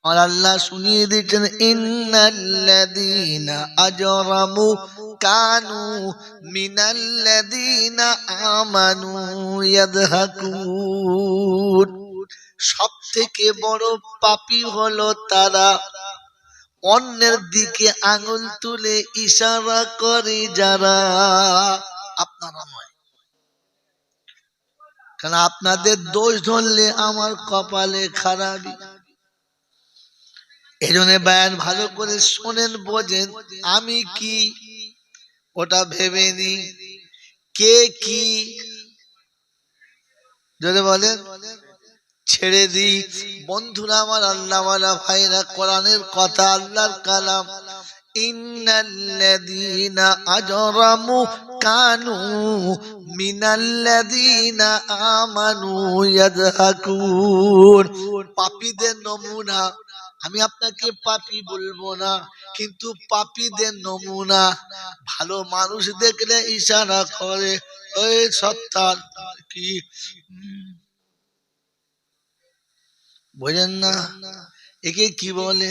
আর আল্লাহ শুনিয়ে দিচ্ছেন ইন্নাল্লাযীনা আজরামু কানু মিনাল্লাযীনা আমানু ইয়াদহাকুন। সব থেকে বড় পাপী হলো তারা অন্যের দিকে আঙুল তুলে ইশারা করে যারা, আপনারা নয়। কারণ আপনাদের দোষ ধরলে আমার কপালে খারাপই। এই জন্য বয়ান ভালো করে শোনেন, বোঝেন আমি কি ওটা ভেবে নি, কে কি যদি বলেন ছেড়ে দিই। বন্ধুরা আমার, আল্লাহওয়ালা ভাইরা, কোরআনের কথা, আল্লাহর কালাম, ইন্নাল্লাযীনা আজরামু কানু মিনাল্লাযীনা আমানু ইয়াদহাকুন। পাপীদের নমুনা, আমি আপনাকে পাপী বলবো না, কিন্তু পাপীদের নমুনা ভালো মানুষ দেখলে ইশারা করে, ওই সত্তার কি বোঝেন না? একে কি বলে?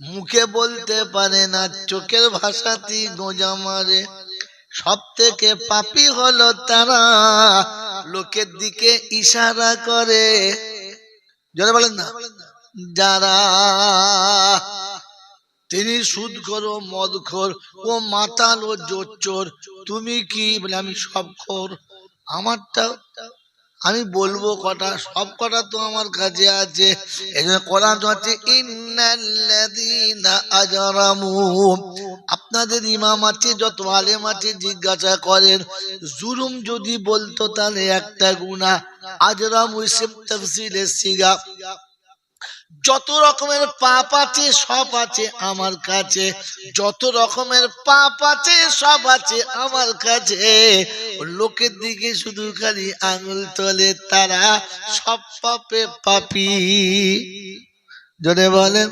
মুখে বলতে পারে না, চোখের ভাষাতেই গোঁজা মারে। সব থেকে পাপী হলো তারা লোকের দিকে ইশারা করে, যারা বলেন না, যারা তিনি সুদখোর ও মদখোর ও মাতাল ও জোচ্চোর, তুমি কি বলে? আমি সব খোর। আমারটা আমি বলবো কটা, সব কটা তো আমার কাছে আছে। এই জন্য কোরআন হচ্ছে ইন্নাল্লাযীনা আজরামু। আপনাদের ইমাম আছে, যত আলেম আছে, জিজ্ঞাসা করেন জুলুম যদি বলতো তাহলে একটা গুনাহ। আজরামু ইসম তাফসীলের সিগা। যত রকমের পাপ আছে সব আছে আমার কাছে, যত রকমের পাপ আছে সব আছে আমার কাছে। লোকের দিকে শুধু খালি আঙুল তোলে, তারা সব পাপে পাপী। যদি বলেন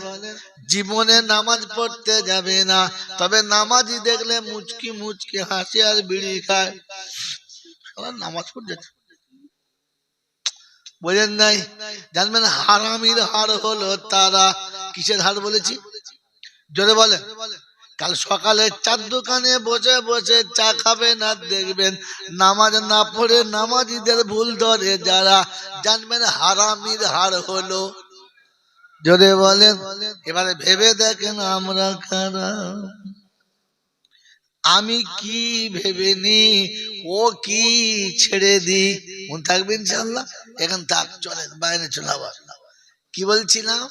জীবনে নামাজ পড়তে যাবে না, তবে নামাজি দেখলে মুচকি মুচকি হাসি আর বিড়ি খায়, নামাজ পড়তে বোঝেন নাই? জানবেন হারামির হাড় হলো তারা। কিসের হাড় বলেছি? জোরে বলেন। কাল সকালে চার দোকানে বসে বসে চা খাবেন আর দেখবেন নামাজ না পড়ে নামাজিদের ভুল ধরে যারা, জানবেন হারামির হাড় হলো। জোরে বলেন। এবারে ভেবে দেখেন আমরা কারা। আমি কি ভেবে নি, ও কি ছেড়ে দি। মনে থাকবে ইনশাআল্লাহ। এখন থাক, চলেন বাইরে চলে। আবার কি বলছিলাম?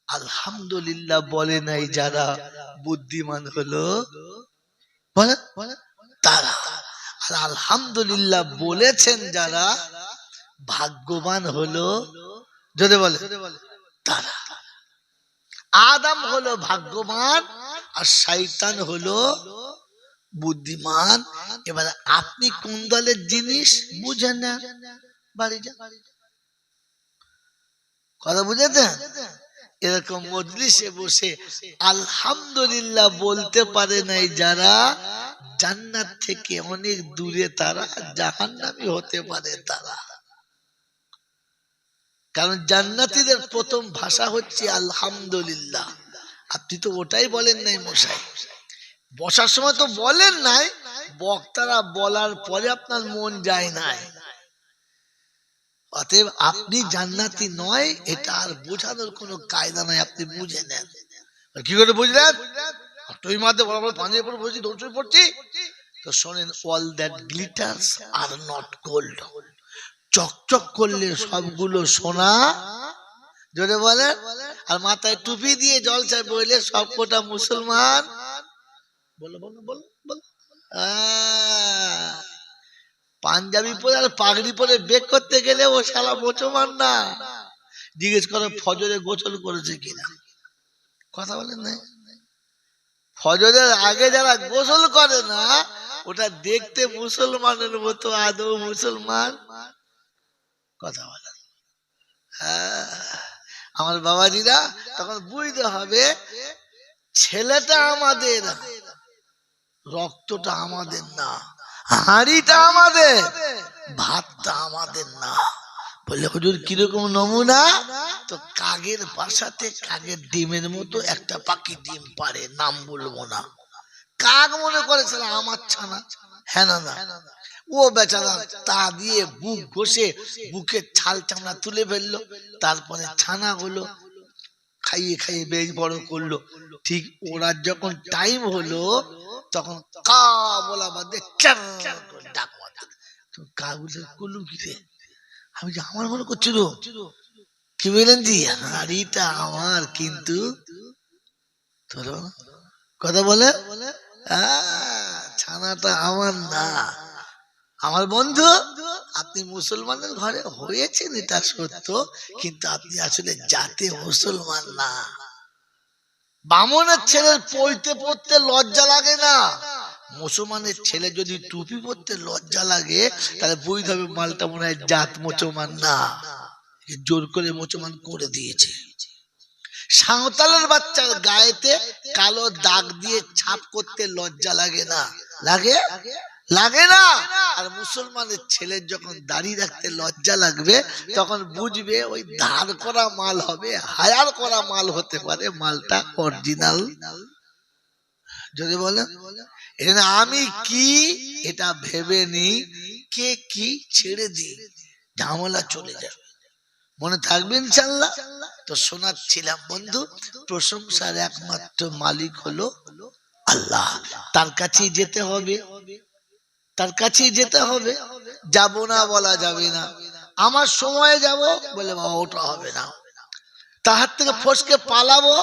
আলহামদুলিল্লাহ বলে নাই যারা, বুদ্ধিমান হলো তারা। আর আলহামদুলিল্লাহ বলেছেন যারা, ভাগ্যবান হলো যদি বলে তারা। আদম হলো ভাগ্যবান আর শয়তান হলো বুদ্ধিমান। এবার আপনি কোন দলের জিনিস বুঝেন না, বাড়ি যা। কথা বুঝেছেন? এরকম মজলিসে বসে আলহামদুলিল্লাহ বলতে পারে নাই যারা, জান্নাত থেকে অনেক দূরে তারা, জাহান্নামী হতে পারে তারা। কারণ জান্নাতীদের প্রথম ভাষা হচ্ছে আলহামদুলিল্লাহ। আপনি তো ওটাই বলেন নাই মশাই, বসার সময় তো বলেন নাই, বক্তারা বলার পরে আপনার মন যায় নাই। অতএব আপনি জান্নাতি নয়, এটা আর বোঝানোর কোনো কায়দা নাই, আপনি বুঝে নেন। কি করে বুঝলেন? তুই মাঝে বরাবর পাঞ্জাবি পরে বসে দৌড় পড়ছি তো শোনেন, all that glitters are not gold. চকচক করলে সবগুলো সোনা, জোরে বলেন। আর মাথায় টুপি দিয়ে জলসায় বইলে সব কোটা মুসলমান। বলো বলো বলো বলো। পাঞ্জাবি পরে আর পাগড়ি পরে বেক করতে গেলে ও শালা মুসলমান না। জিজ্ঞেস করো ফজরে গোসল করেছে কিনা। কথা বলেন না? ফজরের আগে যারা গোসল করে না, ওটা দেখতে মুসলমানের মতো, আদৌ মুসলমান? কথা বলেন। আমার বাবাজিরা তখন বুঝতে হবে, ছেলেটা আমাদের, রক্তটা আমাদের না, হাঁড়িটা আমাদের, ভাতটা আমাদের না। বললে হুজুর কিরকম নমুনা? তো কাকের বাসাতে কাকের ডিমের মতো একটা পাখি ডিম পারে, নাম বলবো না। কাক মনে করেছিল আমার ছানা, হ্যাঁ না না, ও বেচারা তা দিয়ে বুক ঘষে বুকের ছাল চামড়া তুলে ফেললো, তারপরে ছানা হলো, খাইয়ে খাইয়ে বেশ বড় করলো। ঠিক ওরা যখন টাইম হলো তখন কা বলা বাদে ডাক মারলো। কা বলে করলুম কি রে, আমি যে আমার মনে করছিল কি বললেন জি, হাড়িটা আমার কিন্তু তোর কথা বলে ছানাটা আমার না। আমার বন্ধু, আপনি মুসলমানের ঘরে হয়েছেন এটা সত্য, কিন্তু আপনি আসলে জাতে মুসলমান না। বামনের ছেলের পইতে পড়তে লজ্জা লাগে না, মুসলমানের ছেলে যদি টুপি পরতে লজ্জা লাগে তাহলে বুঝতে হবে মালটা মনে হয় জাত মুসলমান না, জোর করে মুসলমান করে দিয়েছে। সাঁওতালের বাচ্চার গায়েতে কালো দাগ দিয়ে ছাপ করতে লজ্জা লাগে না, লাগে লাগে না। আর মুসলমানের ছেলের যখন দাড়ি রাখতে লজ্জা লাগবে তখন বুঝবে ওই ধার করা মাল হবে, হায়ার করা মাল হতে পারে, মালটা অরিজিনাল। যদি বলে এখানে আমি কি এটা ভেবে নি, কে কি ছেড়ে দি, ঝামেলা চলে যাবে। মনে থাকবে ইনশাআল্লাহ। তো শোনাচ্ছিলাম বন্ধু, প্রশংসার একমাত্র মালিক হলো আল্লাহ, তার কাছেই যেতে হবে, তার কাছেই যেতে হবে। যাব না বলা যাবে না, আমার সময়ে যাব বলে বাবা ওটা হবে না, তার হাত থেকে ফসকে পালাবো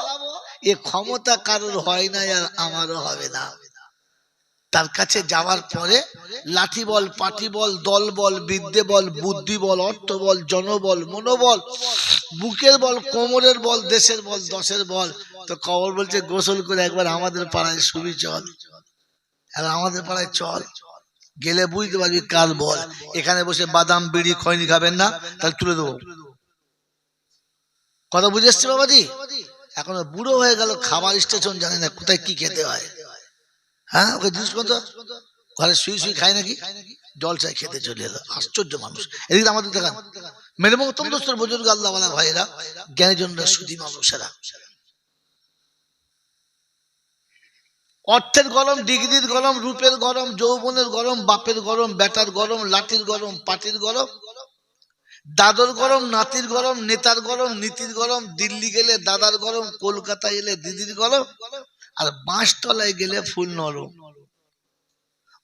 এ ক্ষমতা কারোর হয় না, আর আমারও হবে না। তার কাছে যাওয়ার পরে লাঠি বল, পাটি বল, দল বল, বিদ্যে বল, বুদ্ধি বল, অর্থ বল, জনবল, মনোবল, বুকের বল, কোমরের বল, দেশের বল, দশের বল। তো কবর বলছে গোসল করে একবার আমাদের পাড়ায় শুবি চল, আর আমাদের পাড়ায় চল, গেলে বুঝতে পারবি কার বল। এখানে বসে বাদাম বিড়ি খৈনি খাবেন না, তাহলে তুলে দেবো। কথা বুঝে এসছি বাবাজি? এখন বুড়ো হয়ে গেল, খাবার স্টেশন জানে না কোথায় কি খেতে হয়। হ্যাঁ, ওকে জিনিস মতো ঘরে শুয়ে শুয়ে খায় নাকি, জল চাই খেতে চলে এলো। আশ্চর্য মানুষ। এদিকে আমাদের দেখান মেরে মতন দোস্তর বুজুর্গ আল্লাহ ওয়ালা ভাইয়েরা, জ্ঞানীজনরা, সুধী মানুষেরা, অর্থের গরম, ডিগ্রির গরম, রূপের গরম, যৌবনের গরম, বাপের গরম, বেটার গরম, লাঠির গরম, পাটির গরম, দাদর গরম, নাতির গরম, নেতার গরম, নীতির গরম, দিল্লি গেলে দাদার গরম, কলকাতায় এলে দিদির গরম, আর বাঁশতলায় গেলে ফুল নরম।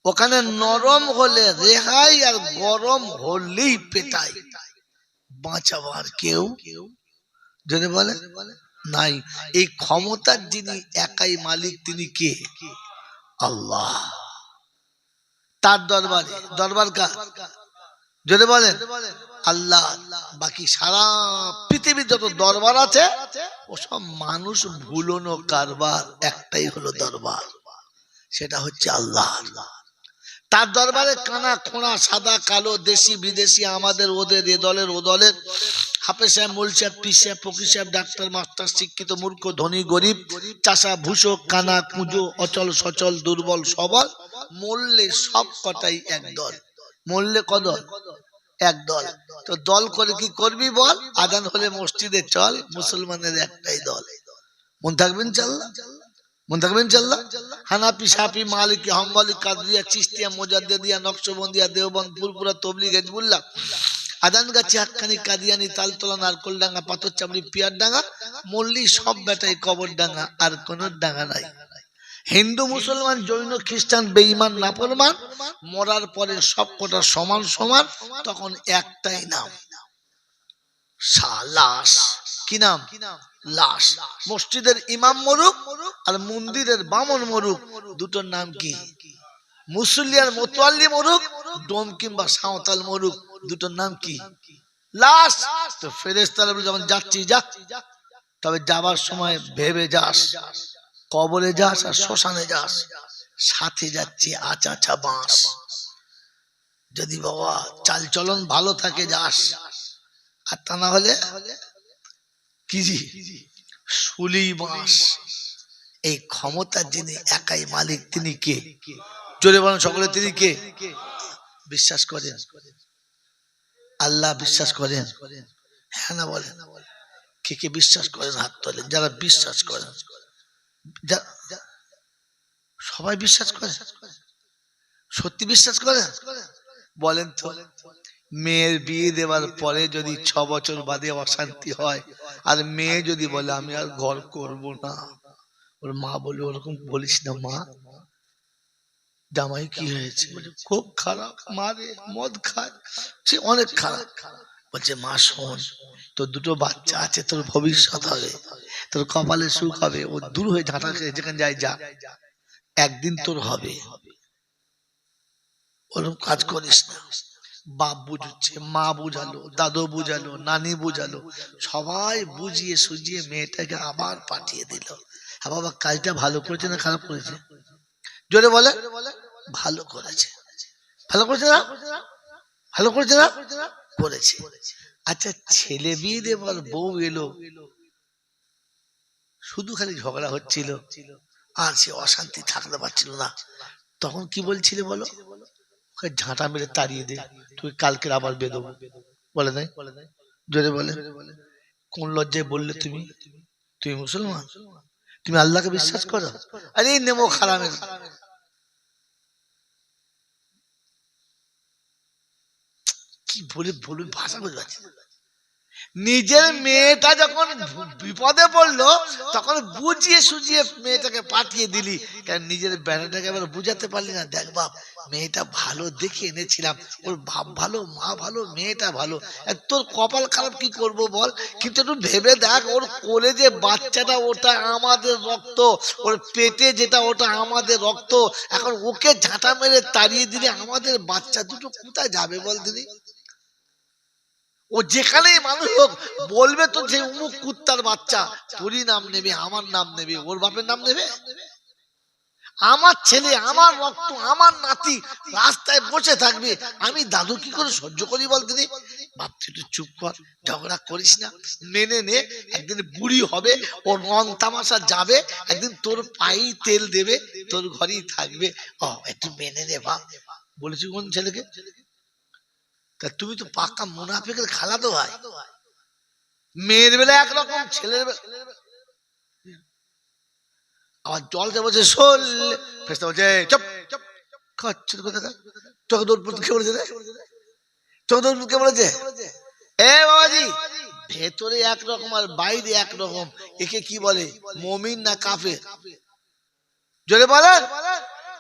ওখানে নরম হলে রেহাই, আর গরম হলেই পেটাই। বাঁচাবার কেউ যদি বলে নাই। এই ক্ষমতার যিনি একাই মালিক তিনি কে? আল্লাহ। তার দরবারে, দরবার কার? যদি বলেন আল্লাহ। বাকি সারা পৃথিবীর যত দরবার আছে ওসব মানুষ ভুলোনো কারবার, একটাই হলো দরবার, সেটা হচ্ছে আল্লাহ। তার দরবারে কানা খোঁড়া, সাদা কালো, দেশি বিদেশি, আমাদের ওদের, এ দলের ও দলের, হাফেজ সাহেব, মোল সাহেব, পীর সাহেব, ফকির সাহেব, ডাক্তার, মাস্টার, শিক্ষিত, মূর্খ, ধনী, গরিব, চাষা, ভূষক, কানা, কুঁজো, অচল সচল, দুর্বল সবল, মরলে সব কটাই এক দল। মরলে কদল? এক দল। তো দল করে কি করবি বল? আজান হলে মসজিদে চল, মুসলমানের একটাই দল। মন থাকবেন ইনশাআল্লাহ, মন থাকবেন ইনশাআল্লাহ। হানাফি, শাফি, মালিকি, হাম্বলি, কাদরিয়া, চিশতিয়া, মুজাদ্দিদিয়া, নকশবন্দিয়া, দেওবন্দ, ফুরফুরা, তবলিগ, হিজবুল্লাহ, আদানগাছি, হাক্কানি, কাদিয়ানি, তালতলা, নারকলডাঙ্গা, পাথর চামড়ি, পিয়ার ডাঙ্গা, মল্লি সব বেটাই কবর ডাঙ্গা, আর কোন ডাঙ্গা নাই। হিন্দু, মুসলমান, জৈন, খ্রিস্টান, বেঈমান, নাফরমান, মরার পরে সব কটা সমান সমান, তখন একটাই নাম, লাশ। কি নাম? লাশ। মসজিদের ইমাম মরুক আর মন্দিরের বামন মরুক, দুটোর নাম কি? মুসল্লি আর মোতোয়াল্লি মরুক, ডোম কিংবা সাঁওতাল মরুক, দুটোর নাম কি? লাশ। তো ফেরেশতারা যখন যাচ্ছি যা, তবে যাবার সময় ভেবে যাস, কবরে যাস আর শ্মশানে যাস, সাথে যাচ্ছে আচাছা বাঁশ। যদি বাবা চাল চলন ভালো থাকে যাস, আর তা না হলে কি শুলি বাঁশ। এই ক্ষমতার যিনি একাই মালিক তিনি কে? জোরে বলেন সকলে, তিনি কে? বিশ্বাস করেন? আল্লাহ বিশ্বাস করেন? হ্যাঁ না বলেন? কে কে বিশ্বাস করেন হাত তোলেন, যারা বিশ্বাস করেন। সবাই বিশ্বাস করে, সত্যি বিশ্বাস করে? বলেন তো, মেয়ের বিয়ে দেওয়ার পরে যদি 6 বছর বাদে অশান্তি হয়, আর মেয়ে যদি বলে আমি আর ঘর করব না, ওর মা বলে ওরকম বলিস না মা, জামাই কি হয়েছে? বলে খুব খারাপ, মারে মদ খায়, সে অনেক খারাপ। বলছে মা শোন, তোর 2টো বাচ্চা আছে, তোর ভবিষ্যৎ হবে, তোর কপালে সুখ হবে, ও দূর হয়ে ঝাঁটা খেয়ে যেখানে যায় যা, একদিন তোর হবে, ওরকম কাজ করিস না। বাপ বুঝছে, মা বুঝালো, দাদু বুঝালো, নানি বুঝালো, সবাই বুঝিয়ে সুঝিয়ে মেয়েটাকে আবার পাঠিয়ে দিল। হ্যাঁ বাবা, কাজটা ভালো করেছে না খারাপ করেছে? জোরে বলে। ভালো করেছে। ভালো করেছে না? ভালো করেছে না? করেছে। আচ্ছা, ছেলে বিয়ে দেবার বউ এলো, শুধু খালি ঝগড়া হচ্ছিল আর সে অশান্তি থাকতে পারছিল না, তখন কি বলছিলে বলো? ঝাঁটা মেরে তাড়িয়ে দে, তুই কালকে আবার বেঁধবো, বলে নাই? জোরে বলে। কোন লজ্জায় বললে তুমি? তুমি মুসলমান, তুমি আল্লাহকে বিশ্বাস করো? আরে নেমো খারামের, কি বলে বলবে ভাষা বুঝতে পারছি। নিজের মেয়েটা যখন বিপদে পড়লো তখন বুঝিয়ে সুঝিয়ে মেয়েটাকে পাঠিয়ে দিলি, কারণ নিজের বেটাটাকে এবার বুঝাতে পারলি না, দেখ বাপ মেয়েটা ভালো দেখে এনেছিলাম, ওর বাপ ভালো, মা ভালো, মেয়েটা ভালো, তোর কপাল খারাপ, কি করব বল? কিন্তু একটু ভেবে দেখ, ওর কোলে যে বাচ্চাটা ওটা আমাদের রক্ত, ওর পেটে যেটা ওটা আমাদের রক্ত, এখন ওকে ঝাঁটা মেরে তাড়িয়ে দিলে আমাদের বাচ্চা দুটো কোথায় যাবে বল দিদি? ও যেখানেই মানুষ হোক বলবে তো যে অমুক কুত্তার বাচ্চা, তোরই নাম নেবে, আমার নাম নেবে, ওর বাপের নাম নেবে? আমার ছেলে, আমার রক্ত, আমার নাতি রাস্তায় বসে থাকবে, আমি দাদু কি করে সহ্য করি বল তিনি? বাপ তুই একটু চুপ কর, ঝগড়া করিস না, মেনে নে, একদিন বুড়ি হবে, ও রং তামাশা যাবে, একদিন তোর পায়েই তেল দেবে, তোর ঘরেই থাকবে, একটু মেনে নে বাপ। বলেছি কোন ছেলেকে? তা তুমি তো পাক্কা মুনাফিকের খালাতো ভাই। মেয়ের বেলা একরকম, ছেলের বেলা আবার জলতে বলছে শোল, ফেসতে বলছে চুপ, চোখে দৌড় পড়তে কে বলেছে রে? চোখে দৌড় কে বলেছে? এ বাবাজি, ভেতরে একরকম আর বাইরে একরকম, একে কি বলে, মুমিন না কাফের? জোরে বলেন।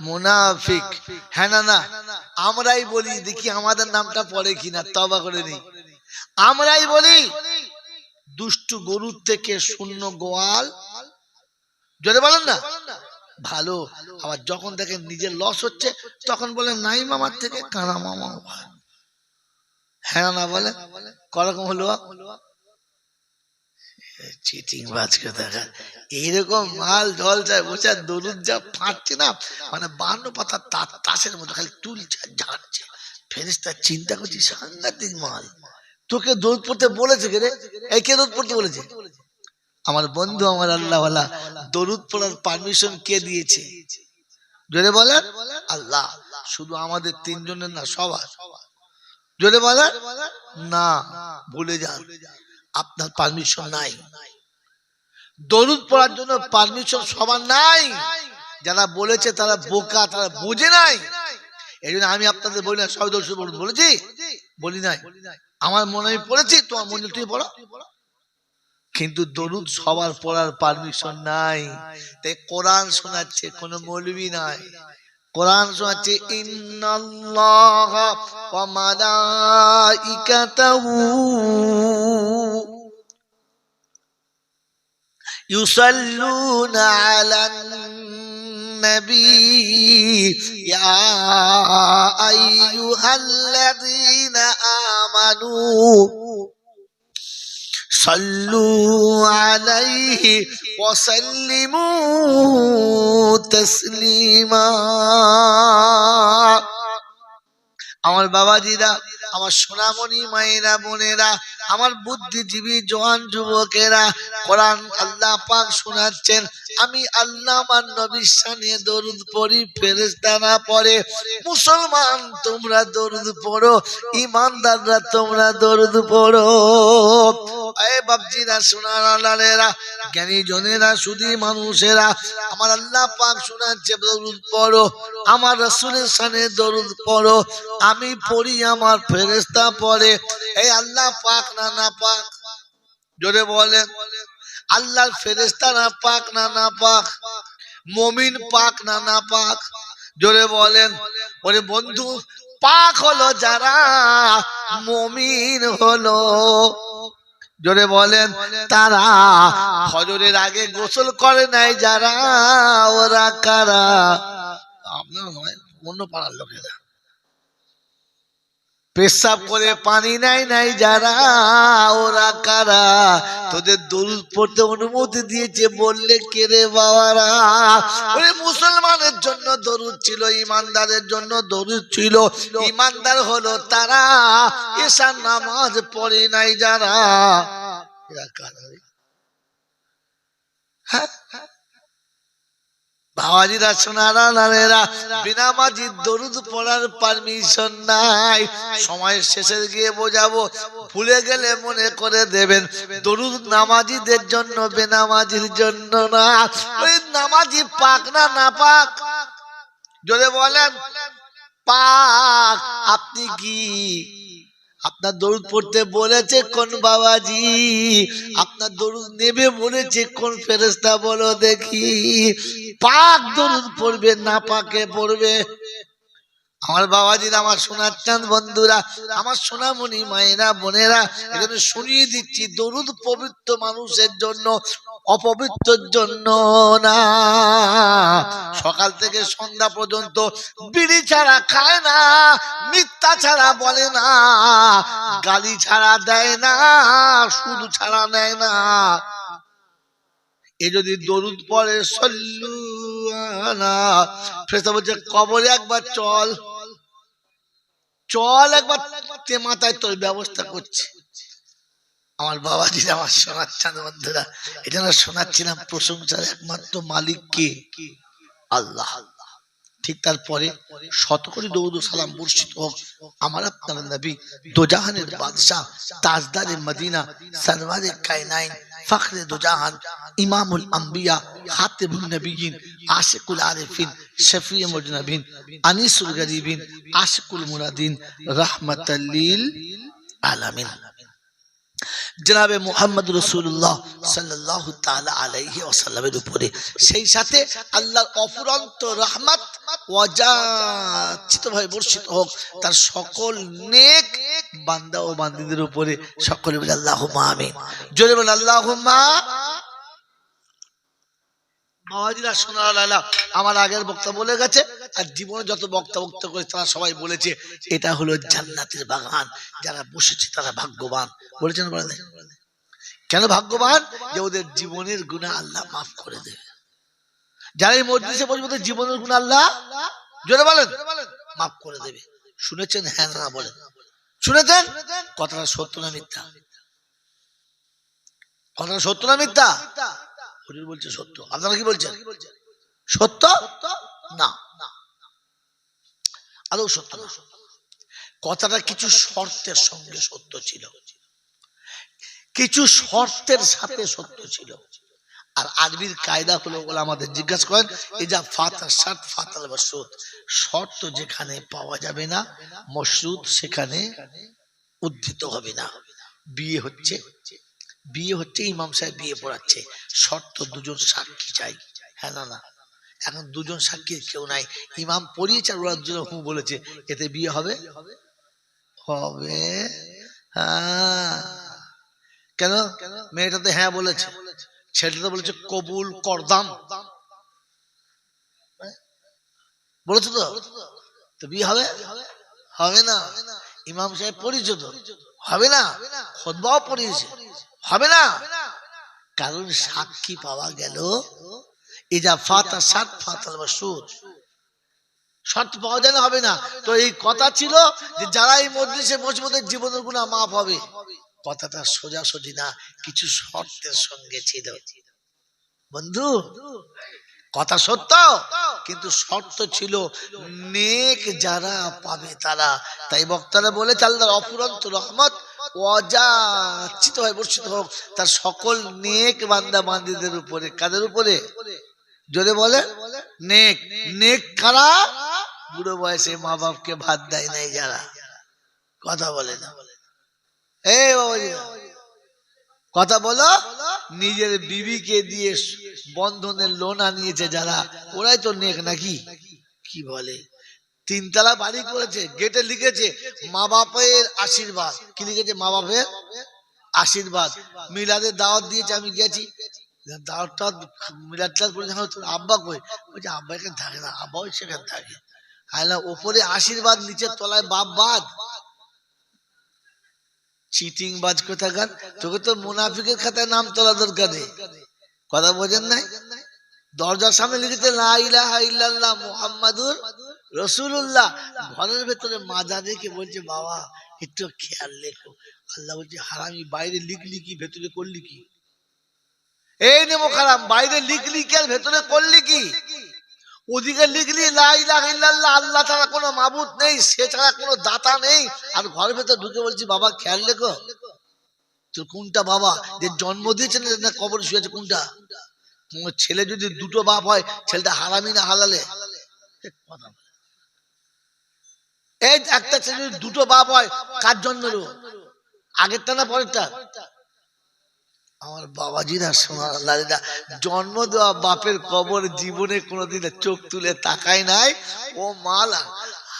মুনাফিক। হ্যাঁ না না, আমরাই বলি, দেখি আমাদের নামটা পড়ে কিনা, তওবা করে নেই। আমরাই বলি দুষ্টু গরুর থেকে শূন্য গোয়াল, জোরে বলেন না, ভালো। আবার যখন দেখেন নিজের লস হচ্ছে তখন বলেন নাই মামার থেকে কানা মামা ভালো। হ্যাঁ না বলে, করকম হলো চিটিং বাজকে দেখা, এইরকম মাল ঢল যায় বসে, দরুদ যা ফাটছে না, মানে 52 পাতা তাসের মতো খালি তুলছে ঝাড়ছে, ফেরেশতা চিন্তা করছি সাংঘাতিক মাল। তোকে দরুদ পড়তে বলেছে কে রে? এই কে দরুদ পড়তে বলেছে? আমার বন্ধু, আমার আল্লাহওয়ালা। দরুদ পড়ার পারমিশন কে দিয়েছে? জোরে বলেন। আল্লাহ। শুধু আমাদের 3 জনের না, সবার। জোরে বলেন না, ভুলে যান, আপনার পারমিশন নাই। দরুদ পড়ার জন্য পারমিশন সবার নাই, যারা বলেছে তারা বোকা, তারা বুঝে নাই। এই জন্য আমি আপনাদের বলি না সবাই দরুদ পড়ুন, বলেছি? বলি নাই। আমার মনে আমি পড়েছি, তোমার মনে তুই পড়ো, কিন্তু দরুদ সবার পড়ার পারমিশন নাই। তাই কোরআন শোনাচ্ছে, কোনো মৌলবি নাই, কোরআন শোনাচ্ছে ইন্নাল্লাহা ওয়া মালাইকাতাহু ইউসাল্লুনা আলান নবী ইয়া আইয়ুহাল্লাযীনা আমানু সাল্লু আলাইহি ওয়া সাল্লিমু তাসলিমা। আমার বাবাজিরা, আমার সোনামণি মায়েরা, বোনেরা, আমার বুদ্ধিজীবী জওয়ান যুবকেরা, কোরআন আল্লাহ পাক শোনাচ্ছেন, আমি আল্লাহ আমার নবীর শানে দরুদ পড়ি, ফেরেশতারা পড়ে। মুসলমান তোমরা দরুদ পড়ো, ঈমানদাররা তোমরা দরুদ পড়ো। এ বাপজিরা সোনারা লালেরা জ্ঞানী জনেরা শুধু মানুষেরা আমার আল্লাহ পাক শোনাচ্ছে দরুদ পড়ো আমার রাসূলের শানে দরুদ পড়ো আমি পড়ি আমার ফেরেশতা পড়ে এই আল্লাহ পাক না পাক জোরে বলেন আল্লাহর ফেরেশতা না পাক না পাক মুমিন পাক না পাক জোরে বলেন ওরে বন্ধু পাক হলো যারা মুমিন হলো জোরে বলেন তারা ফজরের আগে গোসল করে নাই যারা ওরা কারা আপনার নয় অন্য পাড়ার লোকেরা পেশাব করে পানি নাই যারা ওরা কারা তোদের দরুদ পড়তে অনুমতি দিয়েছে বললে কে রে বাবারা ওরে মুসলমানের জন্য দরুদ ছিল ইমানদারের জন্য দরুদ ছিল ইমানদার হলো তারা এশার নামাজ পড়ে নাই যারা এরা কারা হ্যাঁ বাবাজিরা সোনারা নামেরা বিনা মাজিদ দরুদ পড়ার পারমিশন নাই সময়ের শেষে গিয়ে বোঝাবো ভুলে গেলে মনে করে দেবেন দরুদ নামাজিদের জন্য বেনামাজির জন্য না ওই নামাজি পাক না পাক জোরে বলেন পাক আপনি কি আপনার দরুদ পড়তে বলেছে কোন বাবাজি আপনার দরুদ নেবে বলেছে কোন ফেরেশতা বলো দেখি পাক দরুদ পড়বে না পাকে পড়বে আমার বাবাজিরা আমার সোনার চাঁদ বন্ধুরা আমার সোনামণি মায়েরা বোনেরা এখানে শুনিয়ে দিচ্ছি দরুদ পবিত্র মানুষের জন্য অপবিত্রের জন্য না সকাল থেকে সন্ধ্যা পর্যন্ত বিড়ি ছাড়া খায় না মিথ্যা ছাড়া বলে না গালি ছাড়া দেয় না সুদ ছাড়া নেয় না এ যদি দরুদ পড়ে সল্লু আলা ফেরেশতা বলছে কবরে একবার চল একবার তে মাথায় তোর ব্যবস্থা করছে আমার বাবাজি আমার সোনার চাঁদ বন্ধুরা এটা না শোনাচ্ছিলাম প্রশংসার একমাত্র মালিক কে আল্লাহ ঠিক তারপরে শত করে দরুদ ও সালাম বর্ষিত হোক আমার আপনার নবী দোজাহানের বাদশাহ তাজদারে মদিনা সরওয়ারে কায়নাইন ফখরে দোজাহান ইমামুল আম্বিয়া খাতিবুন নবিয়িন আশিকুল আরিফিন শফিউল মুজনবিন আনিসুল গরিবিন আশিকুল মুরাদিন রাহমাতাল লিল আলামিন জনাবে মুহাম্মদ রাসূলুল্লাহ সাল্লাল্লাহু তাআলা আলাইহি ওয়াসাল্লামের উপরে সেই সাথে আল্লাহর অফুরন্ত রহমত ওয়াজাচিতভাবে বর্ষিত হোক তার সকল নেক বান্দা ও বান্দীদের উপরে সকলে বলে আল্লাহুম্মা আমিন জোরে বলে আল্লাহুম্মা বাবাজিরা সোনার লালা আমার আগের বক্তা বলে গেছে আর জীবনে যত বক্তা করে তারা সবাই বলেছে এটা হলো জান্নাতের বাগান যারা বসেছে তারা ভাগ্যবান বলেছেন বলে কেন ভাগ্যবান যে ওদের জীবনের গুনাহ আল্লাহ মাফ করে দেবে যারা এই মজলিসে বসবে ওদের জীবনের গুনাহ আল্লাহ জোরে বলেন মাফ করে দেবে শুনেছেন হ্যাঁ না বলেন শুনেছেন কথাটা সত্য না মিথ্যা কথাটা সত্য না মিথ্যা হুজুর বলছে সত্য আপনারা কি বলছেন সত্য না আদৌ সত্য না কথাটা কিছু শর্তের সঙ্গে সত্য ছিল কিছু শর্তের সাথে সত্য ছিল আর আরবির কায়দা হলো বলে আমাদের জিজ্ঞাসা করেন এই যা ফাতা শার্ট ফাতাল মাশরুত শর্ত যেখানে পাওয়া যাবে না মাশরুত সেখানে উদ্ধৃত হবে না বিয়ে হচ্ছে ইমাম সাহেব বিয়ে পড়াচ্ছে শর্ত দুজন সাক্ষী চাই হ্যাঁ না এখন দুজন সাক্ষী কেউ নাই ইমাম পড়িয়েছে আর ওরা দুজন হু বলেছে এতে বিয়ে হবে হ্যাঁ কেন মেয়েটা তো হ্যাঁ বলেছে ছেলেটা তো বলেছে কবুল করদাম বলেছে তো বিয়ে হবে না ইমাম সাহেব পড়িয়েছে তো হবে না খুতবাও পড়িয়েছে হবে না কারণ সাক্ষী পাওয়া গেল ইজা ফাতা সাত ফাতাল মাশরুত শর্ত পাওয়া যায় না হবে না তো এই কথা ছিল যে যারা এই মজলিসে বসবে ওদের জীবনের গুনাহ মাফ হবে কথাটা সোজাসুজি না কিছু শর্তের সঙ্গে ছিল বন্ধু কথা সত্য কিন্তু শর্ত ছিল নেক যারা পাবে তারা তাই বক্তারা বলে আল্লাহর অফুরন্ত রহমত অযাচিত হয় বর্ষিত হোক তার সকল নেক বান্দা বান্দীদের উপরে। কাদের উপরে? জোরে বলে নেক। নেক কারা? বুড়ো বয়সে মা বাপকে ভাত দেয় নাই যারা। কথা বলে না এই বাবাজি, কথা বলো। নিজের বিবিকে দিয়ে বন্ধনের লোন আনিয়েছে যারা, ওরাই তো নেক নাকি? কি বলে? তিনতলা বাড়ি করেছে, গেটে লিখেছে মা বাপের আশীর্বাদ। কি লিখেছে? মা বাপের আশীর্বাদ। মিলাদের দাওয়াত দিয়েছে, আমি গেছি। দাওয়াতটা মিলাদ বলে তোর আব্বা কই? বলছে আব্বা এখানে থাকে না, আব্বাও সেখানে থাকে। ওপরে আশীর্বাদ, নিচের তলায় বাপ বাদ। চিটিং বাজ কোথাকার। তোকে তো মুনাফিকের খাতায় নাম তোলা দরকার নেই। কথা বোঝেন নাই? দরজার সামনে লিখেছে লা ইলাহা ইল্লাল্লাহ মুহাম্মাদুর রাসূলুল্লাহ। ঘরের ভেতরে মাজার রেখে বলছে বাবা একটু খেয়াল রেখো। আল্লাহ বলছে হারামি, বাইরে লিখলি কি ভেতরে করলি কি? এই নেমো খারাপ, বাইরে লিখলি কি আর ভেতরে করলি কি? ওদিকে লিখলি লা ইলাহা ইল্লাল্লাহ, আল্লাহ ছাড়া কোনো মাবুদ নেই, সে ছাড়া কোনো দাতা নেই, আর ঘরের ভেতর ঢুকে বলছি বাবা খেয়াল রেখো। তোর কোনটা বাবা? যে জন্ম দিয়েছেন না কবর শুয়েছে? কোনটা? ছেলে যদি দুটো বাপ হয়, ছেলেটা হারামি না হালালে? এই একটা ছেলে যদি দুটো বাপ হয়, কার জন্ম দেবো? আগেরটা না পরেরটা? আমার বাবাজিরা সোনার লালিরা, জন্ম দেওয়া বাপের কবর জীবনে কোনোদিন চোখ তুলে তাকায় নাই। ও মালা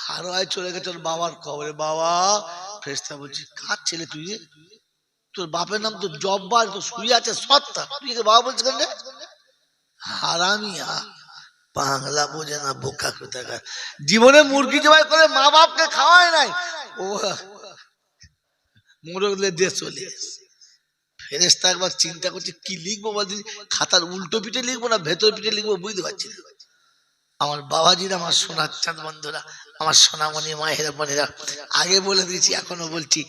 হারায় চলে গেছে ওর বাবার কবরে। বাবা ফেরেশতা বলছি কার ছেলে তুই? তোর বাপের নাম তো জব্বার, তো শুয়ে আছে সত্তা, তুই বাবা বলছিস কেন? হারামিয়া, বাংলা বোঝে না, বোকা কোথাকার। জীবনে মুরগি জবাই করে মা বাপকে খাওয়ায় নাই, ও মোরগলে দিয়ে চলে এসে। ফেরেশতা একবার চিন্তা করছে কি লিখবো, বলছি খাতার উল্টো পিঠে লিখবো না ভেতর পিঠে লিখবো, বুঝতে পারছি না। আমার বাবাজিরা, আমার সোনার চাঁদ বন্ধুরা, আমার সোনামণি মায়েরা বোনেরা, আগে বলে দিয়েছি এখনো বলছি,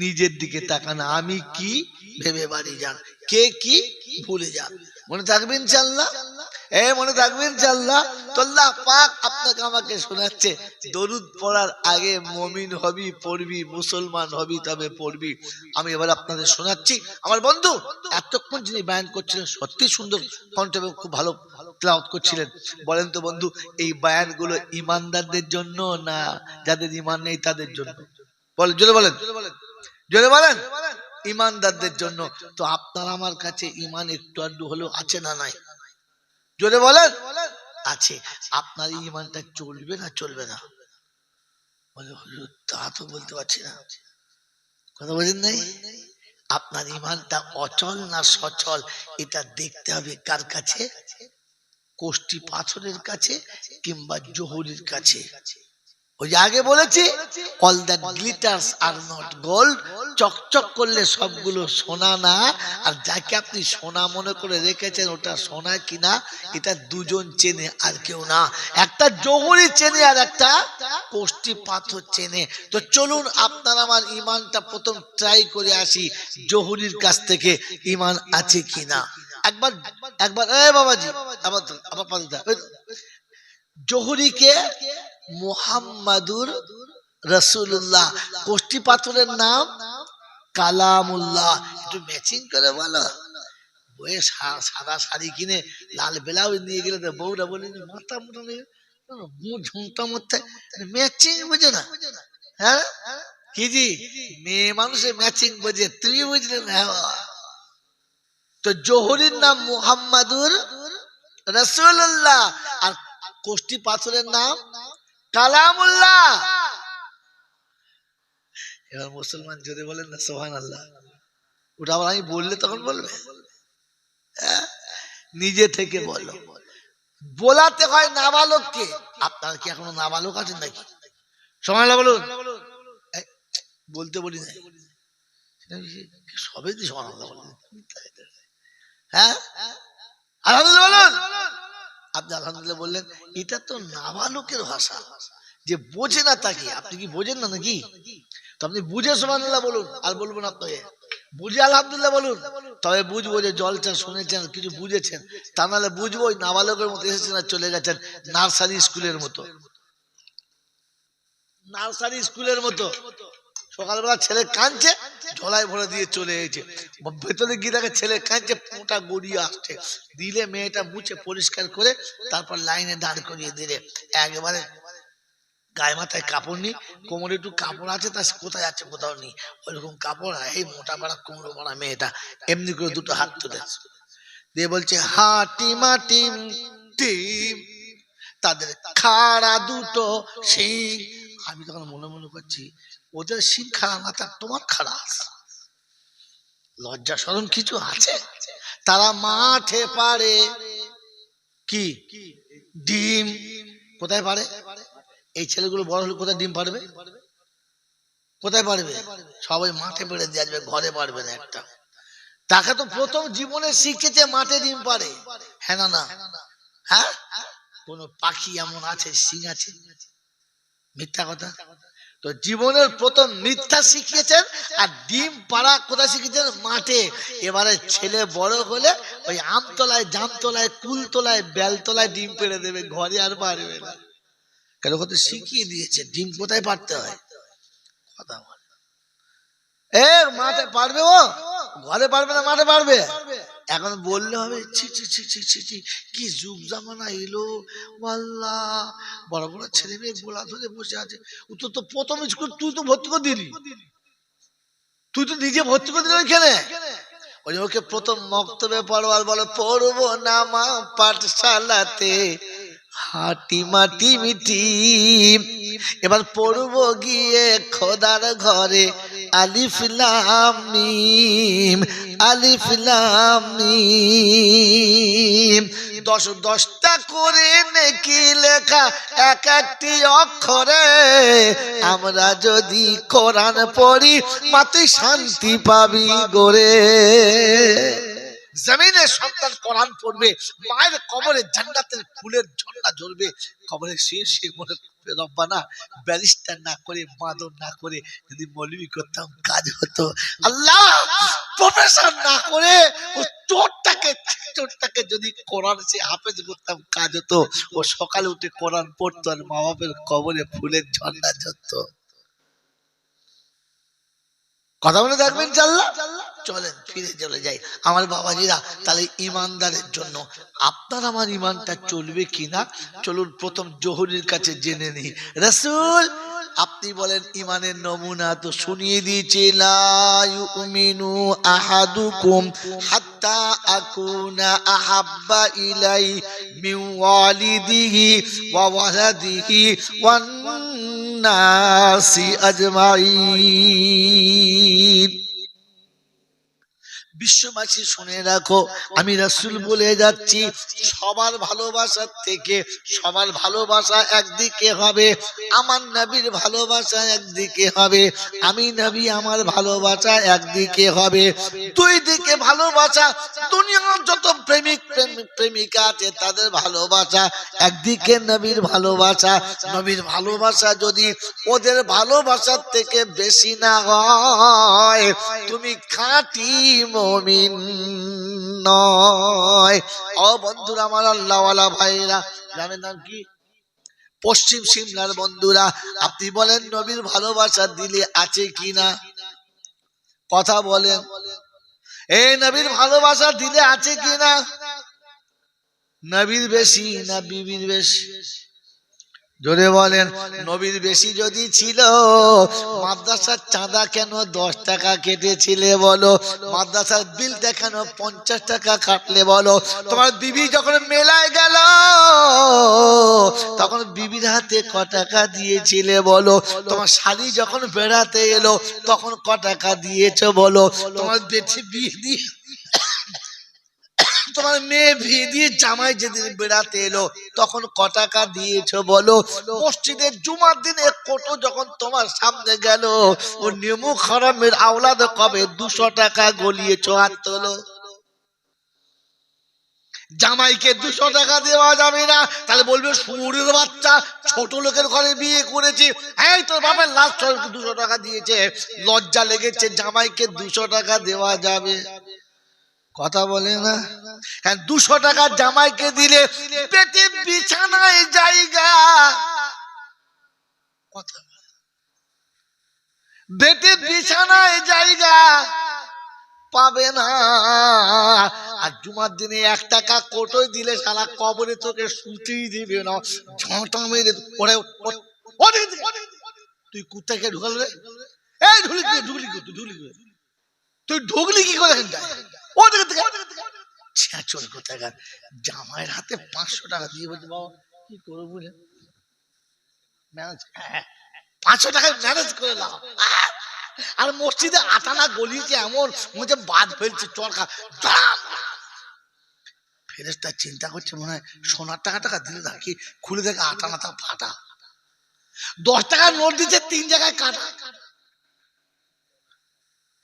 নিজের দিকে তাকানো। আমি কি ভেবে বাড়ি যান, কে কি ভুলে যান। মনে থাকবেন ইনশাআল্লাহ? মনে থাকবেন ইনশাআল্লাহ? তো আল্লাহ পাক আপনাকে আমাকে শোনাচ্ছে দরুদ পড়ার আগে মুমিন হবি, পড়বি, মুসলমান হবি তবে পড়বি। আমি এবার আপনাদের শোনাচ্ছি। আমার বন্ধু এতক্ষণ যিনি বায়ান করছিলেন সত্যি সুন্দর কণ্ঠে, খুব ভালো তেলাওয়াত করছিলেন। বলেন তো বন্ধু, এই বায়ানগুলো ইমানদারদের জন্য না যাদের ইমান নেই তাদের জন্য? বলেন, জোরে বলেন, জোরে বলেন। ইমানদারদের জন্য। তো আপনার আমার কাছে ইমান একটু আধটু হলেও আছে না নাই? জোরে বলেন। আছে। আপনার ইমানটা চলবে না চলবে না? বলে হুজুর তা তো বলতে পারছি না। কথা বলেন নাই? আপনার ইমানটা অচল না সচল এটা দেখতে হবে কার কাছে? কোষ্টি পাথরের কাছে কিংবা জহুরির কাছে। ওই আগে বলেছি all that glitters are not gold, চকচক করলে সবগুলো সোনা না। আর যাকে আপনি সোনা মনে করে রেখেছেন ওটা সোনা কিনা এটা দুজন চেনে, আর কেউ না। একটা জহুরি চেনে আর একটা কোষ্টি পাথর চেনে। তো চলুন আপনার আমার ইমানটা প্রথম ট্রাই করে আসি জহুরির কাছ থেকে ইমান আছে কিনা। একবার একবার বাবাজি আবার জহুরিকে মুহাম্মাদুর রাসূলুল্লাহ, কোষ্টি পাথরের নাম কালামুল্লাহ। একটু ম্যাচিং করে বলো। বইয়ে সাদা শাড়ি কিনে লাল ব্লাউজ নিয়ে গেলে বউরা বলে মাথা মোটা নিয়ে ঝুমটা মধ্যে ম্যাচিং বুঝে না। হ্যাঁ কি জি, মেয়ে মানুষের ম্যাচিং বোঝে, তুমি বুঝলে না? তো জহুরির নাম মুহাম্মাদুর রাসূলুল্লাহ আর কোষ্টি পাথরের নাম কালামুল্লাহ। এবার মুসলমান যদি বলেন না সুবহানাল্লাহ, ওটা আবার আমি বললে তখন বলবে? নিজে থেকে বলো। বলাতে হয় নাবালককে। আপনার কি এখনো নাবালক আছেন নাকি? সুবহানাল্লাহ বলুন। বলতে বলি না সবে দি সুবহানাল্লাহ বলুন। হ্যাঁ আলহামদুলিল্লাহ বলুন। আপনি আলহামদুলিল্লাহ বললেন, এটা তো নাবালকের ভাষা, যে বোঝে না তাকে। আপনি কি বোঝেন না নাকি? তো আপনি বুঝে সুবহানাল্লাহ বলুন, আর বলবেন আপনাকে বুঝে আলহামদুলিল্লাহ বলুন। তবে বুঝবো যে জলটা শুনেছেন, কিছু বুঝেছেন। তা নাহলে বুঝবো ওই নাবালকের মতো এসেছেন আর চলে গেছেন নার্সারি স্কুলের মতো। নার্সারি স্কুলের মতো সকালবেলা ছেলে কাঁদছে, ঝোলায় ভরে দিয়ে চলে এসেছে, ভেতরে গিয়ে দেখে ছেলে কাঁদছে, পোঁটা গড়িয়ে আসছে, দিলে মেয়েটা মুছে পরিষ্কার করে তারপর লাইনে দাঁড় করিয়ে দিলে। একেবারে গায়ে মাথায় কাপড় নেই, কোমরে একটু কাপড় আছে, তা কোথায় যাচ্ছে কোথাও নেই, ওইরকম কাপড়। এই মোটা পাড়া কুমড়ো পাড়া মেয়েটা এমনি করে দুটো হাত তুলেছে দিয়ে বলছে হাটিমা টিম টিম, তাদের খাড়া দুটো শিং। আমি তখন মনে মনে করছি ওদের শিং খাড়া না, তার তোমার খাড়া আছে, লজ্জা শরম কিছু আছে? তারা মাঠে পারে কি ডিম, কোথায় পারে? এই ছেলেগুলো বড় হলে কোথায় ডিম পারবে? কোথায় পারবে? সবাই মাঠে পেড়ে দিয়ে আসবে, ঘরে পারবে না একটা। তাকে তো প্রথম জীবনে শিখেছে মাঠে ডিম পারে, হ্যাঁ না না? হ্যাঁ, কোন পাখি এমন আছে শিং আছে? মিথ্যা কথা। তো জীবনের প্রথম মিথ্যা শিখিয়েছেন, আর ডিম পাড়া কোথায় শিখিয়েছেন? মাঠে। এবারে ছেলে বড় হলে ওই আমতলায়, জামতলায়, কুলতলায়, বেলতলায় ডিম পেড়ে দেবে, ঘরে আর পারবে না। কেন? কত শিখিয়ে দিয়েছে ডিম কোথায় পারতে হয়। কথা বলে মাঠে পারবে, ও ঘরে পারবে না, মাঠে পারবে। এখন বললে হবে ছি ছি ছি ছি ছি ছি, কি যুগ জামানা এলো, আল্লাহ। বড় বড় ছেলে মেয়ে গোলা ধরে বসে আছে। তো প্রথম স্কুল তুই তো ভর্তি করে দিলি, তুই তো নিজে ভর্তি করে দিলি ওইখানে। ওকে প্রথম মক্তবে পড়ো, আর বলো পড়বো নামা পাঠশালাতে হাটি মাটি মিটি। এবার পড়বো গিয়ে খোদার ঘরে আলিফ লাম মিম, আলিফ লাম মিম। 10-10টা করে নেকি লেখা এক একটি অক্ষরে। আমরা যদি কোরআন পড়ি মাতে শান্তি পাবি গোরে। জমিনের সন্তান কোরআন পড়বে, মায়ের কবরে জান্নাতের ফুলের ঝর্ণা ঝরবে। কবরে শুয়ে মনে করবে রব্বানা ব্যারিস্টার না করে, মাদন না করে যদি মৌলবি করতাম কাজ হতো। আল্লাহ প্রফেসর না করে ও চোরটাকে যদি কোরআন সে হাফেজ করতাম কাজ হতো। ও সকালে উঠে কোরআন পড়তো আর মা বাপের কবরে ফুলের ঝর্ণা ঝরতো। কথা বলে দেখবেন জাল্লা। চলেন ফিরে চলে যাই আমার বাবাজিরা। তাহলে ইমানদারের জন্য আপনার আমার ইমানটা চলবে কিনা, চলুন প্রথম জহুরির কাছে জেনে নি। রাসূল আপনি বলেন ইমানের নমুনা তো শুনিয়ে দিয়েছে, লা ইউমিনু আহাদুকুম হাত্তা আকুনা আহাব্বা ইলাই মিন ওয়ালিদিহি ওয়া ওয়ালাদিহি ওয়ান নাসি আজমাইন। বিশ্ববাসী শুনে রাখো, আমি রাসূল বলে যাচ্ছি, সবার ভালোবাসার থেকে সবার ভালোবাসা একদিকে হবে, আমার নবীর ভালোবাসা একদিকে হবে, আমি নবী আমার ভালোবাসা একদিকে হবে। দুই দিকে ভালোবাসা। দুনিয়ার যত প্রেমিক প্রেমিকা আছে তাদের ভালোবাসা একদিকে, নবীর ভালোবাসা, নবীর ভালোবাসা যদি ওদের ভালোবাসার থেকে বেশি না হয়, তুমি খাঁটি মুমিন নয়। ও বন্ধুরা আমার, আল্লাহওয়ালা ভাইরা, জানেন নাম কি? পশ্চিম সিমলার বন্ধুরা, আপনি বলেন নবীর ভালোবাসা দিলে আছে কিনা? কথা বলেন, এই নবীর ভালোবাসা দিলে আছে কিনা? নবীর বেশি না বিবির বেশি? জোরে বলেন। নবীর বেশি যদি ছিল, মাদ্রাসার চাঁদা কেন 10 টাকা কেটেছিলে বলো? মাদ্রাসার বিলটা কেন 50 টাকা কাটলে বলো? তোমার বিবি যখন মেলায় গেল তখন বিবির হাতে ক টাকা দিয়েছিলে বলো? তোমার শালি যখন বেড়াতে এলো তখন ক টাকা দিয়েছো বলো? তোমার বেটি বিয়ে দিয়ে, তোমার মেয়ে বিয়ে দিয়ে জামাই যেদিন বেড়াতে এলো তখন ক টাকা দিয়েছো বলো? মসজিদের জুমার দিন এক কোটো যখন তোমার সামনে গেল, ও নেমু খারামের আওলাদ কবে 200 টাকা গলিয়েছো? হাত তোলো। জামাইকে 200 টাকা দেওয়া যাবে না, তাহলে বলবে শুয়োরের বাচ্চা, ছোট লোকের ঘরে বিয়ে করেছি, এই তোর বাবার লাস্ট 200 টাকা দিয়েছে, লজ্জা লেগেছে, জামাইকে 200 টাকা দেওয়া যাবে? কথা বলে না। 200 টাকা জামাইকে দিলে পেটে বিছানায় জায়গা। কথা বেটে বিছানায় জায়গা পাবে না। আর জুমার দিনে 1 টাকা কোটোয় দিলে শালা কবরে তোকে শুতেই দিবে না, ঝাঁটা মেরে ওরে। তুই কোথায় কে ঢুকাল রে? এই ঢুকলি তুই ঢুকলি কি করে? ও দেখে ছেঁচল কোথাকার। জামাইয়ের হাতে 500 টাকা দিয়ে বলছে বাবা কি করবো বুঝলে, 500 টাকায় ম্যানেজ করে নাও। আর মসজিদে আটানা গলিছে এমন মনে বাদ ফেলছে চরকা। ফেরেশতা চিন্তা করছে মনে হয় সোনার টাকা দিলে নাকি, খুলে দেখে আটানাটা ফাটা। 10 টাকার নোট দিচ্ছে 3 জায়গায় কাটা।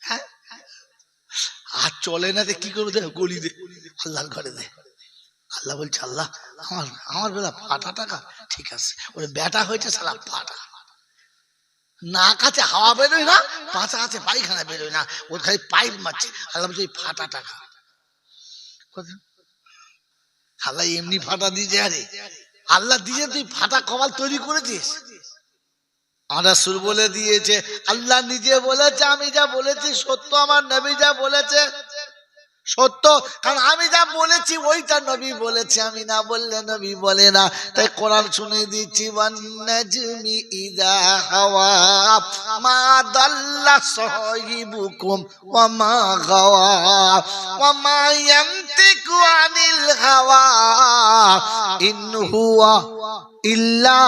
হ্যাঁ আর চলে না, কি করে দে? গলি দে, আল্লাহর ঘরে দে। আল্লাহ বলছে আল্লাহ আমার বেলা ফাটা টাকা ঠিক আছে, ওরে বেটা হয়েছে সালা ফাটা। না কাছে হাওয়া বেরোয় না, পাঁচা আছে পায়খানা বেরোয় না, ওর খালি পাইপ মারছে। আল্লাহ বলছে ফাটা টাকা। আল্লাহ এমনি ফাটা দিয়েছে? আরে আল্লাহ দিয়ে তুই ফাটা কপাল তৈরি করেছিস? রাসূল বলে দিয়েছে, আল্লাহ নিজে বলেছে আমি যা বলেছি সত্য, আমার নবী যা বলেছে সত্য। কারণ আমি যা বলেছি ওইটা নবী বলেছে, আমি না বললে নবী বলে না। তাই কোরআন শুনে দিচ্ছি, ওয়ান-নাজমি ইযা হাওয়া মা দাল্লা সাহিবুকুম ওয়া মা গাওয়া ওয়া মা ইয়ানতিকু আনিল হাওয়া ইন হুয়া ইল্লা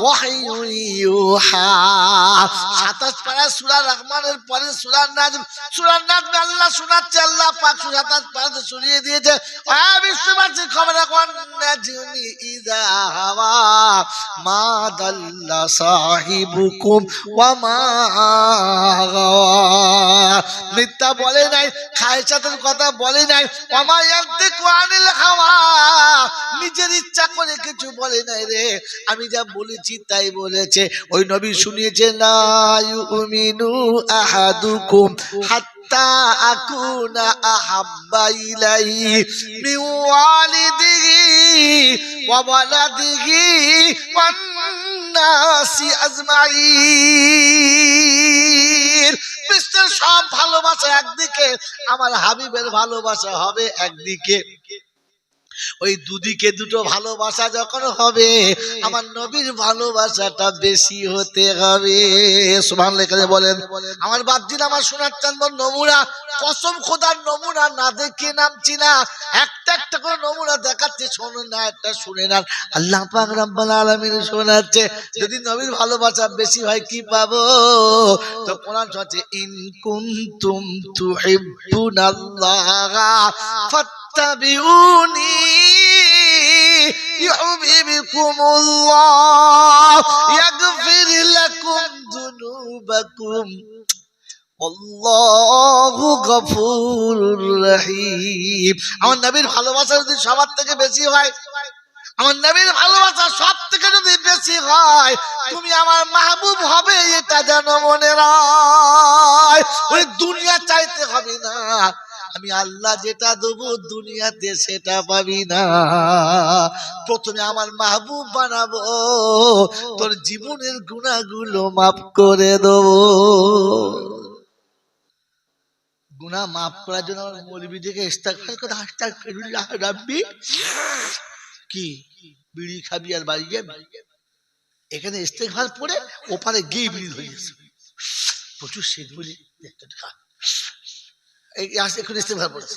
ওয়াহয়ুন ইউহা। 27 পারা সূরা রহমানের পরে সূরা নাজম। সূরা নাজমে আল্লাহ শোনাচ্ছে, আল্লাহ পাক 27 পারাতে শুনিয়ে দিয়েছে, ও বিশ্ববাসী খবর রাখুন, নাজমি ইযা হাওয়া মা দাল্লা সাহিবুকুম ওয়া মা গাওয়া। মিথ্যা বলে নাই, খায়সাতের কথা বলে নাই। ওয়া মা ইয়ানতিকু আনিল হাওয়া, নিজের ইচ্ছা করে কিছু বলে নাই রে, আমি যা বলেছি তাই বলেছে। ওই নবী শুনিয়েছে, লা ইউমিনু আহাদুকুম হাত্তা আকুনা আহাব্বা ইলাইহি মিন ওয়ালিদিহি ওয়া ওয়ালাদিহি ওয়ান নাসি আজমাইন। বিশ্বের সব ভালোবাসা একদিকে, আমার হাবিবের ভালোবাসা হবে একদিকে। ওই দুদিকে দুটো ভালোবাসা যখন হবে, আমার নবীর ভালোবাসাটা বেশি হতে হবে। সুবহানাল্লাহ করে বলেন। আমার বাপজির আমার সোনার চাঁদ নমুনা, কসম খোদার নমুনা না দেখে নামছি না, একটা একটা করে নমুনা দেখাচ্ছে, শোনেন না একটা শুনে না। আল্লাহ পাক রব্বুল আলামিন শোনাচ্ছে, যদি নবীর ভালোবাসা বেশি হয় কি পাবো? তো কোরআন হচ্ছে, ইন কুনতুম তুহিব্বুনাল্লাহ ফাত্তাবিউনি ইউহিব্বুকুমুল্লাহ ইয়াগফির লাকুম যুনুবাকুম আল্লাহু গফুরুর রহিম। আমার নবীর ভালোবাসা যদি সবার থেকে বেশি হয়, আমার নবীর ভালোবাসা সব থেকে যদি বেশি হয়, তুমি আমার মাহবুব হবে এটা যেন মনে রাখ। ওই দুনিয়া চাইতে হবে না, আমি আল্লাহ যেটা দেবো দুনিয়াতে সেটা পাবি না। প্রথমে আমার মাহবুব বানাবো, তোর জীবনের গুনাহগুলো মাফ করে দেবো। গুনাহ মাফ করার জন্য আমার মৌলবী থেকে ইস্তেগফার করে আস্তাগফিরুল্লাহ রাব্বি। কি বিড়ি খাবি আর বাড়ি যাবি? এখানে ইস্তেগফার পড়ে ওপারে গিয়ে বিড়ি ধরে গেছে, প্রচুর শেখ বলি এখন ইস্তেগফার পড়েছে।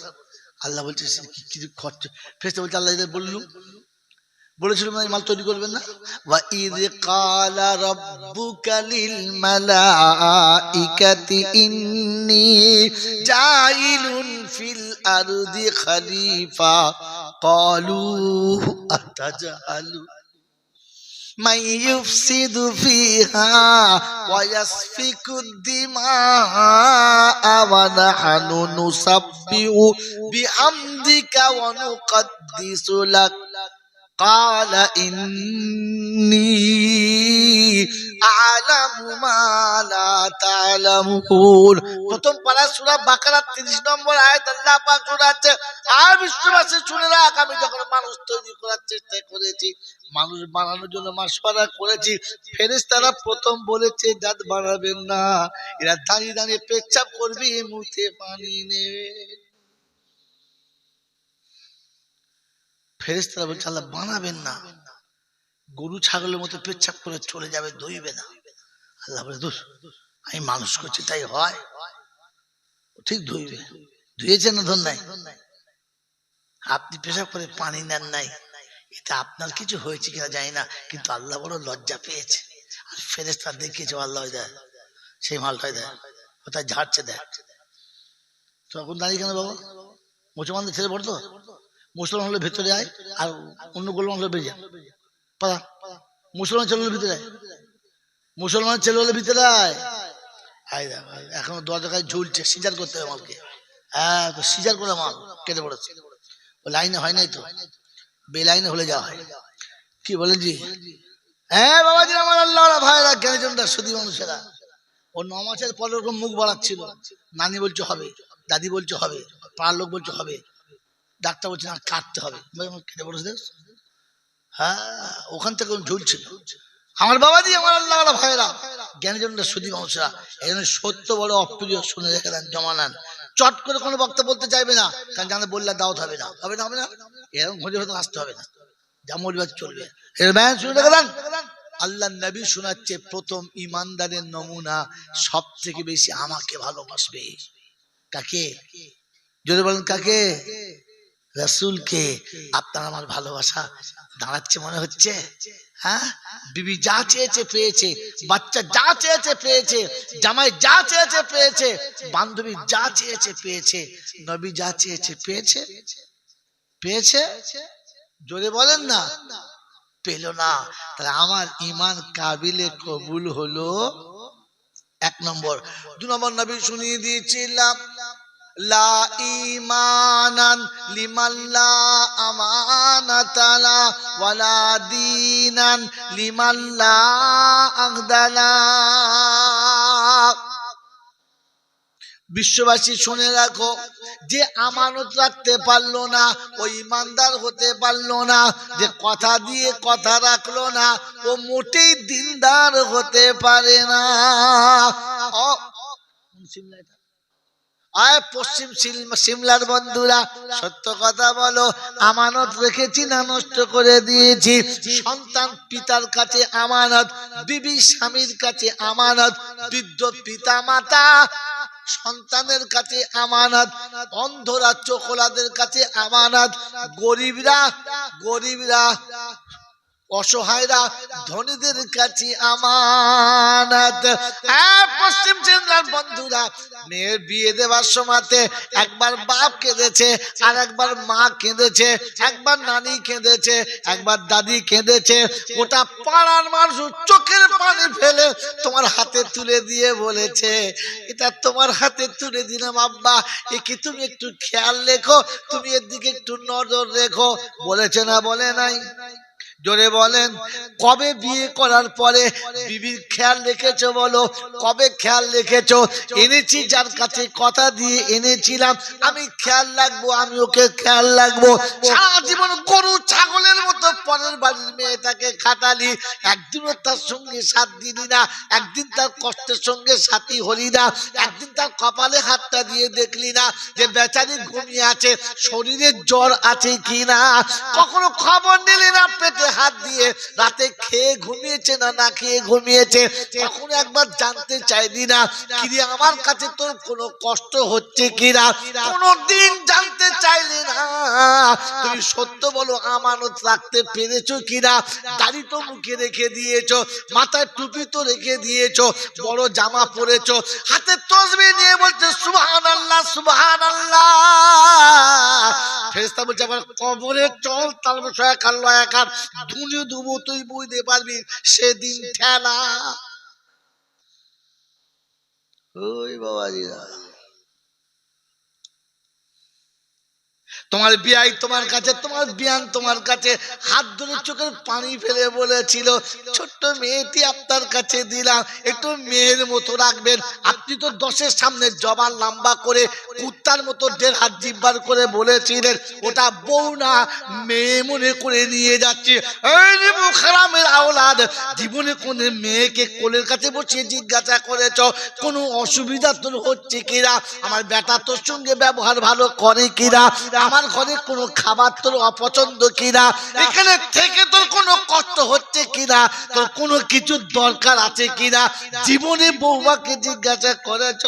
আল্লাহ বলছে কিছু খরচ, ফেরেশতা বলছে আল্লাহ বলেছিল না মাল তৈরি করবেন না। ওয়া ইয ক্বালা রাব্বুকা লিল মালাইকাতি ইন্নী জাইলুন ফিল আরদি খলিফা ক্বালু আতাজআলু মান ইউফসিদু ফিহা ওয়া ইয়াসফিকু দিমাআ ওয়া নাহনু নুসাব্বিহু বিহামদিকা ওয়া নুকদ্দিসু লাক قال إني أعلم ما لا تعلمون। প্রথম পারা সূরা বাকারা 30 নম্বর আয়াত আল্লাহ পাক শোনাচ্ছে, আর বিশ্ববাসী শুনে রাখ, আমি যখন মানুষ তৈরি করার চেষ্টা করেছি মানুষ বানানোর জন্য মাসওয়ারা করেছি। ফেরেশতারা প্রথম বলেছে দাঁত বানাবেন না, এরা দাঁড়িয়ে দাঁড়িয়ে পেচ্ছাপ করবে, মুখে পানি নেবে। ফেরেশতারা বলছে আল্লাহ বানাবেন না, গরু ছাগলের মতো পেচ্ছাপ করে চলে যাবে, ধুইবে না। আল্লাহ বলে দোষ, আমি মানুষ করছি তাই হয়, ঠিক ধুইবে। ধুয়েছেন না ধর নাই, আপনি পেশাব করে পানি নেন নাই, এটা আপনার কিছু হয়েছে কিনা জানি না, কিন্তু আল্লাহ বড় লজ্জা পেয়েছে। আর ফেরেশতা দেখিয়েছে আল্লাহ দেয় সেই মালটাই দেয়, কোথায় ঝাড়ছে দেয়। তখন দাঁড়িয়ে কেন বাবা, মুসলমানদের ছেলে পড়তো, মুসলমান হলে ভেতরে আয়, আর অন্য গোলমান হলে বেরিয়ে পালা। মুসলমান ছেলে হলে ভিতরে আয়, মুসলমান ছেলে হলে ভিতরে আয়। এখনো দরজা কাছে ঝুলছে, সিজার করতে হবে মালকে। হ্যাঁ, সিজার করে মাল কেটে পড়েছে, ও লাইনে হয় নাই তো, বেলাইনে হলে যাওয়া হয়। কি বলেন জি? হ্যাঁ বাবাজি আমার আল্লাহ ভাইরা জ্ঞানীজনরা শুধু মানুষেরা, ও 9 মাসের পর ওরকম মুখ বাড়াচ্ছিল, নানি বলছে হবে, দাদি বলছে হবে, পাড়ার লোক বলছে হবে, ডাক্তার বলছে না কাটতে হবে, কেটে পড়েছে। হ্যাঁ, ওখান থেকে ঝুলছিল। আমার বাবাজি আমার আল্লাহ ভাইরা জ্ঞানীজনরা শুধু মানুষেরা, এখানে সত্য বড় অপ্রিয়, শুনে রেখে দেন, জমা নেন। চট করে কোনো বক্তা বলতে চাইবে না, কারণ জানে বললে দাওয়াত হবে না, হবে না, হবে না, এরকম ঘটে হয়তো আসতে হবে না, যা মরিবাদ চলবে। শুনে রেখে দেন, আল্লাহ নবী শোনাচ্ছে প্রথম ইমানদারের নমুনা সব থেকে বেশি আমাকে ভালোবাসবে। কাকে? যদি বলেন কাকে? রাসূলকে। আপনার আমার ভালোবাসা দাঁড়াচ্ছে মনে হচ্ছে? হ্যাঁ, বিবি যা চেয়েছে পেয়েছে, বাচ্চা যা চেয়েছে পেয়েছে, জামাই যা চেয়েছে পেয়েছে, বান্ধবী যা চেয়েছে পেয়েছে, নবী যা চেয়েছে পেয়েছে, পেয়েছে। জোরে বলেন না, পেল না। তাহলে আমার ইমান কাবিলে কবুল হলো 1 নম্বর। 2 নম্বর নবী শুনিয়ে দিয়েছিলাম লা ঈমানান লিমান লা আমানাতালা ওয়ালা দীনান লিমান লা আহদালা। বিশ্ববাসী শুনে রাখো, যে আমানত রাখতে পারলো না ও ইমানদার হতে পারলো না, যে কথা দিয়ে কথা রাখলো না ও মোটেই দিনদার হতে পারে না। আয় পশ্চিম সিমলার বন্ধুরা, সত্য কথা বলো, আমানত রেখেছি না নষ্ট করে দিয়েছি? সন্তান পিতার কাছে আমানত, বিবি স্বামীর কাছে আমানত, বৃদ্ধ পিতা মাতা সন্তানের কাছে আমানত, অন্ধরা চোখলাদের কাছে আমানত, গরিবরা অসহায়রা ধনীদের কাছে আমানত। পশ্চিম সিমলার বন্ধুরা, মেয়ের বিয়ে দেওয়ার সময়তে একবার বাপ কেঁদেছে, আর একবার মা কেঁদেছে, একবার নানি কেঁদেছে, একবার দাদি কেঁদেছে। গোটা পাড়ার মানুষ চোখের পানি ফেলে তোমার হাতে তুলে দিয়ে বলেছে, এটা তোমার হাতে তুলে দিলাম আব্বা, একে তুমি একটু খেয়াল রেখো, তুমি এর দিকে একটু নজর রেখো। বলেছে না বলে নাই? জোরে বলেন। কবে বিয়ে করার পরে বিবির খেয়াল রেখেছো বলো? কবে খেয়াল রেখেছো? এনেছি যার কাছে কথা দিয়ে এনেছিলাম, আমি খেয়াল রাখবো, আমি ওকে খেয়াল রাখবো। সারা জীবন গরু ছাগলের মতো পরের বাড়ির মেয়েটাকে খাটালি, একদিনও তার সঙ্গে সাথ দিলি না, একদিন তার কষ্টের সঙ্গে সাথী হলি না, একদিন তার কপালে হাতটা দিয়ে দেখলি না যে বেচারি ঘুমিয়ে আছে, শরীরের জ্বর আছে কিনা, কখনো খবর নিলি না পেটে হাত দিয়ে রাতে খেয়ে ঘুমিয়েছে না না খেয়ে ঘুমিয়েছে, কখনো একবার জানতে চাইলি না কিরে আমার কাছে তোর কোনো কষ্ট হচ্ছে কিনা, কোনোদিন জানতে চাইলি না। তুমি সত্য বলো, আমানত রাখতে পেরেছো কিনা? দাড়ি তো মুখে রেখে দিয়েছো, মাথায় টুপি তো রেখে দিয়েছো, বড় জামা পরেছো, হাতে তসবিহ নিয়ে বলছো সুবহানাল্লাহ সুবহানাল্লাহ। ফেরেশতা বলছে আবার কবরে চল, তার বিষয়ে কাল্লা একার ধুনি দুবো, তুই বুঝতে পারবি সেদিন ঠেলা। ওই বাবাজিরা, তোমার বিয়াই তোমার কাছে, তোমার বিয়ান তোমার কাছে হাত ধরে চোখের পানি ফেলে বলেছিল, ছোট্ট মেয়েটি আপনার কাছে দিলাম, একটু মেয়ের মতো রাখবেন। আপনি তো 10-এর সামনে জবান লম্বা করে কুত্তার মতো 1.5 হাত জিব্বার করে বলেছিলেন ওটা বউ না মেয়ে মনে করে নিয়ে যাচ্ছে। এই মুখরামের আওলাদ, জীবনে কোন মেয়েকে কোলের কাছে বসিয়ে জিজ্ঞাসা করেছ কোনো অসুবিধা তোর হচ্ছে কিনা, আমার বেটা তোর সঙ্গে ব্যবহার ভালো করে কিনা, আমার ঘরে কোনো খাবার তোর অপছন্দ কিনা, এখানে থেকে তোর কোনো কষ্ট হচ্ছে কিনা, তোর কোনো কিছুর দরকার আছে কিনা, জীবনে বৌমাকে জিজ্ঞাসা করেছ?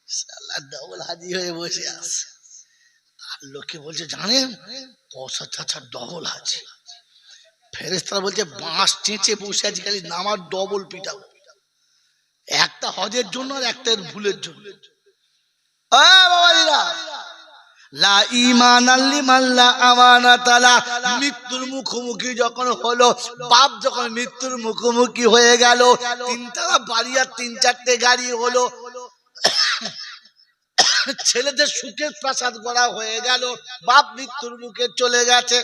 শালা ডবল হাজি হয়ে বসে আছে। আর লোকে বলছে জানেন কসা চাচা ডবল হাজি। ফেরেশতারা বলছে বাঁশ চেঁচে বসে আছি, খালি নামার ডবল পিটাবো, একটা হজের জন্য আর একটা ভুলের জন্য। মৃত্যুর মুখোমুখি যখন হলো, বাপ যখন মৃত্যুর মুখোমুখি হয়ে গেল, 3তলা বাড়ি আর 3-4টে গাড়ি হলো, ছেলেদের সুখের প্রাসাদ গড়া হয়ে গেল, বাপ মৃত্যুর মুখে চলে গেছে,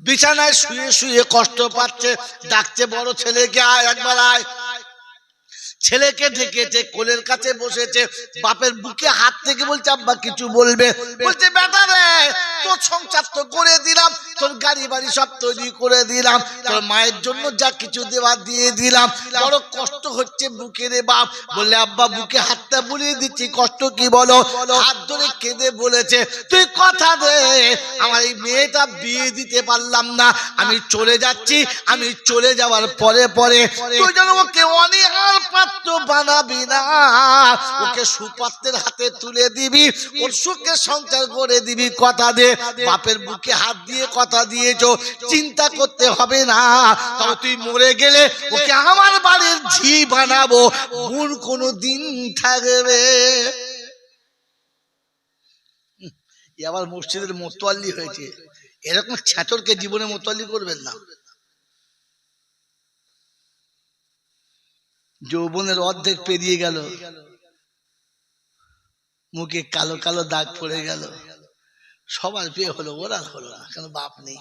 বিছানায় শুয়ে শুয়ে কষ্ট পাচ্ছে, ডাকছে বড় ছেলেকে, আয় একবার আয়। ছেলেকে ডেকেছে, কোলের কাছে বসেছে, বাপের বুকে হাত থেকে বলছে আব্বা কিছু বলবে, বলছে বেটা রে তোর সংসার তো করে দিলাম, তোর গাড়ি বাড়ি সব তৈরি করে দিলাম, তোর মায়ের জন্য যা কিছু দেওয়া দিয়ে দিলাম, বড় কষ্ট হচ্ছে বুকে রে বাপ। বললে আব্বা বুকে হাতটা বুলিয়ে দিচ্ছি, কষ্ট কি বলো? হাত ধরে কেঁদে বলেছে তুই কথা দে, আমার এই মেয়েটা বিয়ে দিতে পারলাম না, আমি চলে যাচ্ছি, আমি চলে যাওয়ার পরে পরে তুই যেন ওকে অনিহার পাত্র বানাবি না, ওকে সুপাত্রের হাতে তুলে দিবি, ওর সুখে সংসার করে দিবি, কথা দে। বাপের বুকে হাত দিয়ে কথা দিয়েছো, চিন্তা করতে হবে না, তবে তুই মরে গেলে ওকে আমার বাড়ির ঝি বানাবো, গুণ কোনো দিন থাকবে। আবার মসজিদের মোতোয়াল্লি হয়েছে, এরকম ছাতরকে জীবনে মোতোয়াল্লি করবেন না। যৌবনের অর্ধেক পেরিয়ে গেল, মুখে কালো কালো দাগ পড়ে গেল, সবার বিয়ে হলো, ওরা হলো না, কেন বাপ নেই।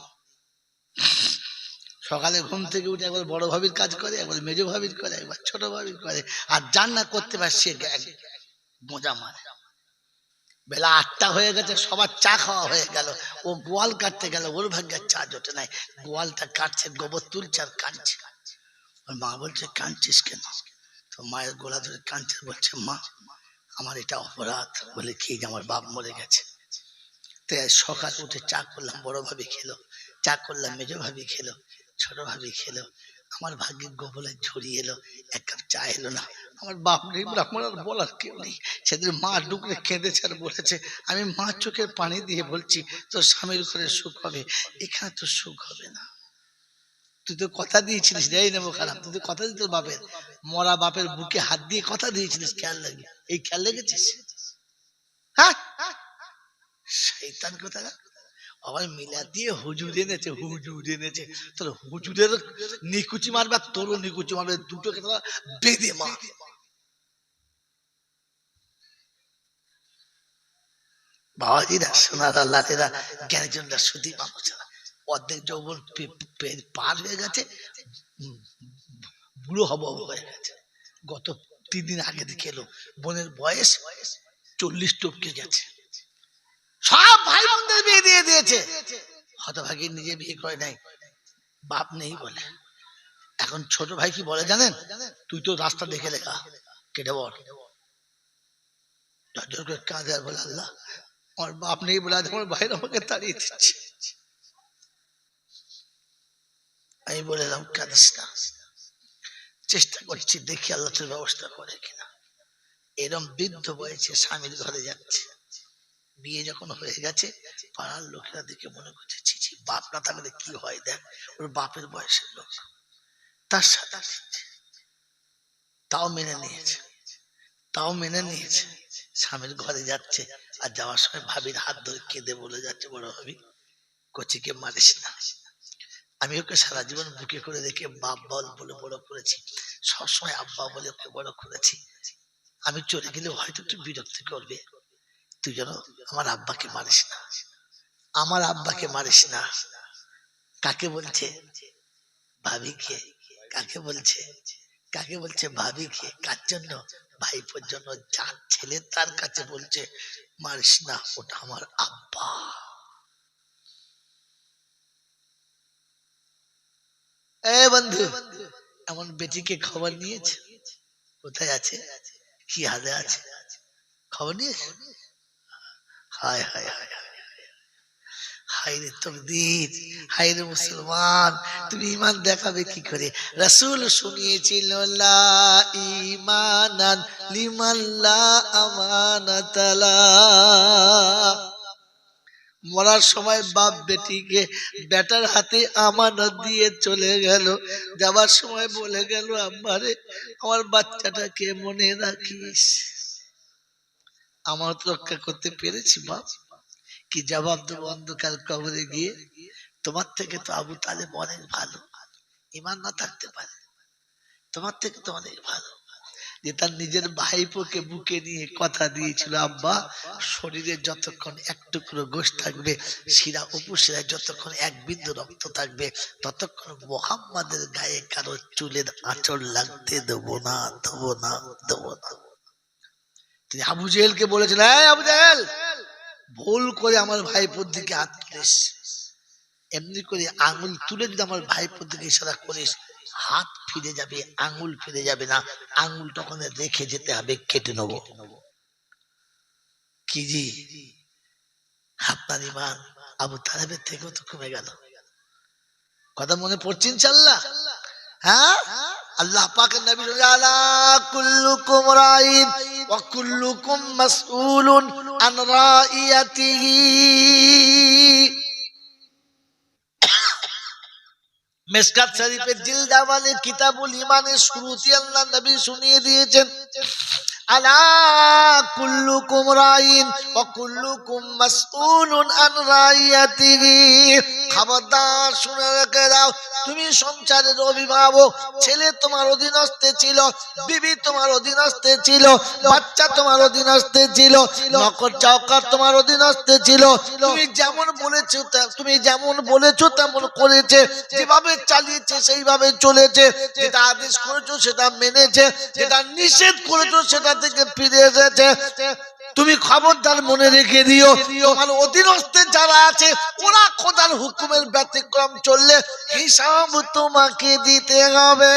সকালে ঘুম থেকে উঠে একবার বড় ভাবির কাজ করে, একবার মেজ ভাবির করে, একবার ছোট ভাবির করে, আর যার না করতে পারে সে মজা মারে। বেলা 8টা হয়ে গেছে, সবার চা খাওয়া হয়ে গেল, ও গোয়াল কাটতে গেল, ওর ভাগ্যের চা জোটে নাই, গোয়ালটা কাটছে, গোবর তুলছে আর কাঁদছে। ওর মা বলছে কাঁদছিস কেন? তো মায়ের গোলা ধরে কাঁদছে, বলছে মা আমার এটা অপরাধ। বলে কি? আমার বাপ মরে গেছে। তাই সকাল উঠে চা করলাম, বড় ভাবি খেলো, চা করলাম, মেজ ভাবি খেলো, ছোট ভাবি খেলো, আমার ভাগ্যে গোবলে ঝরিয়ে এলো, এক কাপ চা এলো না। আমার বাপ নেই, ব্রাহ্মণ আর বলার কেউ নেই। সেদিন মা ডুকরে কেঁদেছে আর বলেছে আমি মা চোখের পানি দিয়ে বলছি তোর স্বামীর ঘরে সুখ হবে, এখানে তো সুখ হবে না। তুই তো কথা দিয়েছিলিস, রে নেবো খারাপ, তুই তো কথা দিত বাপের, মরা বাপের বুকে হাত দিয়ে কথা দিয়েছিলিস, খেয়াল লাগবে, এই খেয়াল লেগেছিস? হ্যাঁ, শয়তান কোথায়। আবার মিলা দিয়ে হুজুর এনেছে, হুজুর এনেছে, তোর হুজুরের নিকুচি মারবে, তোরও নিকুচি মারবে, দুটোকে তোরা বেঁধে মার। বাবাজিরা, সোনার আল্লাহেরা, জ্ঞানীজনরা, সুধী মানুষেরা, অর্ধেক যৌবন পার হয়ে গেছে, বুড়ো হব হয়ে গেছে। গত 3 দিন আগে দেখে এলো, বোনের বয়স 40 টপকে গেছে, সব ভাই বোনদের বিয়ে দিয়ে দিয়েছে, হতভাগী নিজে বিয়ে করে নাই, বাপ নেই বলে। এখন ছোট ভাই কি বলে জানেন? তুই তো রাস্তা দেখে লেখা, কেটে বল, কাঁদে আর বলে আল্লাহ আমার বাপ নেই বলে আজ আমার ভাইয়ের আমাকে তাড়িয়ে দিচ্ছে। আমি বললাম কাঁদিস না, চেষ্টা করছি, দেখি আল্লাহ তোর ব্যবস্থা করে কিনা। এরম বৃদ্ধ বয়সে স্বামীর ঘরে যাচ্ছে, বিয়ে যখন হয়ে গেছে, পাড়ার লোকেরা দেখে মনে করছে ছি, বাপ না থাকলে কি হয়, দেখ ওর বাপের বয়সের লোক, তার সাথে তাও মেনে নিয়েছে, তাও মেনে নিয়েছে, স্বামীর ঘরে যাচ্ছে, আর যাওয়ার সময় ভাবির হাত ধরে কেঁদে বলে যাচ্ছে বড় ভাবি কচিকে মারিস না, আমি ওকে সারা জীবন বুকে করে রেখে বাপ বল বলে বড় করেছি, সবসময় আব্বা বলে ওকে বড় করেছি, আমি চলে গেলে হয়তো একটু বিরক্তি করবে, তুই যেন আমার আব্বাকে মারিস না, আমার আব্বাকে মারিস না। কাকে বলছে? ভাবিকে। কাকে বলছে? কাকে বলছে? ভাবিকে। কার জন্য? ভাইপোর জন্য। যার ছেলে তার কাছে বলছে মারিস না, ওটা আমার আব্বা। এ বন্ধু, এমন বেটিকে খবর নিয়েছে? কোথায় আছে? কি হালে আছে? খবর নিয়েছে? হায় হায় হায় হায়, হায়রে তকদীর, হায়রে মুসলমান, তুমি ঈমান দেখাবে কি করে? রাসূল শুনিয়েছিল লা ঈমানান লিমান লা আমানাতালা। মরার সময় বাপ বেটিকে বেটার হাতে আমানত দিয়ে চলে গেল, যাবার সময় বলে গেল আম্মারে আমার বাচ্চাটাকে মনে রাখিস। আমানত রক্ষা করতে পেরেছি বাপ? কি জবাব দেবো অন্ধকার কবরে গিয়ে? তোমার থেকে তো আবু তালেব অনেক ভালো, ঈমান না থাকতে পারে, তোমার থেকে তো অনেক ভালো। যে তার নিজের ভাইপোকে বুকে নিয়ে কথা দিয়েছিল, আব্বা শরীরে যতক্ষণ এক টুকরো গোশ থাকবে, শিরা উপশিরায় যতক্ষণ এক বিন্দু রক্ত থাকবে, ততক্ষণ মুহাম্মাদের গায়ে কারো চুলের আঁচড় লাগতে দেবো না, দেবো না, দেবো না। তিনি আবু জেহেলকে বলেছেন, এই আবু জেহেল, ভুল করে আমার ভাইপোর দিকে হাত তুলিস, এমনি করে আঙুল তুলে যদি আমার ভাইপোর দিকে ইশারা করিস, হাত ফিরে যাবে, আঙুল ফিরে যাবে না, আঙুল তখন রেখে যেতে হবে, কেটে নেব। কি জি, আপনার ঈমান আবু তালেবের থেকেও তো কমে গেল। কথা মনে পড়ছে ইনশাআল্লাহ? হ্যাঁ, আল্লাহ পাকের নবী আলা কুল্লুকুম রাইন ওয়া কুল্লুকুম মাসউলুন আন রাইয়াতিহি। মিশকাত শরীফের জিলদাওয়ালে কিতাবুল ঈমানের শুরুতে আল্লাহ নবী শুনিয়ে দিয়েছেন, আলা কুল্লুকুম রাইন ওয়া কুল্লুকুম মাসউলুন আন রাইয়াতিহি। খবরদার শুনে রেখে দাও, তুমি সংসারের অভিভাবক, ছেলে তোমার অধীনস্থে ছিল, বিবি তোমার অধীনস্থে ছিল, বাচ্চা তোমার অধীনস্থে ছিল, নকর চাকর তোমার অধীনস্থে ছিল। তুমি যেমন বলেছো, তুমি যেমন বলেছো তেমন করেছে, যেভাবে চালিয়েছে সেইভাবে চলেছে, যেটা আদেশ করেছো সেটা মেনেছে, যেটা নিষেধ করেছো সেটা থেকে ফিরে এসেছে। তুমি খবরদার মনে রেখে দিও, তোমার অধীনস্থে যারা আছে ওরা খোদার হুকুমের ব্যতিক্রম চললে হিসাব তোমাকে দিতে হবে।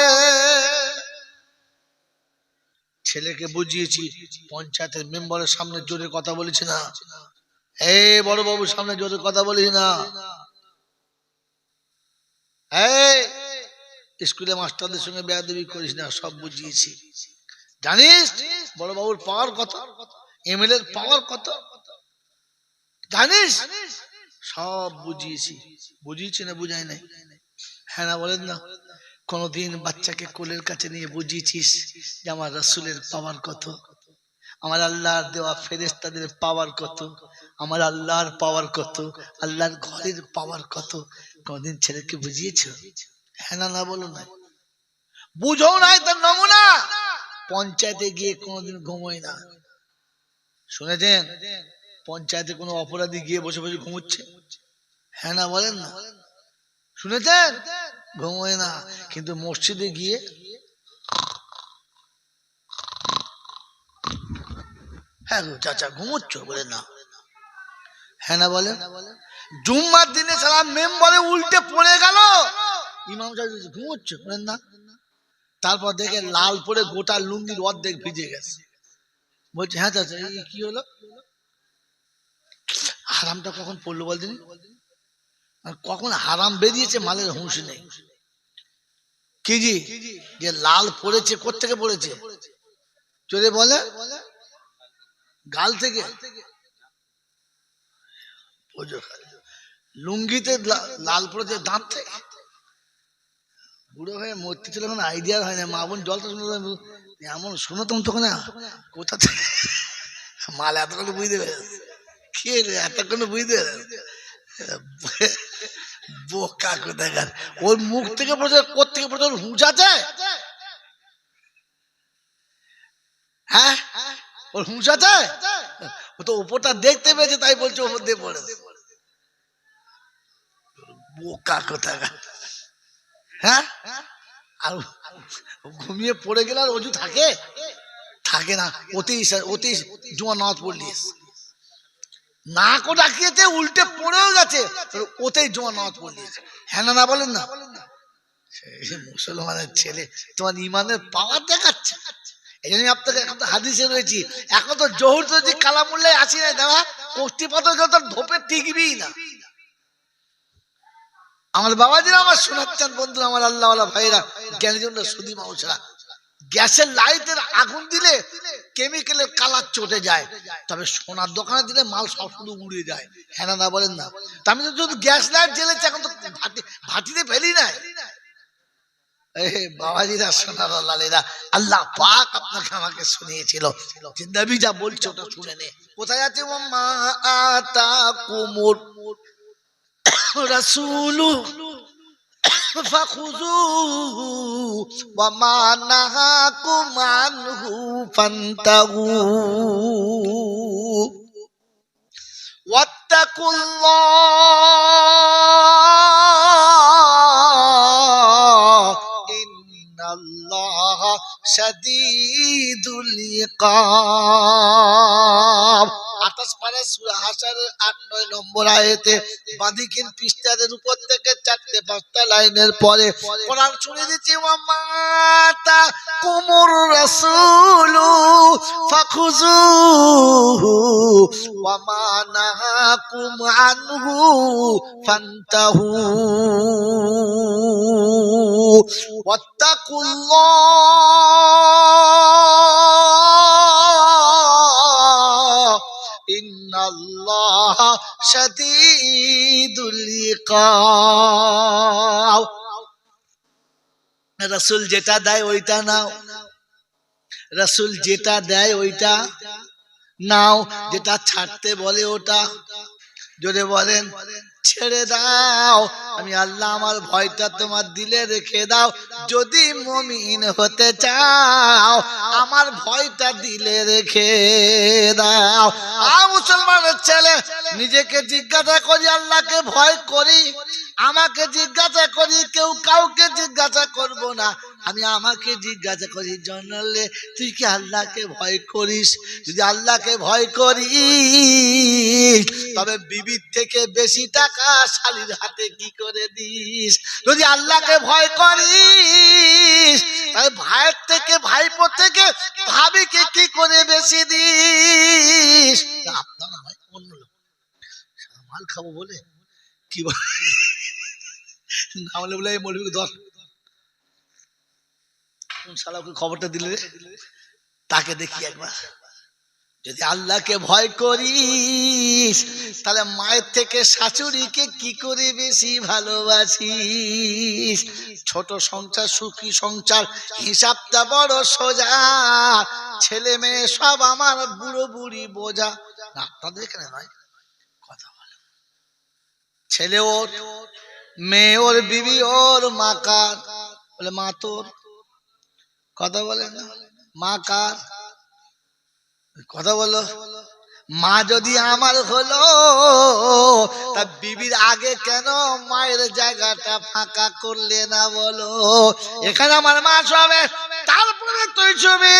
ছেলেকে বুঝিয়েছি, পঞ্চায়েতের মেম্বারের সামনে জোরে কথা বলেছি না, এই বড় বাবুর সামনে জোরে কথা বলিস না, এই স্কুলে মাস্টারদের সঙ্গে বেয়াদবি করিস না, সব বুঝিয়েছি। জানিস বড় বাবুর পাওয়ার কত, এমএলএ এর পাওয়ার কত জানিস? সব বুঝিয়েছি। বুঝিয়েছি না বুঝাই নাই? হ্যাঁ না বলেন না? কোনদিন বাচ্চাকে কোলের কাছে নিয়ে বুঝিয়েছিস যে আমার রাসূলের পাওয়ার কত, আমার আল্লাহর দেওয়া ফেরেশতাদের পাওয়ার কত, আমার আল্লাহর পাওয়ার কত, আল্লাহর ঘরের পাওয়ার কত? কোনদিন ছেলেকে বুঝিয়েছো? হ্যাঁ না বলো না? বুঝো নাই তার নমুনা। পঞ্চায়েতে গিয়ে কোনদিন ঘুমোয় না, শুনেছেন? পঞ্চায়েতে কোনো অপরাধী গিয়ে বসে বসে ঘুমোচ্ছে? হ্যাঁ না বলেন না? শুনেছেন? ঘুমোয় না। কিন্তু মসজিদে গিয়ে হ্যাঁ গো চাচা ঘুমোচ্ছ বলে না? হ্যাঁ না বলেন? জুম্মার দিনে সারা মেম্বারে উল্টে পড়ে গেল, ইমাম সাহেব ঘুমোচ্ছ বলেন না? তারপর দেখে লাল পরে গোটা লুঙ্গির অর্ধেক ভিজে গেছে, বলছে হ্যাঁ চাচা এই কি হলো? হারামটা কখন পড়লো বলতেন? কখন হারাম বেরিয়েছে মালের হুঁশ নেই। কি জি, যে লাল পড়েছে কোত্থেকে পড়েছে? চলে বলে গাল থেকে। লুঙ্গিতে লাল পড়েছে দাঁত থেকে। বুড়ো হয়ে মরতে ছিল কোনো আইডিয়া হয় না, মা বোন জলটা শুনে এমন শুনতাম তখন কোথা থেকে মাল এতক্ষণ বুঝতে পেরেছে, কে এতক্ষণ বুঝতে পেরেছে? বোকা কোথাকার, ওর মুখ থেকে পড়েছে, কোথেকে পড়েছে? ওর হুঁশ আছে? হ্যাঁ ওর হুঁশ আছে? ও তো উপরটা দেখতে পেয়েছে, তাই বলছে ওপর দিয়ে পড়েছে। বোকা কোথাকার। হ্যাঁ, আর ঘুমিয়ে পড়ে গেলে আর অজু থাকে? থাকে না। অতি জুমা নামাজ পড়লিস, নাকও ডাকিয়েছে, উল্টে পড়েও গেছে, ওতেই জুমা নামাজ পড়লিয়েছে। হ্যাঁ না বলেন না? মুসলমানের ছেলে তোমার ইমানের পাওয়ার দেখাচ্ছে। এই জন্য আপনাকে এখন তো হাদিসে রয়েছি, এখন তো জহুর যদি কালামুল্লাহ আসি নাই দেওয়া কষ্টি পাথর তোর ধোপে টিকবি না। আমার বাবাজিরা আমার শোনাচ্ছেন বন্ধুরা, আমার আল্লাহওয়ালা ভাইরা, জ্ঞানের জন্য সুদী মানুষরা, গ্যাসের লাইটের আগুন দিলে কেমিক্যালের কালার চটে যায়, তবে সোনার দোকানে দিলে মাল সব শুধু উড়ে যায়। হ্যাঁ না বলেন না? তা আমি তো শুধু গ্যাস লাইট জ্বেলেছি, এখন তো ভাটিতে ফেলি নাই। বাবাজিরা সোনার লালেরা, আল্লাহ পাক আপনাকে আমাকে শুনিয়েছিল, নবী যা বলছে ওটা শুনে নে। কোথায় আছে? মা আতা কুমুর রাসূলু ফাখুযুহু ওয়া মা নাহাকুম আনহু ফান্তাহু ওয়াত্তাকুল্লাহ ইন্নাল্লাহা শাদীদুল ইকাব। 28 পারা সূরা হাশরের 8-9 নম্বর আয়াতে বাঁদিকের পৃষ্ঠার উপর থেকে 4-5টা লাইনের পরে কোরআন শুনে দিচ্ছি, ওয়া মাতা কুমুর রাসূলু ফাখুযুহু ওয়া মা নাহাকুম আনহু ফান্তাহু ওয়াত্তাকুল্লাহ ইন্নাল্লাহা শাদীদুল ইকাব। রাসূল যেটা দেয় ওইটা নাও, রাসূল যেটা দেয় ওইটা নাও, যেটা ছাড়তে বলে ওটা জোরে বলেন ছেড়ে দাও। আমি আল্লাহ আমার ভয়টা তোমার দিলে রেখে দাও। যদি মুমিন হতে চাও আমার ভয়টা দিলে রেখে দাও। মুসলমানের ছেলে নিজেকে জিজ্ঞাসা করি, আল্লাহকে ভয় করি, আমাকে জিজ্ঞাসা করি, কেউ কাউকে জিজ্ঞাসা করব না, আমি আমাকে জিজ্ঞাসা করি, জানলে তুই কি আল্লাহকে ভয় করিস? যদি আল্লাহকে ভয় করিস তবে বিবির থেকে বেশি টাকা শালীর হাতে কি করে দিস? যদি আল্লাহকে ভয় করিস তাহলে ভাইয়ের থেকে ভাইপো থেকে ভাবিকে কি করে বেশি দিস? আপনারা ভাই অন্য লোক মাল খাবো বলে কি বলে না বলে বলে মৌলবীকে দশ শালাকে খবরটা দিলে তাকে দেখি একবার। যদি আল্লাহকে ভয় করিস তাহলে মায়ের থেকে শাশুড়িকে কি করে বেশি ভালোবাসিস? ছোট সংসার সুখী সংসার, হিসাবটা বড় সোজা, ছেলে মেয়ে সব আমার বুড়ো বুড়ি বোঝা। না আপনাদের এখানে নয়, কথা বলে ছেলে ওর, মেয়ে ওর, বিবি ওর, মা কার? বলে মা তোর। কথা বলে না, মা কার? কথা বলো। মা যদি আমার হলো তা বিবির আগে কেন মায়ের জায়গাটা ফাঁকা করলে না বলো? এখানে আমার মা সবে, তারপরে তুই ছবি,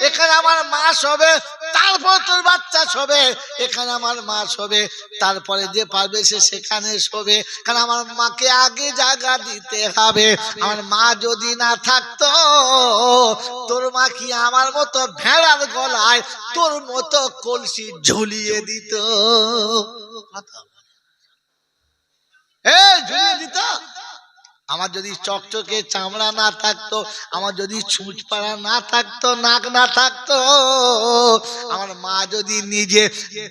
এখানে আমার মা সবে, তারপর তোর বাচ্চা শোবে, এখানে আমার মা শোবে, তারপরে যে পারবে সে সেখানে শোবে, কারণ আমার মাকে আগে জায়গা দিতে হবে। আমার মা যদি না থাকতো তোর মা কি আমার মতো ভেড়ার গলায় তোর মতো কলসি ঝুলিয়ে দিত? ঝুলিয়ে দিত? আমার যদি চকচকে চামড়া না থাকতো, আমার যদি ছুঁচ পাড়া না থাকতো, নাক না থাকতো, আমার মা যদি নিজে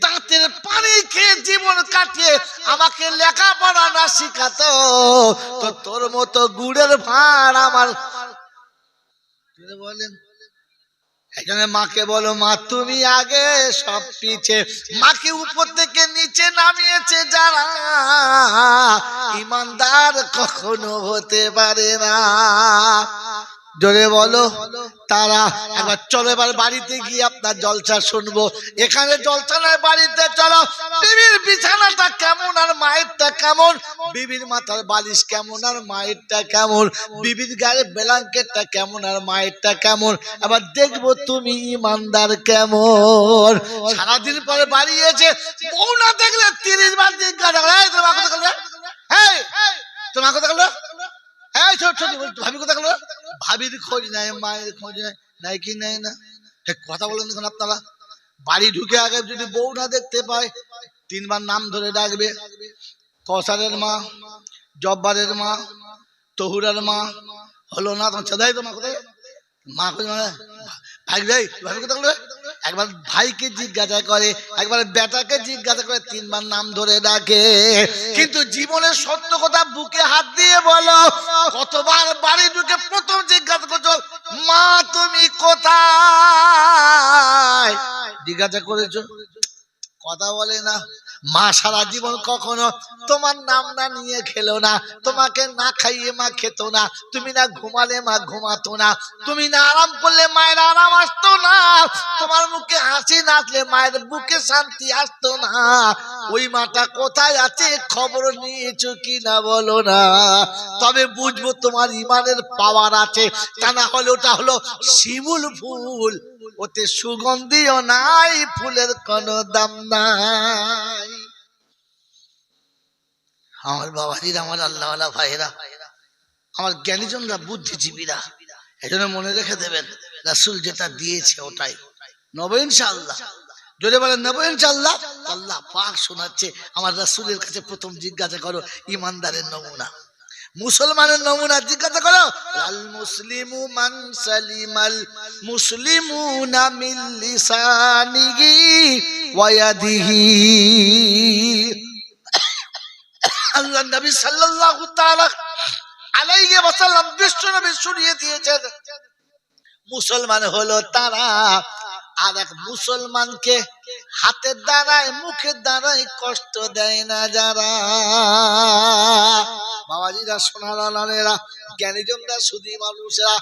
দাঁতের পানি খেয়ে জীবন কাটিয়ে আমাকে লেখাপড়া না শিখাতো, তো তোর মতো গুড়ের ভাঁড় আমার বলেন। এখানে মাকে বলো, মা তুমি আগে সব পিছে। মাকে উপর থেকে নিচে নামিয়েছে যারা, ইমানদার কখনো হতে পারে না। জোরে বলো তারা। একবার চলো এবার বাড়িতে গিয়ে আপনার জলসা শুনবো। এখানে জলসা নয়, বাড়িতে চলো। বিবির বিছানাটা কেমন আর মায়েরটা কেমন, বিবির মাথার বালিশ কেমন আর মায়েরটা কেমন, বিবির গায়ে ব্ল্যাঙ্কেটটা কেমন আর মায়েরটা কেমন, আবার দেখবো তুমি ইমানদার কেমন। সারাদিন পরে বাড়ি এসে বউ না দেখলে 30 বার জিজ্ঞাসা করে, এই তোমার কথা বললে, এই তোমার কথা বললে, এই ছোট ছোট ভাবি কথা বললো। ভাবির খোঁজ নাই, মায়ের খোঁজ নাই, নাই কি নাই না। কথা বলেন দেখুন আপনারা। বাড়ি ঢুকে আগে যদি বউ না দেখতে পায় 3 বার নাম ধরে ডাকবে। কসারের মা, জব্বারের মা, তহুরার মা, হলো না তোমার চাঁদাই তোমার কোথায় মা কোথায়, ভাই ভাই ভাবি কথা বলবে। একবার ভাইকে জিজ্ঞাসা করে, একবার বেটাকে জিজ্ঞাসা করে, 3 বার নাম ধরে ডাকে। কিন্তু জীবনের সত্য কথা বুকে হাত দিয়ে বলো, কতবার বাড়ি ঢুকে প্রথম জিজ্ঞাসা করছো, মা তুমি কোথায়? জিজ্ঞাসা করেছো? কথা বলে না। মা সারা জীবন কখনো তোমার নাম না নিয়ে খেলো না, তোমাকে না খাইয়ে মা খেত না, তুমি না ঘুমালে মা ঘুমাতো না, তুমি না আরাম করলে মায়ের আরাম আসতো না, তোমার মুখে হাসি না আসলে মায়ের বুকে শান্তি আসতো না। ওই মাটা কোথায় আছে খবর নিয়েছো কি না বলো না, তবে বুঝবো তোমার ইমানের পাওয়ার আছে। তা না হলে ওটা হলো শিমুল ফুল, ওতে সুগন্ধিও নাই, ফুলের কোনো দাম নাই। আমার বাবাজিরা, আমার আল্লাহওয়ালা ভাইরা, আমার জ্ঞানীজনরা, বুদ্ধিজীবীরা, এজন্য মনে রেখে দেবেন, রাসূল যেটা দিয়েছে ওটাই নব ইনশাআল্লাহ। যদি বলেন নব ইনশাআল্লাহ, আল্লাহ পাক শোনাচ্ছে আমার রাসূলের কাছে প্রথম জিজ্ঞাসা করো ইমানদারের নমুনা, মুসলমানের নমুনা জিজ্ঞাসা করো। আল মুসলিমু মান সালিমাল মুসলিমুনা মিন লিসানিহি ওয়া ইয়াদিহি। আল্লাহ নবী সাল্লাল্লাহু তাআলা আলাইহি ওয়াসাল্লাম বিশ্ব নবী শুনিয়ে দিয়েছেন, মুসলমান হলো তারা, আর এক মুসলমানকে হাতের দ্বারায় মুখের দ্বারায় কষ্ট দেয় না যারা। বাবাজিরা, সোনার আলালেরা, জ্ঞানীজনরা, সুধী মানুষেরা,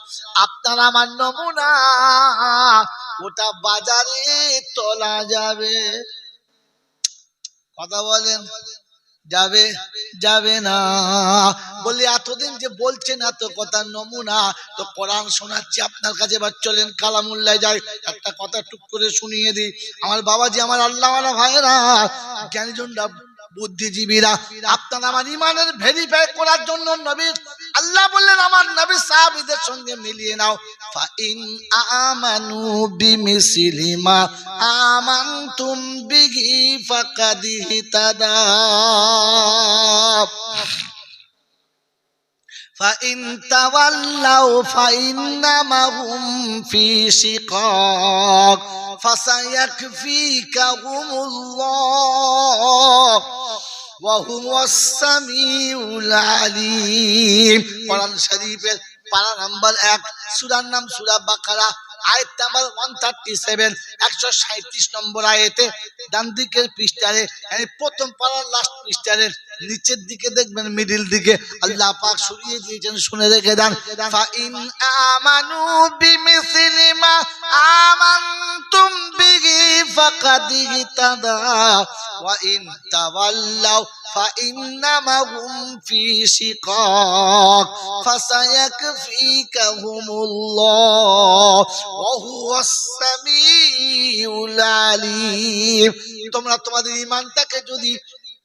আপনারা আমার নমুনা, ওটা বাজারে তোলা যাবে। কথা বলেন যাবে? যাবে না। বলি এতদিন যে বলছেন এত কথা নমুনা, তো কোরআন শোনাচ্ছি আপনার কাছে, এবার চলেন কালামুল্লাহ যাই, একটা কথা টুক করে শুনিয়ে দিই। আমার বাবাজি, আমার আল্লাহওয়ালা ভাইয়েরা, জ্ঞানীজনরা, বুদ্ধিজীবীরা, আপনারা আমার ইমানের ভেরিফাই করার জন্য নবী আল্লাহ বললেন আমার নবী সাহাবীদের সঙ্গে মিলিয়ে নাও। ফাইন আমানু বিমিসলি মা আমানতুম বিহি ফাকাদ ইহতাদাব ফাইন তাওয়াল্লাউ ফাইন্নামা হুম ফি শিকাক ফাসায়াকফিকাহুমুল্লাহ ওয়া হুয়াস সামিউল আলিম। কোরআন শরীফের পারা নাম্বার 1, সূরার নাম সূরা বাকারা, আয়াত নাম্বার 137, 137 নম্বর আয়াতে ডান দিকের পৃষ্ঠারে, মানে প্রথম পারার লাস্ট পৃষ্ঠারে নিচের দিকে দেখবেন, মিডল দিকে আল্লাহ পাক শুনিয়ে দিয়েছেন, শুনে রেখে দেন। ফাইন আমানু বিমিসলি মা আমানতুম বিহি ফাকাদ ইহতাদাও ওয়া ইন তাওয়াল্লাউ ফাইন্নামা হুম ফি শিকাক ফাসায়াকফিকাহুমুল্লাহ ওয়া হুয়াস সামিউল আলিম। তোমরা তোমাদের ঈমানটাকে যদি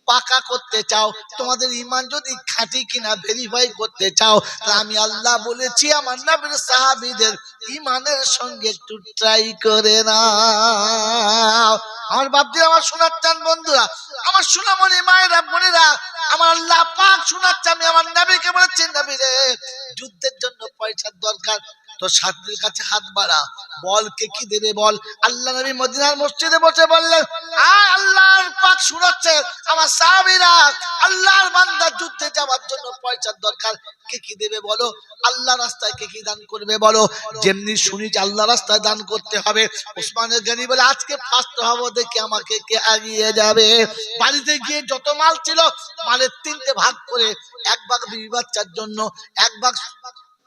পাকা করতে চাও, তোমাদের ঈমান যদি খাঁটি কিনা ভেরিফাই করতে চাও, তাহলে আমি আল্লাহ বলেছি আমার নবীর সাহাবীদের ঈমানের সঙ্গে একটু ট্রাই করে নাও। আমার বাপজি, আমার শোনাচ্ছেন বন্ধুরা, আমার সোনামণি মায়েরা, বোনেরা, আমার আল্লাহ পাক শোনাচ্ছে, আমি আমার নবীকে বলেছি, নবী রে, যুদ্ধের জন্য পয়সার দরকার, তো সাথীর কাছে হাত বাড়া, বল কে কি দেবে বল। আল্লাহ নবী মদিনার মসজিদে বসে বললেন, আল্লাহর পাক শোনাচ্ছে আমার সাহাবীরা, আল্লাহর বান্দা যুদ্ধে যাওয়ার জন্য পয়সার দরকার, কে কি দেবে বলো, আল্লাহ রাস্তায় কে কি দান করবে বলো। যেমনি শুনি যে আল্লাহ রাস্তায় দান করতে হবে, ওসমানের গনি বলে আজকে ফার্স্ট হবো, দেখে আমাকে কে এগিয়ে যাবে। বাড়িতে গিয়ে যত মাল ছিল, মালের 3টে ভাগ করে, 1 ভাগ বিবি বাচ্চার জন্য, 1 ভাগ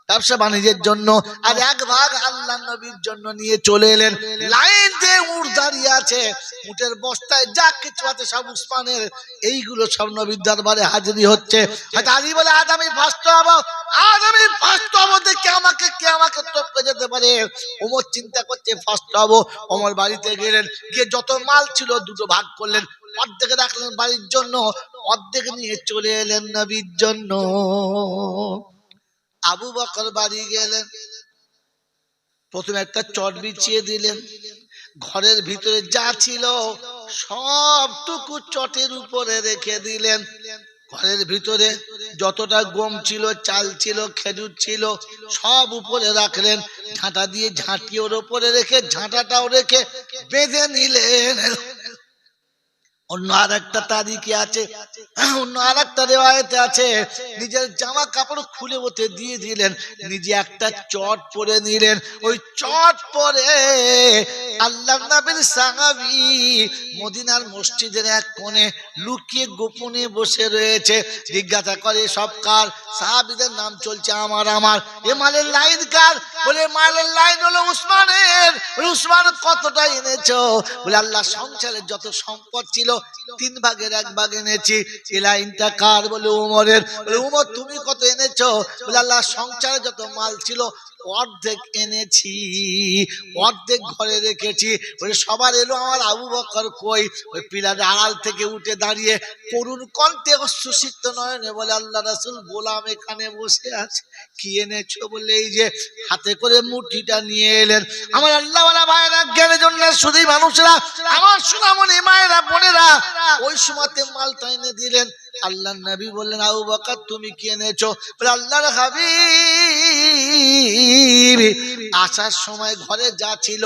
ব্যবসা বাণিজ্যের জন্য, আর এক ভাগ আল্লাহ নবীর জন্য নিয়ে চলে এলেন। লাইন দিয়ে উট দাঁড়িয়ে আছে, উটের বস্তায় যা কিছু আছে সব উসমানের, এইগুলো সব নবীর দরবারে হাজিরি হচ্ছে। হয়তো আলী বলে আজ আমি ফার্স্ট হবো, আজ আমি ফার্স্ট হবো, দেখে কে আমাকে টপকে যেতে পারে। ওমর চিন্তা করছে ফার্স্ট হবো। ওমর বাড়িতে গেলেন, গিয়ে যত মাল ছিল দুটো ভাগ করলেন, অর্ধেক রাখলেন বাড়ির জন্য, অর্ধেক নিয়ে চলে এলেন নবীর জন্য। আবু বকর বাড়ি গেলেন, প্রথমে একটা চট বিছিয়ে দিলেন, ঘরের ভিতরে যা ছিল সবটুকু চটের উপরে রেখে দিলেন। ঘরের ভিতরে যতটা গম ছিল, চাল ছিল, খেজুর ছিল, সব উপরে রাখলেন। ঝাঁটা দিয়ে ঝাঁটি ওর উপরে রেখে ঝাঁটাটাও রেখে বেঁধে নিলেন। অন্য আর একটা তারিখে আছে, অন্য আর একটা রেওয়ায়েতে আছে, নিজের জামা কাপড় খুলে ওতে দিয়ে দিলেন, নিজে একটা চট পরে নিলেন। ওই চট পরে আল্লাহ নবীর সাহাবী মদিনার মসজিদের এক কোণে লুকিয়ে গোপনে বসে রয়েছে। জিজ্ঞাসা করে সব কার? সাহাবীদের নাম চলছে আমার। এ মালের লাইন কার? বলে মালের লাইন হলো উসমানের। উসমান কতটা এনেছো? বলে আল্লাহ সংসারের যত সম্পদ ছিল 3 ভাগের 1 ভাগ এনেছি। এই লাইনটা কার? বলে উমরের। বলে উমর তুমি কত এনেছো? বলে আল্লাহ সংসারে যত মাল ছিল অর্ধেক এনেছি, অর্ধেক ঘরে রেখেছি। বলে সবার এলো, আমার আবু বকর কই? ওই পিলারের আড়াল থেকে উঠে দাঁড়িয়ে করুণ কণ্ঠে অশ্রুসিক্ত নয়নে বলে আল্লাহ রাসূল গোলাম এখানে বসে আছে। কি এনেছো? বলে এই যে হাতে করে মুঠিটা নিয়ে এলেন। আমার আল্লাহওয়ালা ভাইরা, জ্ঞানের জন্য শুধু মানুষরা, আমার সোনামণি মায়েরা বোনেরা, ওই সময়তে মালটা এনে দিলেন। আল্লাহর নবী বললেন আবু বকর তুমি কি এনেছো? বলে আল্লাহর হাবিব আসার সময় ঘরে যা ছিল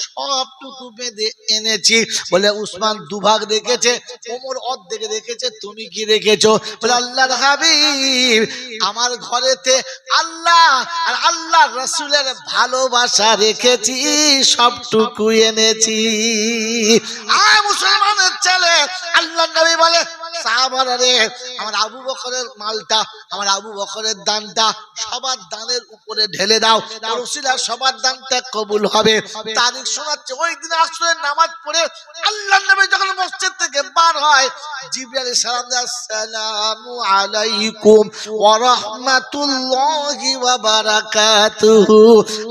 সবটুকু বেঁধে এনেছি। বলে উসমান 2 ভাগ রেখেছে, ওমর অর্ধেক রেখেছে, তুমি কি রেখেছো? বলে আল্লাহর হাবিব আমার ঘরেতে আল্লাহ আর আল্লাহ রাসূলের ভালোবাসা রেখেছি, সবটুকু এনেছি। আয় মুসলমানের ছেলে, আল্লাহর নবী বলে সাহাবারা রে, আমার আবু বকরের মালটা, আমার আবু বকরের দানটা সবার দানের উপরে ঢেলে দাও, রসুলের সবার দানটা কবুল হবে। তারিখ শোনাচ্ছে ওই দিন আসরের নামাজ পড়ে আল্লাহর নবী যখন মসজিদ থেকে বার হয়, জিবরাইল আলাইহিস সালাম দেয় আসসালামু আলাইকুম ওয়া রাহমাতুল্লাহি ওয়া বারাকাতুহু।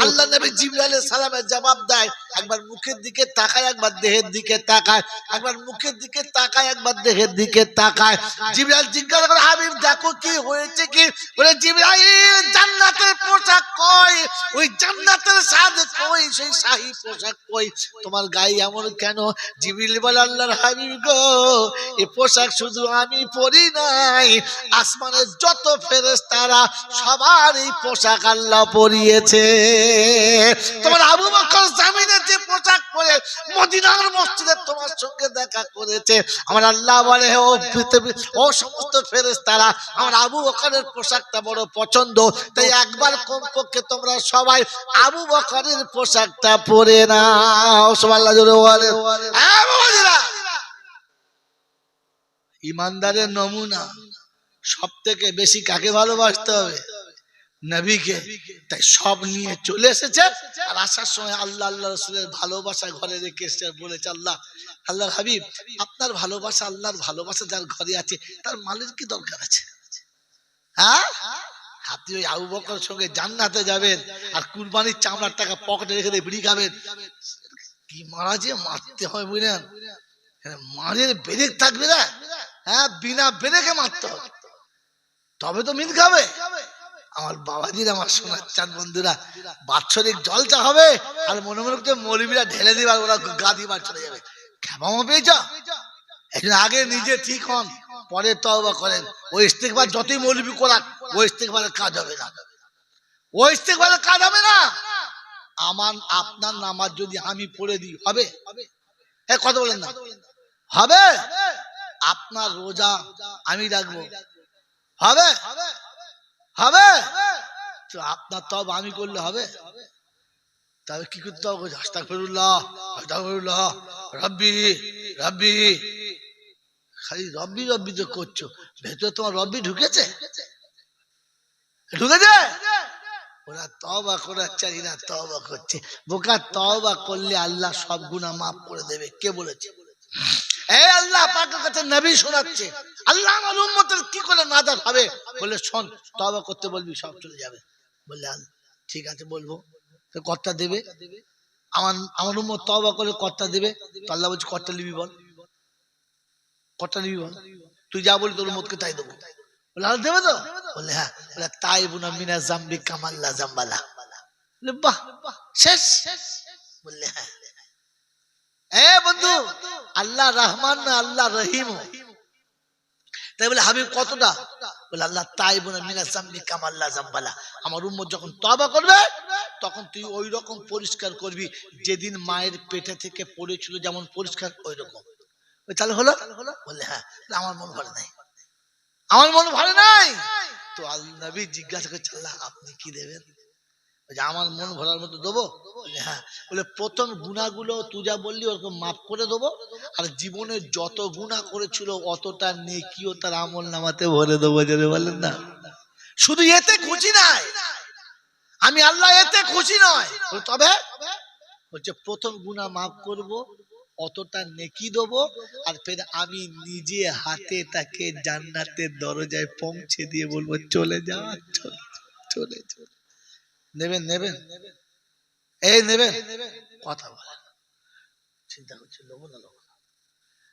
আল্লাহর নবী জিবরাইল আলাইহিস সালামের জবাব দেয়, একবার মুখের দিকে তাকায়, একবার দেহের দিকে তাকায়, একবার মুখের দিকে তাকায়, একবার দেহের দিকে তাকায়। জিবরাইল জিজ্ঞাসা করে হাবিব দেখো কি হয়েছে কি? বলে জিবরাইল জান্নাতের পোশাক কই? ওই জান্নাতের স্বাদ কই? সেই শাহী পোশাক কই? তোমার গায়ে এমন কেন? জিবরাইল বলে আল্লাহর হাবিব গো, এই পোশাক শুধু আমি পরি নাই, আসমানের যত ফেরেশতারা সবার এই পোশাক আল্লাহ পরিয়েছে। তোমার আবু বকর জামিনে যে পোশাক পরে মদিনার মসজিদে তোমার সঙ্গে দেখা করেছে, আমার আল্লাহ বলে ও পৃথিবী, ও সমস্ত ফেরেশতারা আমার আবু বকরের পোশাকটা বড় পছন্দ, তাই একবার কমপক্ষে তোমরা সবাই আবু বকরের পোশাকটা পরে নাও। সুবহানাল্লাহ জোরে বলে। ইমানদারের নমুনা সব থেকে বেশি কাকে ভালোবাসতে হবে? নবীকে। তাই সব নিয়ে চলে এসেছে, আর আসার সময় আল্লাহ আল্লাহ রাসূলের ভালোবাসা ঘরে রেখে এসে বলেছে আল্লাহ, আল্লাহর হাবিব আপনার ভালোবাসা, আল্লাহর ভালোবাসা যার ঘরে আছে তার মালের কি দরকার আছে? হ্যাঁ, আপনি ওই আবু বকরের সঙ্গে জান্নাতে যাবেন আর কুরবানির চামড়ার টাকা পকেটে রেখে দিয়ে বিড়ি খাবেন। কি মারা যে মারতে হয় বুঝলেন, মারের ব্রেক থাকবে না। হ্যাঁ, বিনা ব্রেকে মারতে হবে, তবে তো মিল খাবে। আমার বাবাজির, আমার সোনার চাঁদ বন্ধুরা, বাৎসরিক জলসা হবে আর মনে মনে করতে মৌলবীরা ঢেলে দিবে আর ওরা গা দিয়ে বার চলে যাবে। খেপামো পেয়েছ? একদিন আগে নিজে ঠিক হন, পরে তওবা করেন। ওই ইস্তেগফার যতই মৌলবী করাক, ওই ইস্তেগফারের কাজ হবে না, ওই ইস্তেগফারের কাজ হবে না। আমার আপনার নামাজ যদি আমি পড়ে দিই হবে? হ্যাঁ, কথা বলেন না, হবে? আপনার রোজা আমি রাখবো, হবে? হবে? তো আপনার তওবা আমি করলে হবে? তবে কি করতে হবে? আস্তাগফিরুল্লাহ, আস্তাগফিরুল্লাহ, রব্বি রব্বি, খালি রব্বি রব্বি তো করছো, ভেতরে তোমার রব্বি ঢুকেছে? ঢুকেছে? ওরা তওবা করার চাইনা, তওবা করছে। বোকা, তওবা করলে আল্লাহ সব গুনাহ মাফ করে দেবে। কে বলেছে? এই আল্লাহ পাকের কাছে নবী শোনাচ্ছে, আল্লাহ আমার উম্মতের কি করে নাজাত হবে? বলে শোন, তওবা করতে বলবি, সব চলে যাবে। বললে ঠিক আছে বলবো। তো কর্তা দেবে, আমার উম্মত তওবা করে কর্তা দেবে। তো আল্লাহ বলছে কর্তা নিবি বল, কর্তা নিবি বল, তুই যা বলি তোর উম্মতকে তাই দেবো। বলে আল্লাহ দেবে তো? বলে হ্যাঁ। বলে তাইবুনা মিনা জামবি কামাল্লা জামবালা। বলে বাহ, শেষ। বললে হ্যাঁ। এ বন্ধু, আল্লাহ রহমান না আল্লাহ রহিম? তাই বলে হাবিব কতটা? বলে আল্লাহ তাইবুনা মিনা জামবি কামাল্লা জামবালা। আমার উম্মত যখন তওবা করবে তখন তুই ওই রকম পরিষ্কার করবি যেদিন মায়ের পেটে থেকে পড়েছিল যেমন পরিষ্কার ওই রকম। তাহলে হলো? বললে হ্যাঁ। আমার মন ভরে নাই, আমার মন ভরে নাই। তো আল্লাহ নবী জিজ্ঞাসা করছে আল্লাহ আপনি কি দেবেন? আমার মন ভরার মতো দেবো? বলে হ্যাঁ। বলে প্রথম গুনাহগুলো তুই যা বললি ওরকম মাফ করে দেবো, আর জীবনে যত গুনাহ করেছিল অতটা নেকিও তার আমল নামাতে ভরে দেবো। যদি বলেন না, শুধু এতে খুশি নাই আমি, আল্লাহ এতে খুশি নয়। তবে বলছে প্রথম গুনাহ মাফ করব, অতটা নেকি দেবো, আর ফের আমি নিজে হাতে তাকে জান্নাতের দরজায় পৌঁছে দিয়ে বলবো চলে যা, চলে চলে। নেবেন নেবেন, এই নেবেন? কথা বলেন, চিন্তা করছে লোক না লোক।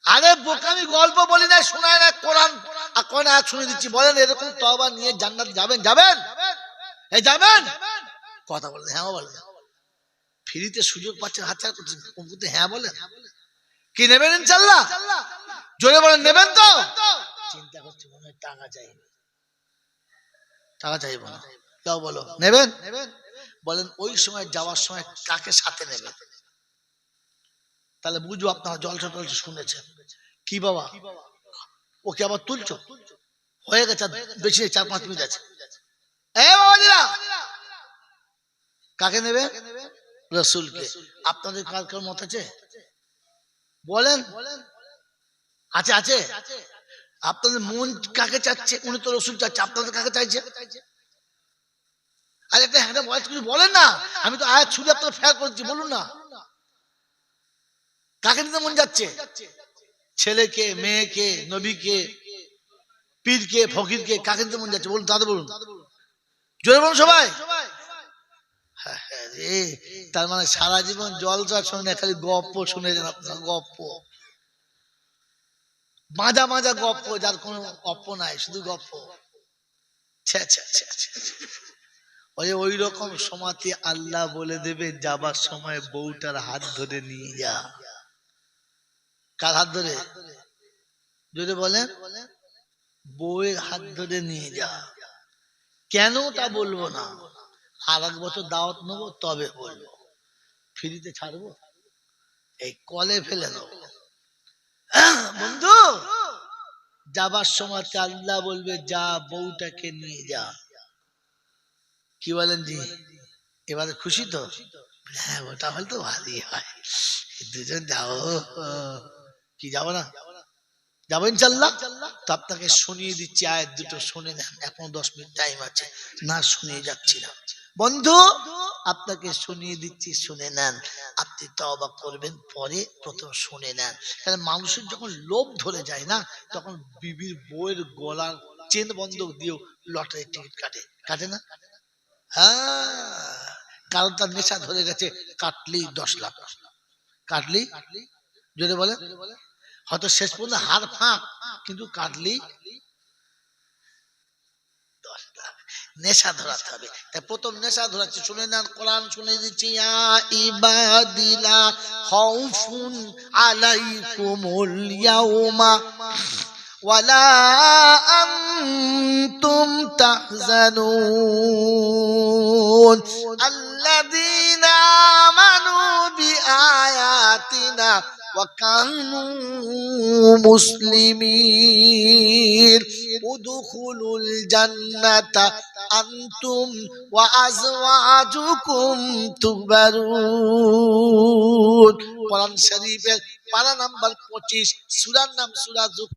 আরে বোকা, আমি গল্প বলি না, শোনায় না, কোরআন আর কোন আয়াত শুনে দিচ্ছি। বলেন এরকম তওবা নিয়ে জান্নাত যাবেন? যাবেন? এই যাবেন? কথা বলেন, হ্যাঁ বলেন। ফ্রিতে সুযোগ পাচ্ছেন, হাতছাড়া করছেন, কম্পুতে হ্যাঁ বলেন। কি নেবেন ইনশাআল্লাহ? জোরে বলেন নেবেন তো? চিন্তা করছে মনে হয় টাকা চাইবে, টাকা চাইবো না, কেউ বলো নেবেন? বলেন ওই সময় যাওয়ার সময় কাকে সাথে নেবেন? তাহলে বুঝবো আপনারা জলসা টলসা শুনেছেন। কি বাবা, ওকে আবার তুলছো? হয়ে গেছে, বেশি 4-5 মিনিট আছে। এ বাবাজিরা, কাকে নেবে? রাসূলকে। আপনাদের কার কার মত আছে? বলেন। আছে আছে? আপনাদের মন কাকে চাচ্ছে? উনি তো রাসূল চাচ্ছে, আপনাদের কাকে চাইছে? আর একটা হ্যাঁ বয়স কিছু বলেন না, আমি তো আয়াত শুনে আপনারা ফেয়ার করছি, বলুন না কাকে নিতে মন যাচ্ছে? ছেলেকে, মেয়েকে, নবীকে, পীরকে, ফকিরকে, কাকে নিতে মন যাচ্ছে? বলুন, তাদের বলুন, জোরে বলুন সবাই। তার মানে সারা জীবন জলসা শুনে খালি গপ্প শুনেছেন আপনারা, গপ্প, মাজা মাজা গপ্প, যার কোনো গপ্প নাই, শুধু গপ্প। ওই রকম সমাধি আল্লাহ বলে দেবে যাবার সময় বউটার হাত ধরে নিয়ে যা। কার হাত ধরে? যদি বলেন বউয়ের হাত ধরে নিয়ে যা। কেন তা বলবো না, আর এক বছর দাওয়াত নেবো তবে বলবো। ফ্রিতে ছাড়বো? এই কলে ফেলে নেবো। বন্ধু, যাবার সময় আল্লাহ বলবে যা বউটাকে নিয়ে যা। কি বলেন জি? এবারে খুশি তো? হ্যাঁ, ওটা হলে তো ভালোই হয়, দুজন যাও। কি যাবো না? যাবো ইনশাল্লাহ। তো আপনাকে শুনিয়ে দিচ্ছি আয়াত দুটো, শুনে নেন, এখনো 10 মিনিট টাইম আছে, না শুনিয়ে যাচ্ছি না। বন্ধু আপনাকে শুনিয়ে দিচ্ছি, শুনে নেন। আপনি তওবা করবেন পরে, প্রথম শুনে নেন। কারণ মানুষের যখন লোভ ধরে যায় না, তখন বিবির বউয়ের গলার চেন বন্ধক দিয়েও লটারি টিকিট কাটে, কাটে না? হ্যাঁ, কারণ তার নেশা ধরে গেছে, কাটলি 10 লাখ, কাটলি, যদি বলে হয়তো শেষ পর্যন্ত হার ফাঁক, কিন্তু কাটলি 10 লাখ। নেশা ধরাতে হবে। তাই প্রথম নেশা ধরাচ্ছে, শুনে নেন, কোরআন শুনে দিচ্ছি। ইয়া ইবাদিলা খাউফুন আলাইকুমুল ইয়াউমা ওয়ালা আনতুম তাহজানুন আল্লাযীনা আমানু বিআয়াতিনা ওয়া কানু মুসলিমিন উদখুলুল জান্নাতা আনতুম ওয়া আজওয়াজুকুম তুহবারুন। কোরআন শরীফের পারা নাম্বার 25, সূরার নাম সূরা যুখ।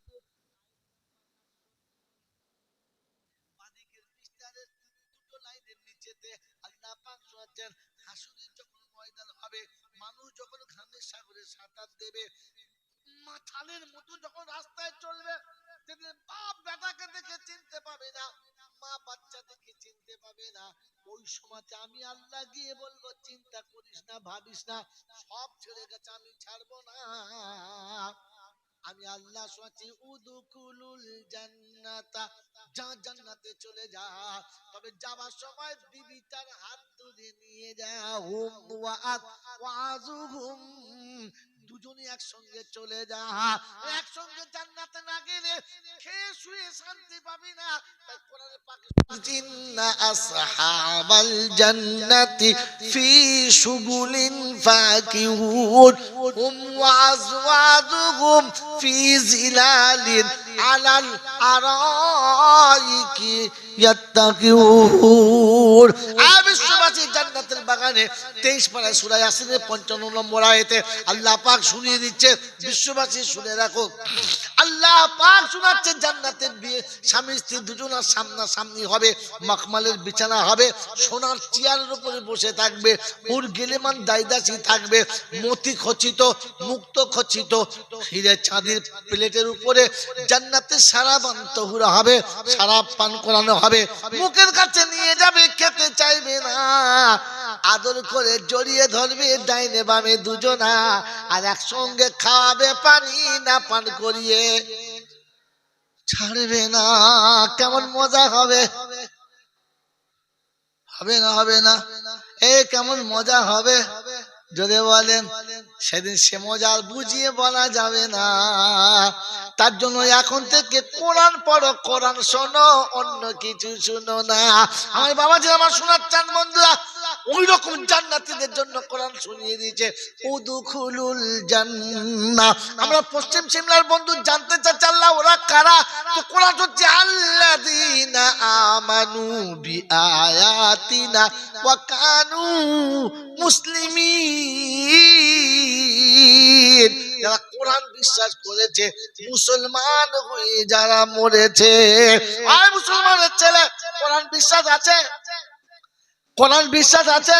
সাঁতার দেবে, মাথালের মতো যখন রাস্তায় চলবে, বাপ বেটাকে দেখে চিনতে পাবে না, মা বাচ্চা দেখে চিনতে পাবে না। ওই সময় আমি আল্লাহ গিয়ে বলবো, চিন্তা করিস না, ভাবিস না, সব ছেড়ে গেছে, আমি ছাড়বো না। আমি আল্লাহ শুনাচ্ছি, উদুকুলুল জান্নাতা, যা জান্নাতে চলে যা, তবে যাবার সময় বিবি তার হাত ধরে নিয়ে যা। হুম ওয়াজুহুম, দুজনে একসঙ্গে চলে যা। একসঙ্গে জান্নাতে না গেলে খেয়ে শুয়ে শান্তি পাবি না। তাই কোরআনে পাকে ইন্না আসহাবাল জান্নাতি ফি শুগুলিন ফাকিহুন হুম ওয়াজওয়াজুহুম ফি জিলালিন আলাল আরাইকি ইয়াত্তাকিউন। বিশ্ববাসী জান্নাতের বাগানে 23 পারা সূরা ইয়াসিনের 55 নম্বর আয়াতে আল্লাহ পাক শুনিয়ে দিচ্ছে, বিশ্ববাসী শুনে রাখো, আল্লাহ পাক শোনাচ্ছে জান্নাতের বিয়ে স্বামী স্ত্রী দুজনের সামনাসামনি হবে, মাখমালের বিছানা হবে, সোনার চেয়ারের উপরে বসে থাকবে, ওর গেলেমান দাইদাসী থাকবে, মতি খচিত মুক্ত খচিত হিরে চাঁদের প্লেটের উপরে জান্নাতের শরাব তহুরা হবে, শরাব পান করানো হবে, মুখের কাছে নিয়ে যাবে, খেতে চাইবে না, আদর করে জড়িয়ে ধরবে ডাইনে বামে দুজনা, আর একসঙ্গে খাওয়াবে, পানি না পান করিয়ে ছাড়বে না। কেমন মজা হবে, হবে না হবে না? কেমন মজা হবে যদি বলেন, সেদিন সে মজা বুঝিয়ে বলা যাবে না। তার জন্য এখন থেকে কোরআন পড়ো, কোরআন শোনো, অন্য কিছু শুনো না। আমার বাবাজি আমার শোনার চান বন্ধুরা, ওই রকম জান্নাতীদের জন্য কোরআন শুনিয়ে দিয়েছে, উদুখুলুল জান্নাহ। আমরা পশ্চিম সিমলার বন্ধু জানতে চাচ্ছি আল্লাহ ওরা কারা, তো কোরআন হচ্ছে আল্লাযীনা আমানু বিআয়াতিনা ওয়া কানু মুসলিমিন। যারা কোরআন বিশ্বাস করেছে, মুসলমান হয়ে যারা মরেছে। আর মুসলমানের ছেলে কোরআন বিশ্বাস আছে, কোরআন বিশ্বাস আছে?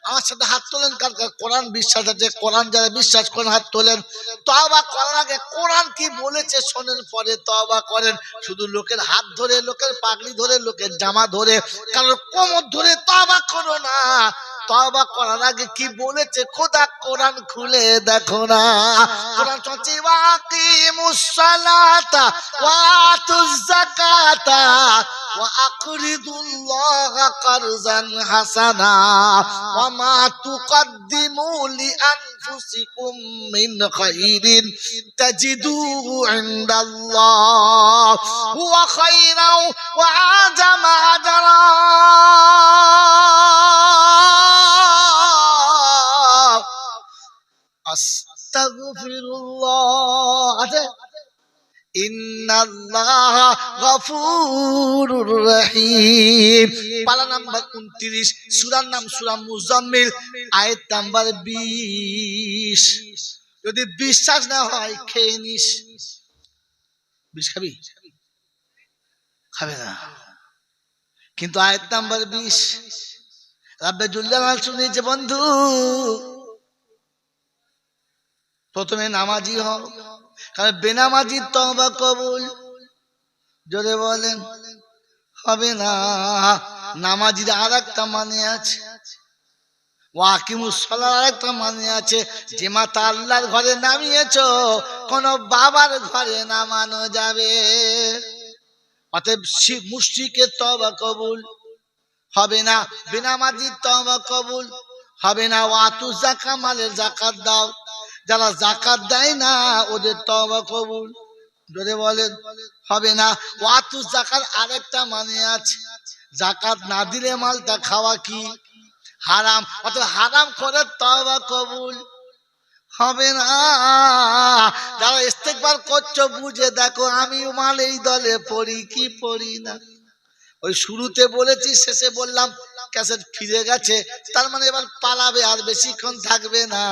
আমার সাথে হাত তোলেন কার কার কোরআন বিশ্বাস আছে? কোরআন যারা বিশ্বাস করেন হাত তোলেন। তওবা করার আগে কোরআন কি বলেছে শোনেন, পরে তওবা করেন। শুধু লোকের হাত ধরে, লোকের পাগড়ি ধরে, লোকের জামা ধরে, কারোর কোমর ধরে তওবা করো না। তওবা করার আগে কি বলেছে খোদা, কোরআন খুলে দেখো না। কোরআন বলছে ওয়াকিমুস সালাতা ওয়া আতুজ যাকাতা ওয়া আকরিদুল্লাহা কারজান হাসানা ওয়া মা তুকদ্দিমু লিআনফুসিকুম মিন খাইরিন তাজিদুহু ইনদাল্লাহ হুয়া খায়রাও ওয়া আজামা আজরা। আস্তাগফিরুল্লাহ আছে, ইন্নাল্লাহা গফুরুর রহিম। পারা নাম্বার 29, সূরার নাম সূরা মুজাম্মিল, আয়াত নাম্বার 20। যদি বিশ্বাস না হয় খেয়ে নিস। বিষ খাবি? খাবে না, কিন্তু আয়াত নাম্বার 20 রাব্বে জুল্লাল শুনিয়েছে বন্ধু, প্রথমে নামাজি হও, কারণ বেনামাজির তওবা কবুল। যদি বলেন হবে না, নামাজির আর একটা মানে আছে, ওয়াকিমুস সালাত আর একটা মানে আছে। যে মাতা আল্লাহর ঘরে নামিয়েছো, কোন বাবার ঘরে নামানো যাবে। অতএব মুশরিকের তওবা কবুল হবে না, বেনামাজির তওবা কবুল হবে না। ওয়াতু যাকাত, মালের যাকাত দাও, যারা যাকাত দেয় না ওদের তওবা কবুল। যদি বলেন হবে না, ওয়াতু যাকাত আরেকটা মানে আছে, যাকাত না দিলে মালটা খাওয়া কি হারাম, অর্থাৎ হারাম করে তওবা কবুল হবে না। যারা ইস্তেগফার করছো বুঝে দেখো, আমি মাল এই দলে পড়ি কি পড়ি না। ওই শুরুতে বলেছি, শেষে বললাম, ক্যাসেট ফিরে গেছে, তার মানে এবার পালাবে, আর বেশিক্ষণ থাকবে না।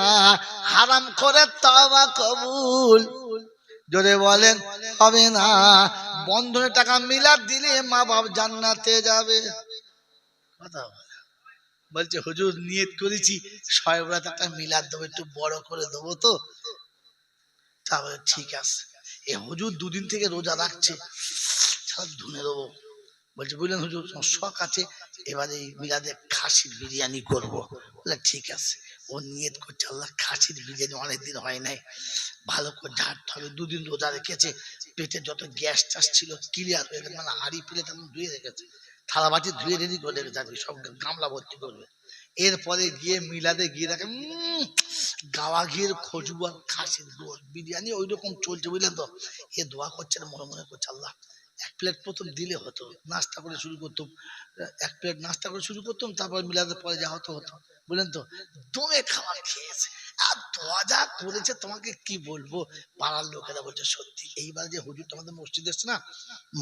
হারাম করে তওবা কবুল। জোরে বলেন হবে না। বন্ধনে টাকা মিলাদ দিলে মা বাপ জান্নাতে যাবে। কথা বলছে হুজুর নিয়ত করেছি শবে বরাত একটা মিলাদ দেবো, একটু বড় করে দেবো তো। তাহলে ঠিক আছে। এ হুজুর দুদিন থেকে রোজা রাখছে, সব ধুনে দেবো। বলছে বুঝলেন হুজুর শখ আছে, এবারে মিলাদে খাসির বিরিয়ানি করবো। বলে ঠিক আছে। ও নিয়ত করছে আল্লাহ খাসির বিরিয়ানি অনেকদিন হয় নাই, ভালো করে ঝাড়তে হবে। দুদিন রোজা রেখেছে, পেটে যত গ্যাস টাস ছিল ক্লিয়ার হয়ে গেছে, মানে হাড়ি প্লেট এখন ধুয়ে রেখেছে, থালা বাটি ধুয়ে রেডি করে রেখেছে, আজকে সব গামলা ভর্তি করবে। এরপরে গিয়ে মিলাদে গিয়ে দেখে গাওয়া ঘির খজু আর খাসির বিরিয়ানি ওই রকম চলছে, বুঝলেন তো। এ দোয়া করছে মনে মনে করছে আল্লাহ এক প্লেট প্রথম দিলে হতো, নাস্তা করে শুরু করতাম, এক প্লেট নাস্তা করে শুরু করতাম, তারপর মিলাদের পরে যা হতো হতো, বুঝলেন তো। দমে খাবার খেয়েছে আর দোয়া যা করেছে তোমাকে কি বলবো। পাড়ার লোকেরা বলছে সত্যি এইবার যে হুজুর তোমাদের মসজিদ এসছে না,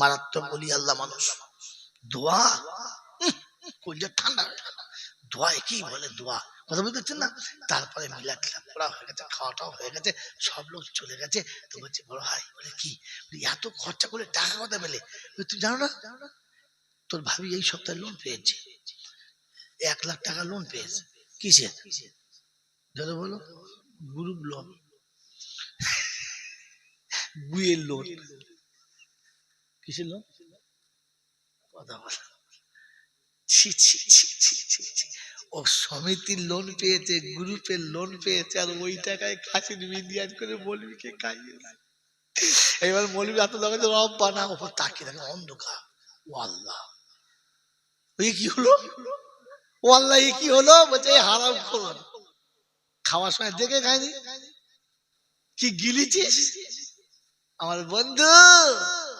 মারাত্মক বলি আল্লাহ মানুষ। দোয়া কলজা ঠান্ডা হয়ে গেল। দোয়া কি বলে দোয়া, কথা বুঝতে পারছেন না। তারপরে মিলাদ পড়া হয়ে গেছে, খাওয়াটাও হয়ে গেছে, সব লোক চলে গেছে। তো বলছে বড় ভাই, বলে কি এত খরচা করে টাকা কথা পেলে? তুই জানো না তোর ভাবি এই সপ্তাহে লোন পেয়েছে, 1 লাখ টাকা লোন পেয়েছে। কিসের? ধরো বলো, গ্রুপ লোন, গুয়ের লোন। কিসের লোন? কথা বলো। ছি ছি ছি ছি ছি ছি। ও সমিতির লোন পেয়েছে, গ্রুপের লোন পেয়েছে, আর ওই টাকায় খাসির বিরিয়ানি করে মৌলবীকে খাইয়ে। এবার মৌলবী এত লাগাতে রব্বানা, ওপর তাকিয়ে দেখে অন্ধকার। ও আল্লাহ, ওই কি হলো? ও আল্লাহ এ কি হলো? বলছে হারাম খোর, খাওয়ার সময় দেখে খায়নি, কি গিলিছিস আমার বন্ধু।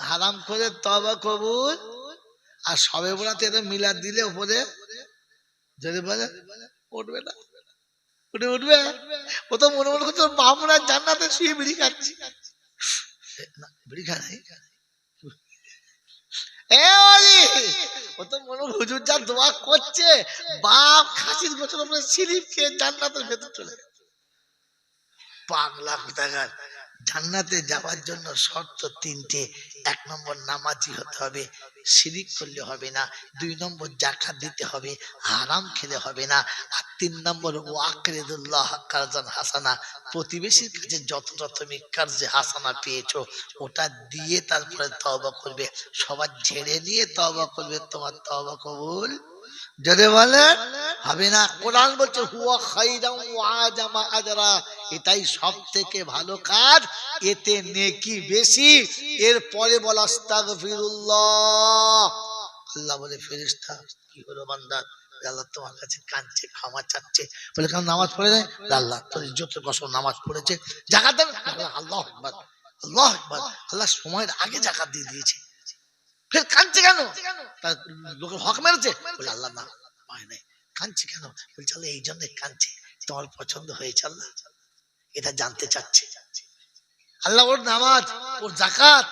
হারাম করে তওবা কবুল। আর সবে বরাতে এত মিলাদ দিলে উপরে যদি বলে উঠবে না, উঠে উঠবে। ও তো মনে মনে করছে বামুন আর জান্নাতে শুয়ে বিড়ি খাচ্ছি, বিড়ি খা নাই। ও তো মনে হুজুর যা দোয়া করছে, বাপ খাসির গোছের উপরে স্লিপ খেয়ে জান্নাতের ভেতর চলে গেছে। পাগলা কোথাকার। জান্নাতে যাওয়ার জন্য শর্ত 3টে। 1 নম্বর নামাজি হতে হবে, শিরিক করলে হবে না। 2 নম্বর যাকাত দিতে হবে, হারাম খেলে হবে না। আর 3 নম্বর ওয়াকরিদুল্লাহ কারজান হাসানা, প্রতিবেশীর কাছে যতটা তুমি কার্জে হাসানা পেয়েছো ওটা দিয়ে তারপরে তওবা করবে। সবার ঝেড়ে নিয়ে তওবা করবে, তোমার তওবা কবুল যদি বলে হবে না। কোরআন বলছে হুয়া খাইরাম ওয়া আজামা আজরা, এটাই সব থেকে ভালো কাজ, এতে নেকি বেশি। এরপরে বল আস্তাগফিরুল্লাহ। আল্লাহ বলে ফেরেশতা কি হলো বান্দা, আল্লাহ তোমার কাছে কাঁদছে, ক্ষমা চাচ্ছে। বলে কারণ নামাজ পড়ে নাই, আল্লাহ তোর ইজ্জতের কসম নামাজ পড়েছে। যাকাত দেন, আল্লাহু আকবার আল্লাহু আকবার, আল্লাহ সময়ের আগে যাকাত দিয়ে দিয়েছে। ফের কাঁদছে কেন? তার লোকের হক মেরেছে? বলে আল্লাহ না পায় নাই। কাঁদছে কেন? বলছে আল্লাহ এই জন্য কাঁদছে, তোমার পছন্দ হয়েছে আল্লাহ, এটা জানতে চাচ্ছে। আল্লাহ ওর নামাজ, ওর যাকাত,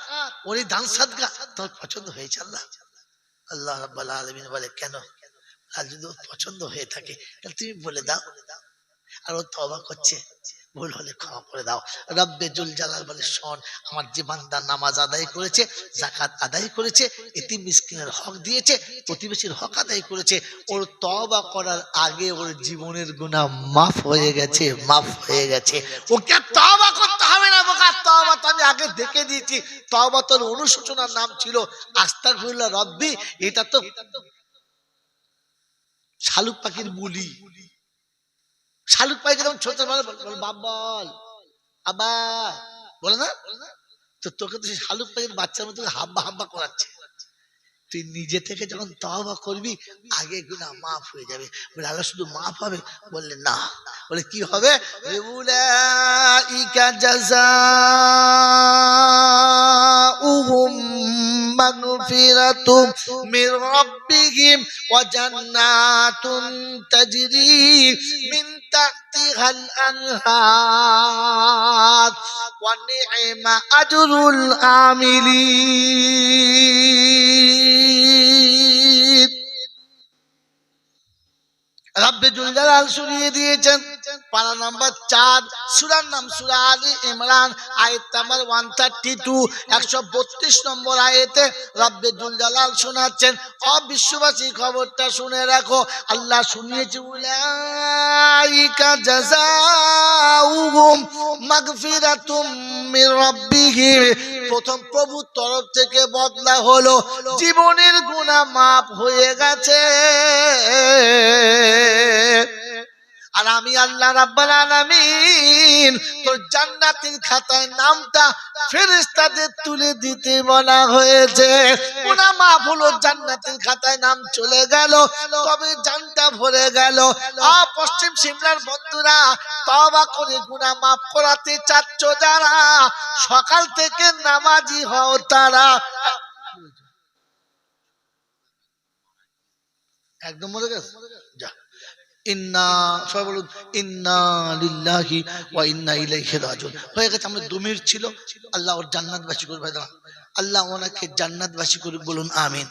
ওর এই দান সাদকা তোমার পছন্দ হয়েছে আল্লাহ। আল্লাহ রাব্বুল আলামিন বলে কেন? আর যদি ওর পছন্দ হয়ে থাকে তাহলে তুমি বলে দাও। আর ও তওবা করছে, ভুল হলে ক্ষমা করে দাও। রব্বে জুল জালাল বলে শোন, আমার যে বান্দা নামাজ আদায় করেছে, যাকাত আদায় করেছে, এতিম মিসকিনের হক দিয়েছে, প্রতিবেশীর হক আদায় করেছে, ওর তওবা করার আগে ওর জীবনের গুনাহ মাফ হয়ে গেছে, মাফ হয়ে গেছে। ওকে তওবা করতে হবে না বোকা, তওবা তো আমি আগে দেখে দিয়েছি। তওবা তোর অনুশোচনার নাম ছিল আস্তাগফিরুল্লাহ রব্বি, এটা তো শালুক পাখির বুলি। শালুক পাখি যখন ছোট বলে বাপ বল আবা বলে না, তো তোকে তো শালুক পাখির বাচ্চার মতো হাব্বা হাব্বা করাচ্ছে। তুই নিজে থেকে যখন তওবা করবি আগে গুনাহ মাফ হয়ে যাবে। বলে আল্লাহ শুধু মাফ হবে? বললে না। বলে কি হবে? উলাইকা জাযাউহুম মাগফিরাতুম মির রাব্বিহিম ওয়া জান্নাতুন তাজরি মিন তাহতিহাল আনহার ওয়া নি'মা আজরুল আমিলিন। রব্বে জুল জালাল শুনিয়ে দিয়েছেন পারা নাম্বার 4, সূরার নাম সূরা আলী ইমরান, আয়াত নাম্বার 132, 132 নম্বর আয়াতে রব্বে জুল জালাল শোনাচ্ছেন, ও বিশ্ববাসী খবরটা শুনে রাখো, আল্লাহ শুনিয়েছে, উলাইকা জাযাউহুম মাগফিরাতুম মির রাব্বিহিম, প্রথম প্রভুর তরফ থেকে বদলা হলো জীবনের গুনাহ মাফ হয়ে গেছে। আর আমি আল্লাহ রাব্বুল আলামিন তোর জান্নাতের খাতায় নামটা ফেরেশতাদের তুলে দিতে বলা হয়েছে। গুনাহ মাফ হলো, জান্নাতের খাতায় নাম চলে গেল, তবে জানটা ভরে গেল। পশ্চিম সিমলার বন্ধুরা, তওবা করে গুনাহ মাফ করাতে চাচ্ছ যারা, সকাল থেকে নামাজি হও তারা। একদম মরে গেছে, যা ইন্না, সবাই বলুন ইন্না লিল্লাহি ওয়া ইন্না ইলাইহি রাজিউন। হয়ে গেছে, আমরা 2 মিনিট ছিল। আল্লাহ ওর জান্নাতবাসী করবে, আল্লাহ ওনাকে জান্নাতবাসী করুক, বলুন আমিন।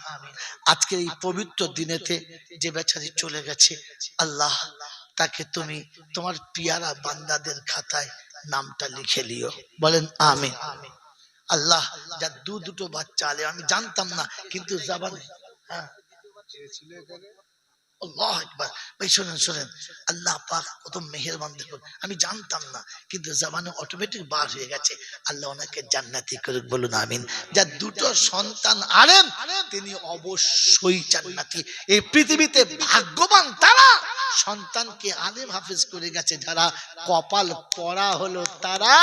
আজকে এই পবিত্র দিনেতে যে বেচারি চলে গেছে, আল্লাহ তাকে তুমি তোমার পিয়ারা বান্দাদের খাতায় নামটা লিখে লিও, বলেন আমিন। আল্লাহ যা দুটো বাচ্চা আলে, আমি জানতাম না, কিন্তু জাবানে, হ্যাঁ আল্লাহু আকবার, ভাই শুনেন শুনেন, আল্লাহ পাক কত মেহেরবান দেখুন, আমি জানতাম না, কিন্তু জবানে অটোমেটিক বার হয়ে গেছে। আল্লাহ ওনাকে জান্নাতি করুক, বলুন আমিন। যার 2 সন্তান আলেম, তিনি অবশ্যই জান্নাতি। এই পৃথিবীতে ভাগ্যবান তারা, সন্তানকে আলেম হাফেজ করে গেছে যারা, কপাল পড়া হলো তারা,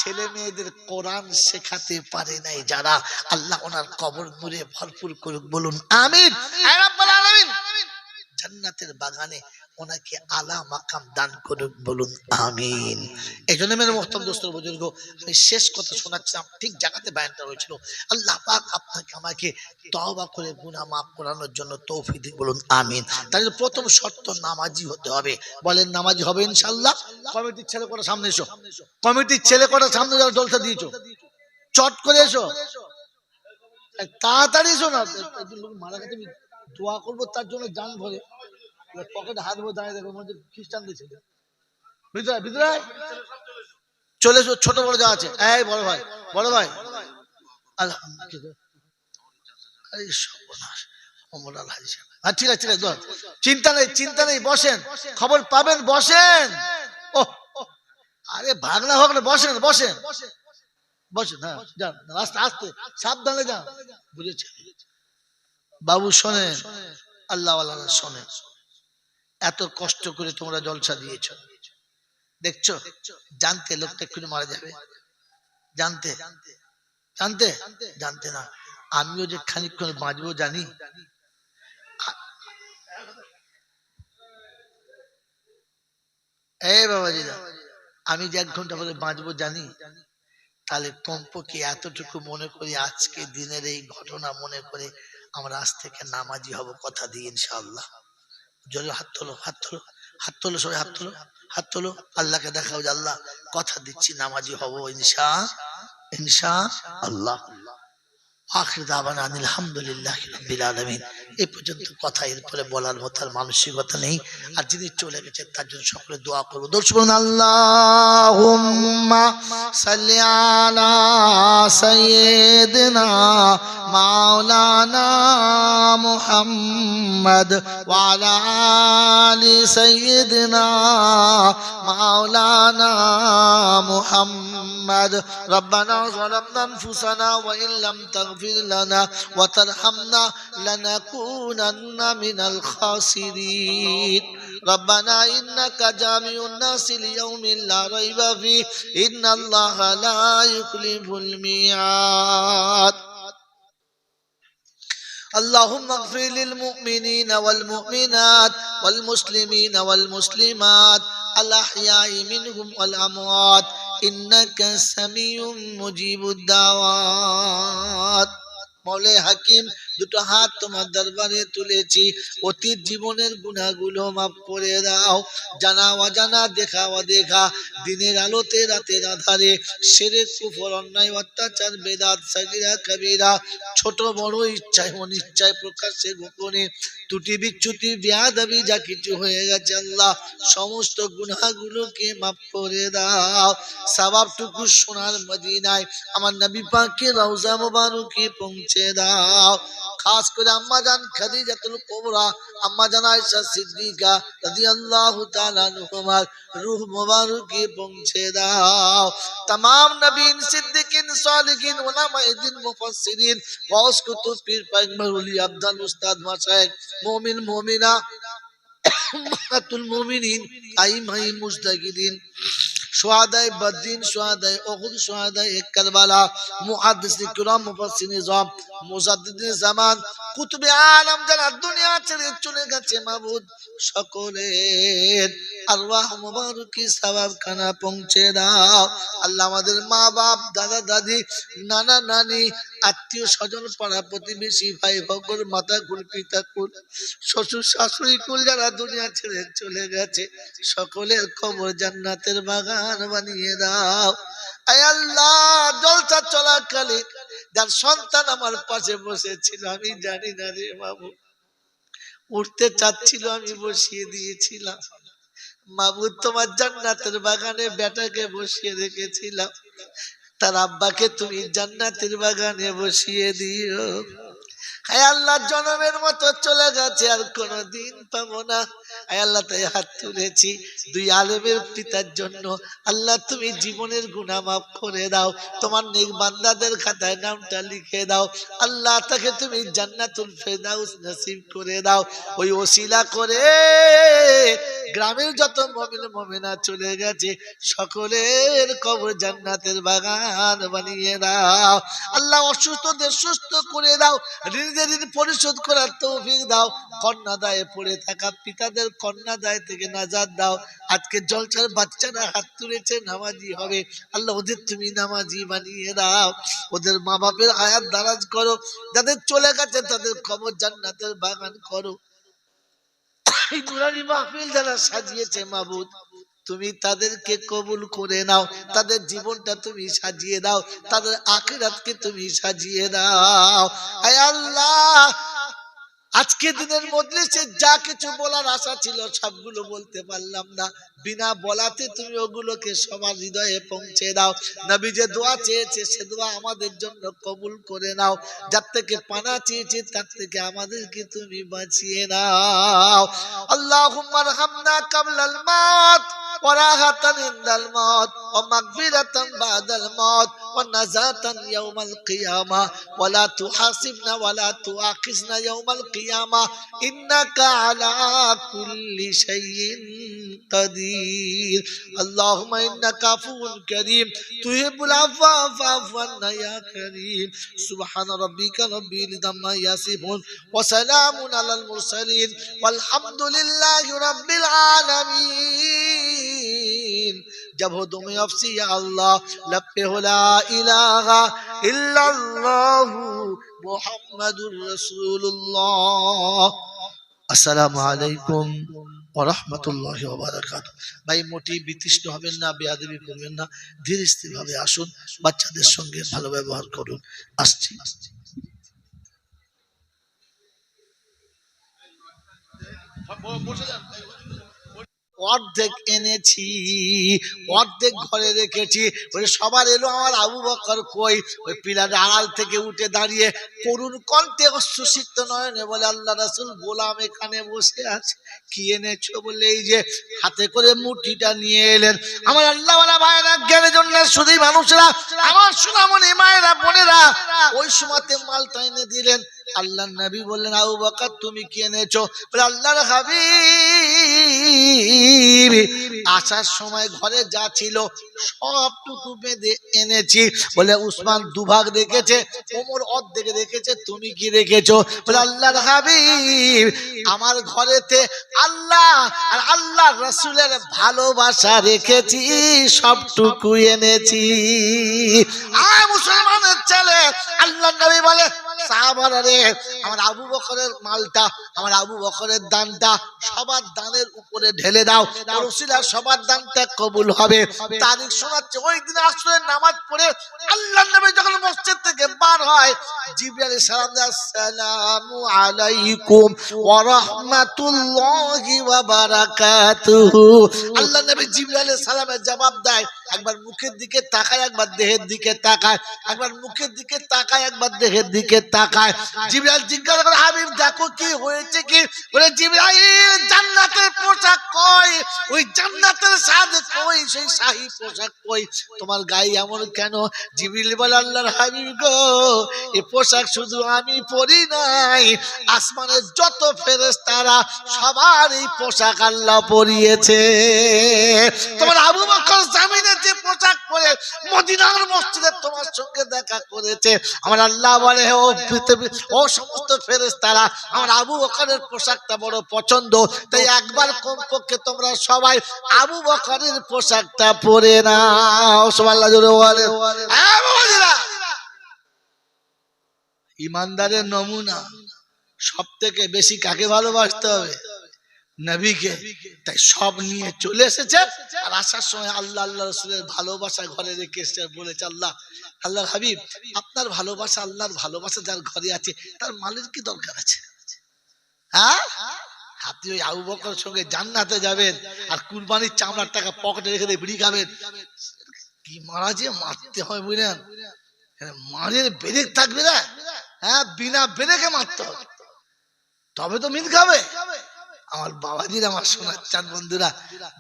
ছেলে মেয়েদের কোরআন শেখাতে পারে নাই যারা। আল্লাহ ওনার কবর নূরে ভরপুর করুক, বলুন আমিন। রাব্বুল আলামিন জান্নাতের বাগানে ওনাকে আলা মাকাম দান করুক, বলুন আমিন। এই জন্য মেরে মোহতারাম দোস্তর বুজুর্গ, আমি শেষ কথা শোনাচ্ছিলাম, ঠিক জায়গাতে বায়ানটা হয়েছিল। আল্লাহ পাক আপনাকে আমাকে তওবা করে গুনাহ মাফ করানোর জন্য তৌফিক দিন, বলুন আমিন। তাহলে প্রথম শর্ত নামাজি হতে হবে, বলেন নামাজি হবে ইনশাআল্লাহ। কমিটির ছেলে করা সামনে এসো, কমিটির ছেলে করা সামনে যাও, জলসা দিয়েছো, চট করে এসো, তাড়াতাড়ি এসো না, মারা গেছে দোয়া করবো তার জন্য জান ভরে পকেটে হাত ভরে দাঁড়িয়ে দেখো, মধ্যে খ্রিস্টানদের ছেলে ভিতরে ভিতরে চলে এসো, ছোট বড় যা আছে। এই বড় ভাই, বড় ভাই, ঠিক আছে ঠিক আছে, চিন্তা নেই চিন্তা নেই, বসেন, খবর পাবেন, বসেন। ও আরে ভাগনা ভাগনা, বসেন বসেন বসেন, হ্যাঁ যান, রাস্তা আস্তে সাবধানে যান, বুঝেছে বাবু? শোনেন, আল্লাহ শোনেন, এত কষ্ট করে তোমরা জলসা দিয়েছ, দেখছো, জানতে লোকটা এক্ষুনি মারা যাবে, জানতে জানতে জানতে না, আমিও যে খানিকক্ষণ বাঁচবো জানি। এই বাবাজিরা, আমি যে 1 ঘন্টা পরে বাঁচবো জানি, তাহলে কমপক্ষে এতটুকু মনে করি, আজকে দিনের এই ঘটনা মনে করে আমরা আজ থেকে নামাজি হব, কথা দিই ইনশাআল্লাহ। জোরে হাত তোলো, হাত তোলো, হাত তোলো, সবাই হাত তোলো, হাত তোলো, আল্লাহকে দেখাও যে আল্লাহ কথা দিচ্ছি নামাজি হব ইনশাআল্লাহ। আখির দাওয়ানা আলহামদুলিল্লাহি রাব্বিল আলামিন। এই পর্যন্ত কথা, এরপরে বলার মতো আর মানসিকতা নেই। আর যিনি চলে গেছেন তার জন্য সকলে দোয়া করবো। দরুদ পড়ুন, আল্লাহুম্মা সাল্লি আলা সাইয়্যিদিনা মাওলানা মুহাম্মদ ওয়া আলা আলি সাইয়্যিদিনা মাওলানা মুহাম্মদ। রব্বানা যালামনা আনফুসানা ওয়া ইন লাম তাগফির লানা ওয়া তারহামনা লানাকুনান্না মিনাল খাসিরিন। রব্বানা ইন্নাকা জামিউন নাসি লিয়াউমিন লা রাইবা ফিহি ইন্নাল্লাহা লা ইউখলিফুল মিয়াদ। اللهم اغفر للمؤمنين والمؤمنات والمسلمين والمسلمات الأحياء منهم والأموات إنك سميع مجيب الدعوات। মাওলা হাকিম দুটো হাত তোমার দরবারে তুলেছি, অতীত জীবনের গুনাহগুলো মাফ করে দাও। জানা অজানা, দেখা অদেখা, দিনের আলোতে রাতের আধারে শিরক কুফর অন্যায় অত্যাচার বেদাত সাগীরা কবিরা, ছোট বড় ইচ্ছায় অনিচ্ছায় প্রকাশ্যে গোপনে ত্রুটি বিচ্যুতি বেয়াদবি যা কিছু হয়ে গেছে আল্লাহ সমস্ত গুনাহগুলোকে মাফ করে দাও। সওয়াবটুকু সোনার মদিনায় আমার নবী পাকের রওজা মুবারকে পৌঁছে দাও। খাস করে আম্মা জান খাদিজাতুল কুবরা, আম্মা জান আয়েশা সিদ্দিকা রাদিয়াল্লাহু তাআলা আনহুমার রূহ মুবারকে পৌঁছে দাও। तमाम নবীন সিদ্দিকিন সালিহিন উলামায়ে দ্বীন মুফাসসিরিন গাউস কুতুব পীর পয়গম্বর ওলি আব্দাল উস্তাদ মাশায়েখ মুমিন মুমিনা উম্মাতুল মুমিনিন আইমাই মুজতাহিদিন শুহাদায়ে বদরিন শুহাদায়ে উহুদ শুহাদায়ে কারবালা মুহাদ্দিসিন কিরাম মুফাসসিরিন নিজাম মুজাদ্দিদিন জামান কুতুবে আলম যারা দুনিয়া ছেড়ে চলে গেছে মাবুদ সকলের আরওয়াহ মুবারকি সওয়াব খানা পৌঁছে দাও আল্লাহ। আমাদের মা বাপ দাদা দাদি নানা নানি আত্মীয় স্বজন পাড়া প্রতিবেশী ভাই ভগর মাতা কুল পিতা কুল শ্বশুর শাশুড়ি কুল যারা দুনিয়া ছেড়ে চলে গেছে সকলের কবর জান্নাতের বাগান বানিয়ে দাও। আয় আল্লাহ, জলসা চলাকালীন যার সন্তান আমার পাশে বসেছিল আমি জানি না রে বাবু, উঠতে চাচ্ছিল আমি বসিয়ে দিয়েছিলাম। মাবুদ তোমার জান্নাতের বাগানে বেটাকে বসিয়ে রেখেছিলাম, তার আব্বাকে তুমি জান্নাতের বাগানে বসিয়ে দিও। আয় আল্লাহ, জনমের মতো চলে গেছে আর কোনদিন পাবো না। আয় আল্লাহ, তাই হাত তুলেছি দুই আলেমের পিতার জন্য। আল্লাহ তুমি জীবনের গুনাহ মাফ করে দাও, তোমার নেক বান্দাদের খাতায় নামটা লিখে দাও। আল্লাহ তাকে তুমি জান্নাতুল ফেরদাউস নসিব করে দাও। ওই ওসিলা করে গ্রামের যত মুমিন মুমিনা চলে গেছে সকলের কবর জান্নাতের বাগান বানিয়ে দাও। আল্লাহ অসুস্থদের সুস্থ করে দাও, ঋণ পরিশোধ করার তৌফিক দাও। কন্যা দায়ে পড়ে থাকা পিতাদের কন্যা দায় থেকে নাজাত দাও। আজকে জলসার বাচ্চারা হাত তুলেছে নামাজি হবে, আল্লাহ ওদের তুমি নামাজি বানিয়ে দাও। ওদের মা বাপের হায়াত দারাজ করো, যাদের চলে গেছে তাদের কবর জান্নাতের বাগান করো। এই নুরানি মাহফিল যারা সাজিয়েছে মাবুদ তুমি তাদেরকে কবুল করে নাও, তাদের জীবনটা তুমি সাজিয়ে দাও, তাদের আখিরাতকে তুমি সাজিয়ে দাও। আয় আল্লাহ, আজকে দিনের মজলিসে যা কিছু বলার আশা ছিল সবগুলো বলতে পারলাম না, বিনা বলাতে তুমি ওগুলোকে সবার হৃদয়ে পৌঁছে দাও। নবী যে দোয়া চেয়েছে সে দোয়া আমাদের জন্য কবুল করে নাও। যার থেকে পানা চেয়েছে তার থেকে আমাদেরকে তুমি বাঁচিয়ে নাও। আল্লাহুম্মা আরহামনা কাবলাল মাউত ওয়া রাহাতান ইনদাল মাউত ওয়া মাগফিরাতান বাদাল মাউত ওয়া নাজাতান ইয়াউমাল কিয়ামা ওয়া লা তুহাসিবনা ওয়া লা তুআখিজনা ইয়াউমাল কিয়ামা ইন্নাকা আলা কুল্লি শাইইন কাদির। আল্লাহুম্মা ইন্নাকা আফুউন কারীম তুহিব্বুল আফওয়া ফা'ফু আন্না ইয়া কারীম। সুবহান রাব্বিকা রাব্বিল ইজ্জাতি আম্মা ইয়াসিফুন ওয়া সালামুন আলাল মুরসালিন ওয়ালহামদুলিল্লাহি রাব্বিল আলামিন। जब हो तुम अफसी या अल्लाह लपे हो ला इलाहा इल्लल्लाह मुहम्मदुर रसूलुल्लाह। अस्सलामु आलैकुम ওয়া রাহমাতুল্লাহি ওয়া বারাকাতুহু। ভাই মোটি বিতৃষ্ণ হবেন না, বেয়াদবি করবেন না, ধীর স্থির ভাবে আসুন, বাচ্চাদের সঙ্গে ভালো ব্যবহার করুন। আসছি। অর্ধেক এনেছি, অর্ধেক ঘরে রেখেছি। ওই সবার এলো আমার আবু বকর কই। ওই পিলার আড়াল থেকে উঠে দাঁড়িয়ে করুণ কণ্ঠে অশ্রুসিক্ত নয়নে বলে আল্লাহ রাসূল গোলাম এখানে বসে আছে, কি এনেছো? বলে এই যে হাতে করে মুঠিটা নিয়ে এলেন। আমার আল্লাহওয়ালা ভাইরা, জ্ঞানের জন্য শুধু মানুষরা, আমার সোনামণি মায়েরা বোনেরা ওই সময়তে মালটা এনে দিলেন। আল্লাহর নবী বললেন আবু বকর তুমি কি এনেছো? বলে আল্লাহর হাবিব আসার সময় ঘরে যা ছিল সবটুকু বেঁধে এনেছি। বলে উসমান দুভাগ রেখেছে, ওমর অর্ধেক রেখেছে, তুমি কি রেখেছো? বলে আল্লাহর হাবিব আমার ঘরেতে আল্লাহ আর আল্লাহ রাসূলের ভালোবাসা রেখেছি, সবটুকু এনেছি। আয় মুসলমানের ছেলে, আল্লাহর নবী বলে সাহাবারা রে, আমার আবু বকরের মালটা, আমার আবু বকরের দানটা সবার দানের উপরে ঢেলে দাও, ওর উসিলায় সবার দানটা কবুল হবে। তারিখ শোনাচ্ছে, ওই দিন আসরের নামাজ পড়ে আল্লাহর নবী যখন মসজিদ থেকে বার হয়, জিবরিল আলাইহিস সালাম দেয়, আসসালামু আলাইকুম ওয়া রাহমাতুল্লাহি ওয়া বারাকাতুহু। আল্লাহর নবী জিবরিল আলাইহিস সালামের জবাব দেয়, একবার মুখের দিকে তাকায়, একবার দেহের দিকে তাকায়, একবার মুখের দিকে তাকায়, একবার দেহের দিকে তাকায়। জিবরাইল জিজ্ঞাসা করে, হাবিব দেখো কি হয়েছে কি? বলে, জিবরাইল জান্নাতের পোশাক কই? ওই জান্নাতের স্বাদ কই? সেই শাহী পোশাক কই? তোমার গায়ে এমন কেন? জিবরাইল বলে, আল্লাহর হাবিব গো, এই পোশাক শুধু আমি পরি নাই, আসমানের যত ফেরেশতারা সবার এই পোশাক আল্লাহ পরিয়েছে। তোমার আবু বকর জামিনে যে পোশাক পরে মদিনার মসজিদে তোমার সঙ্গে দেখা করেছে, আমার আল্লাহ বলে, ও সমস্ত ফেরেশতারা আমার আবু বকরের পোশাকটা বড় পছন্দ, তাই একবার কমপক্ষে তোমরা সবাই আবু বকরের পোশাকটা পরে নাও। সুবহানাল্লাহ জোরে বলে। ইমানদারের নমুনা সব থেকে বেশি কাকে ভালোবাসতে হবে? নবীকে। তাই সব নিয়ে চলে এসেছে, আর আসার সময় আল্লাহ আল্লাহ রাসূলের ভালোবাসা ঘরে রেখে এসে বলেছে, আল্লাহ, আল্লাহর হাবিব, আপনার ভালোবাসা, আল্লাহর ভালোবাসা যার ঘরে আছে তার মালের কি দরকার আছে? হ্যাঁ, আপনি ওই আবু বকরের সঙ্গে জান্নাতে যাবেন আর কুরবানির চামড়ার টাকা পকেটে রেখে দিয়ে বিড়ি খাবেন। কি মারা যে মারতে হয় বুঝলেন, মারের ব্রেক থাকবে না। হ্যাঁ, বিনা ব্রেকে মারতে হবে, তবে তো মিল খাবে। আমার বাবাজির, আমার সোনার চাঁদ বন্ধুরা,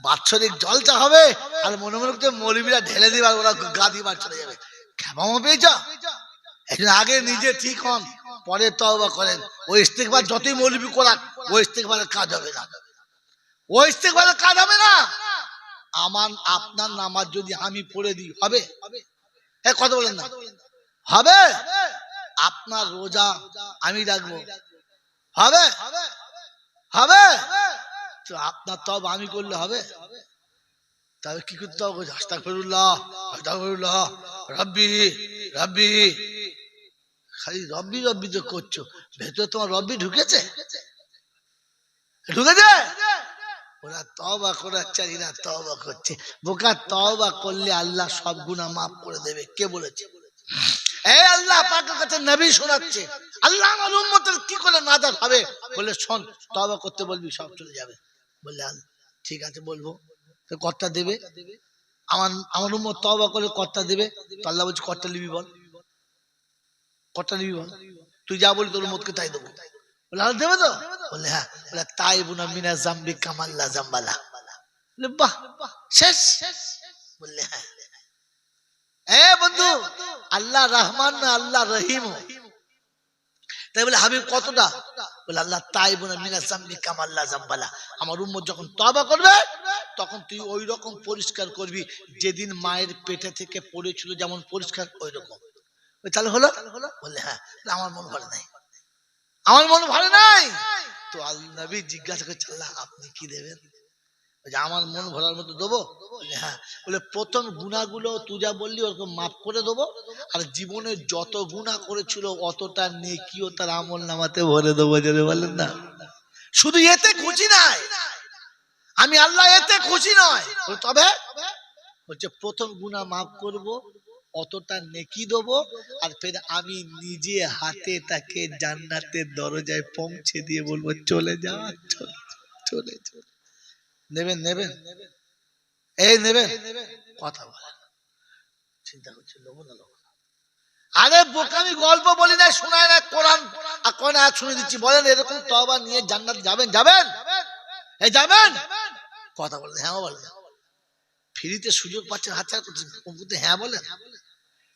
বাৎসরিক জলসা হবে আর মনে মনে করতে মৌলবীরা ঢেলে দিবার, ওরা গা দিবার চলে যাবে। খেপামো পেয়েছ? একদিন আগে নিজে ঠিক হন, পরে তওবা করেন। ওই ইস্তেগফার যতই মৌলবী করাক, ওই ইস্তেগফারের কাজ হবে না, ওই ইস্তেগফারের কাজ হবে না। আমার আপনার নামাজ যদি আমি পড়ে দিই হবে? কথা বলেন না, হবে? আপনার রোজা আমি রাখবো, হবে? হবে? তো আপনার তওবা আমি করলে হবে? তবে কি করতে হবে? আস্তাগফিরুল্লাহ, আস্তাগফিরুল্লাহ, রব্বি রব্বি, খালি রব্বি রব্বি তো করছো, ভেতরে তোমার রব্বি ঢুকেছে? ঢুকেছে? ওরা তওবা করার চাই না, তওবা করছে। বোকা, তওবা করলে আল্লাহ সব গুনাহ মাফ করে দেবে। কে বলেছে? এই আল্লাহ পাকের কাছে নবী শোনাচ্ছে, আল্লাহ আমার উম্মতের কি করে নাজাত হবে? বলে, শোন, তওবা করতে বলবি, সব চলে যাবে। বললে, ঠিক আছে বলবো। তো কর্তা দেবে, আমার উম্মত তওবা করে কর্তা দেবে। তো আল্লাহ বলছে, কর্তা নিবি বল, কর্তা নিবি বল, তুই যা বলি তোর উম্মতকে তাই দেবো। বলে, আল্লাহ দেবে তো? বলে, হ্যাঁ। বলে, তাইবুনা মিনা জামবি কামাল্লা জামবালা। বলে, বাহ, শেষ। বললে, হ্যাঁ। এ বন্ধু, আল্লাহ রহমান না আল্লাহ রহিম? তাই বলে, হাবিব কতটা? বলে, আল্লাহ তাইবুনা মিনা জামবি কামাল্লা জামবালা। আমার উম্মত যখন তওবা করবে তখন তুই ওই রকম পরিষ্কার করবি যেদিন মায়ের পেটে থেকে পড়েছিল, যেমন পরিষ্কার ওই রকম। তাহলে হলো? বললে, হ্যাঁ। আমার মন ভালো নাই, আমার মন ভালো নাই। তো আল্লাহ নবী জিজ্ঞাসা করছে, আল্লাহ আপনি কি দেবেন? আমার মন ভরার মতো দেবো? হ্যাঁ। বলে, প্রথম গুনাহগুলো তুই যা বললি ওরকম মাফ করে দেবো, আর জীবনে যত গুনাহ করেছিল অতটা নেকিও তার আমল নামাতে ভরে দেবো। যদি বলেন না, শুধু এতে খুশি নাই আমি, আল্লাহ এতে খুশি নয়। তবে বলছে, প্রথম গুনাহ মাফ করব, অতটা নেকি দেবো, আর ফের আমি নিজে হাতে তাকে জান্নাতের দরজায় পৌঁছে দিয়ে বলবো, চলে যা, চলে চলে। নেবেন? নেবেন? এই নেবেন? কথা বলেন, চিন্তা করছি লোক না লোক। আরে বোকা, আমি গল্প বলি না, শোনায় না, কোরআন আর কোন আয়াত শুনে দিচ্ছি। বলেন, এরকম তওবা নিয়ে জান্নাত যাবেন? যাবেন? এই যাবেন? কথা বলেন, হ্যাঁ বলেন। ফ্রিতে সুযোগ পাচ্ছেন, হাতছাড়া করছেন, কম্পুতে হ্যাঁ বলেন।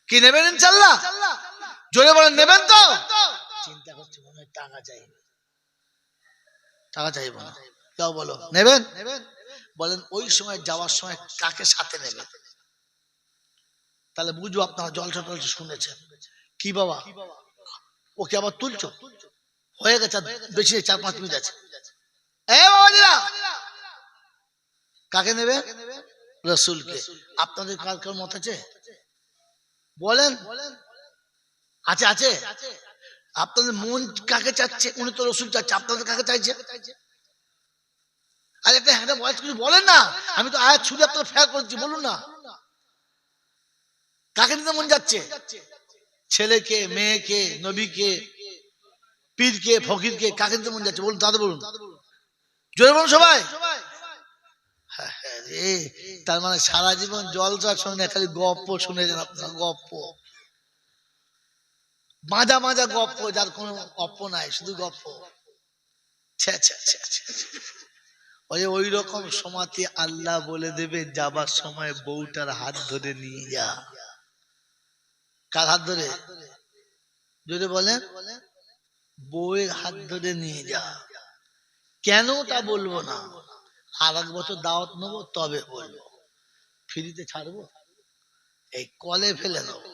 কি নেবেন ইনশাআল্লাহ? জোরে বলেন, নেবেন তো? চিন্তা করছি, মনে হয় টাকা চাইবে, টাকা চাইবো না, তাও বলো নেবেন? বলেন, ওই সময় যাওয়ার সময় কাকে সাথে নেবেন? তাহলে বুঝবো আপনারা জলসা টলসা শুনেছেন। কি বাবা, ওকে আবার তুলছো? হয়ে গেছে, বেশি 4-5 মিনিট আছে। বাবাজিরা, কাকে নেবে? রাসূলকে। আপনাদের কার কার মত আছে? বলেন। আছে? আপনাদের মন কাকে চাচ্ছে? উনি তো রসুল চাচ্ছে, আপনাদের কাকে চাইছে? আর একটা হ্যাঁ বয়স কিছু বলেন না, আমি তো আয়াত ছুটে আপনাদের ফেয়ার করছি, বলুন না কাকে নিতে মন যাচ্ছে? ছেলেকে, মেয়েকে, নবীকে, পীরকে, ফকিরকে, কাকে নিতে মন যাচ্ছে বলুন, তাদের বলুন, জোরে বলুন সবাই। রে, তার মানে সারা জীবন জলসা শুনে খালি গপ্প শুনেছেন আপনারা, গপ্প, মাজা মাজা গপ্প, যার কোনো গপ্প নাই, শুধু গপ্প। ওই রকম সময়তে আল্লাহ বলে দেবে যাবার সময় বউটার হাত ধরে নিয়ে যা। কার হাত ধরে? যদি বলেন বউয়ের হাত ধরে নিয়ে যা। কেন তা বলবো না, আর এক বছর দাওয়াত নেবো তবে বলবো। ফ্রিতে ছাড়বো? এই কলে ফেলে নেবো।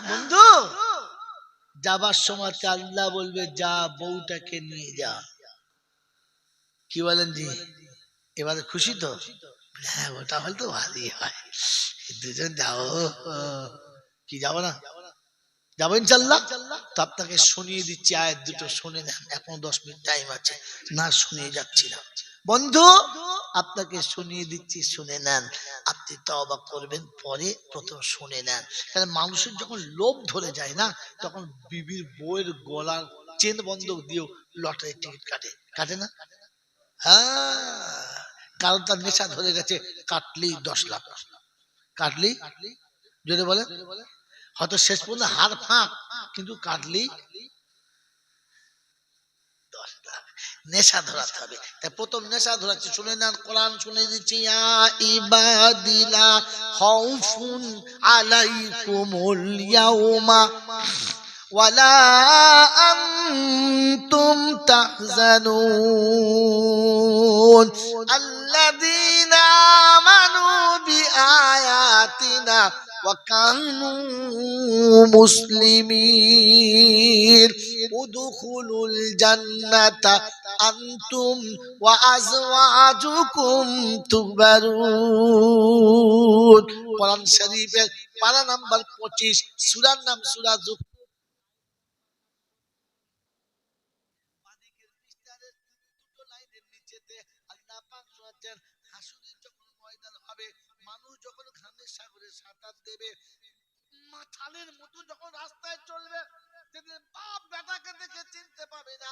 বন্ধু, যাবার সময় আল্লাহ বলবে যা বউটাকে নিয়ে যা। কি বলেন জি? এবারে খুশি তো? হ্যাঁ, ওটা হলে তো ভালোই হয়, দুজন যাও। কি যাবো না? যাবো ইনশাল্লাহ। তো আপনাকে শুনিয়ে দিচ্ছি, আয়াত দুটো শুনে নেন, এখনো 10 মিনিট টাইম আছে, না শুনিয়ে যাচ্ছি না। বন্ধু, আপনাকে শুনিয়ে দিচ্ছি, শুনে নেন। আপনি তওবা করবেন পরে, প্রথম শুনে নেন। কারণ মানুষের যখন লোভ ধরে যায় না, তখন বিবির বউয়ের গলার চেন বন্ধক দিয়েও লটারির টিকিট কাটে, কাটে না? হ্যাঁ, কারণ তার নেশা ধরে গেছে, কাটলেই 10 লাখ, কাটলেই, যদি বলে হয়তো শেষ পর্যন্ত হার ফাঁক, কিন্তু কাটলেই 10 লাখ। নেশা ধরাতে হবে, তাই প্রথম নেশা ধরাচ্ছি, শুনে নেন, কোরআন শুনে দিচ্ছি। ইয়া ইবাদিলা খাউফুন আলাইকুমুল ইয়াউমা ওয়ালা আনতুম তাহজানুন আল্লাযীনা আমানু বিআয়াতিনা ওয়া কানু মুসলিমিন উদখুলুল জান্নাতা আনতুম ওয়া আজওয়াজুকুম তুহবারুন। কোরআন শরীফের পারা নাম্বার 25, সূরার নাম সূরা যুখ। মানুষ যখন ঘামের সাগরে সাঁতার দেবে, মাথালের মতো যখন রাস্তায় চলবে, সেদিন বাপ বেটাকে দেখে চিনতে পাবে না,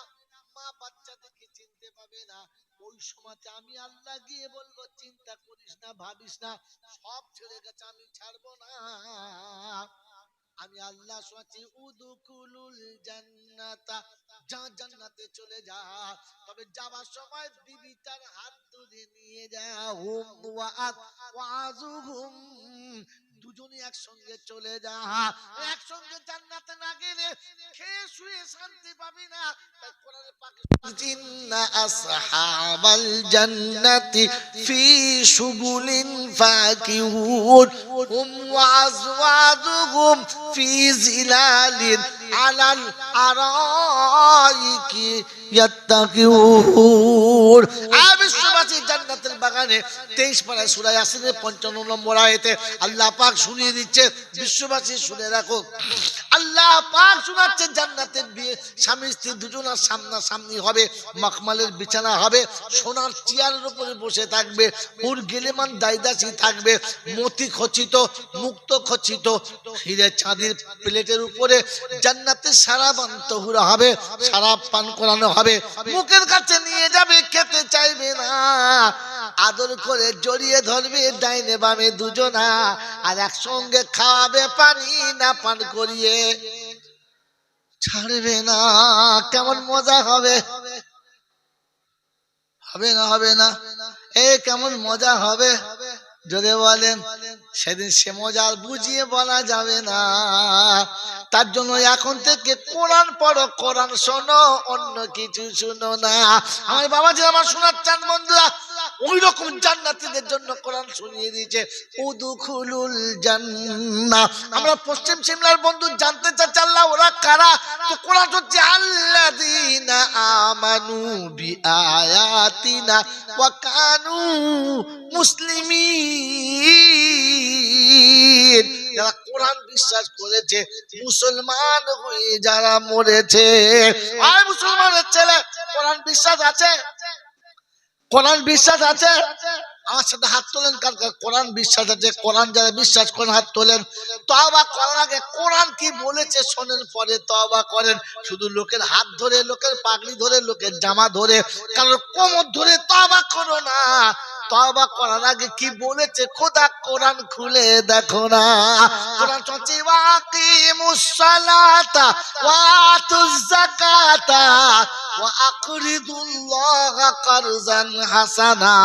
মা বাচ্চা দেখে চিনতে পাবে না। ওই সময়তে আমি আল্লাহ গিয়ে বলবো চিন্তা করিস না, ভাবিস না, সব ছেড়ে গেছে, আমি ছাড়বো না। আমি আল্লাহ শুনাচ্ছি উদুকুলুল জান্নাতা, যা জান্নাতে চলে যা। তবে যাবার সময় বিবি তার হাত ধরে নিয়ে যা। হুম ওয়াজুহুম, দুজনই একসঙ্গে চলে যা। একসঙ্গে জান্নাতে না গেলে খেয়ে শুয়ে শান্তি পাবি না। তাই কোরআনে পাকে ইন্না আসহাবাল জান্নাতি ফি শুগুলিন ফাকিহুন হুম ওয়াজওয়াজুহুম ফি জিলালিন আলাল আরাইকি ইয়াত্তাকিউন। বিশ্ববাসী জান্নাতের বাগানে 23 পারা সূরা ইয়াসিনের 55 নম্বর আয়াতে আল্লাহ পাক শুনিয়ে দিচ্ছে, বিশ্ববাসী শুনে রাখো। আল্লাহ পাক শোনাচ্ছে জান্নাতের বিয়ে, স্বামী স্ত্রী দুজনের সামনাসামনি হবে, মাখমালের বিছানা হবে, সোনার চেয়ারের উপরে বসে থাকবে, হুর গিলেমান দাইদাসী থাকবে, মতি খচিত, মুক্ত খচিত, হিরে চাঁদির প্লেটের উপরে জান্নাতের সারাবান তহুরা হবে, শরাব পান করানো হবে, মুখের কাছে নিয়ে যাবে, খেতে চাইবে না, আদর করে জড়িয়ে ধরবে ডাইনে বামে দুজনা, আর একসঙ্গে খাওয়াবে, পানি না পান করিয়ে ছাড়বে না। কেমন মজা হবে, হবে না? হবে না? কেমন মজা হবে যদি বলেন। সেদিন সে মজা বুঝিয়ে বলা যাবে না। তার জন্য এখন থেকে কোরআন পড়ো, কোরআন শোনো, অন্য কিছু শুনো না। আমার বাবাজি আমার শোনার চান বন্ধুরা, ওই রকম জান্নাতীদের জন্য কোরআন শুনিয়ে দিয়েছে উদখুলুল জান্নাহ। আমরা পশ্চিম সিমলার বন্ধু জানতে চাচ্ছি আল্লাহ ওরা কারা? তো কোরআন হচ্ছে আল্লাযীনা আমানু বিআয়াতিনা ওয়া কানু মুসলিমিন। যারা কোরআন বিশ্বাস করেছে, মুসলমান হয়ে যারা মরেছে। আর মুসলমানের ছেলে কোরআন বিশ্বাস আছে? কোরআন বিশ্বাস আছে? আমার সাথে হাত তোলেন কার কার কোরআন বিশ্বাস আছে। কোরআন যারা বিশ্বাস করেন হাত তোলেন। তওবা করার আগে কোরআন কি বলেছে শোনেন, পরে তওবা করেন। শুধু লোকের হাত ধরে, লোকের পাগড়ি ধরে, লোকের জামা ধরে, কারোর কোমর ধরে তওবা করো না। তওবা করার আগে কি বলেছে খোদা কোরআন খুলে দেখো না। কোরআন বলছে ওয়াকিমুস সালাতা ওয়া আতুজ যাকাতা ওয়া আকরিদুল্লাহা কারজান হাসানা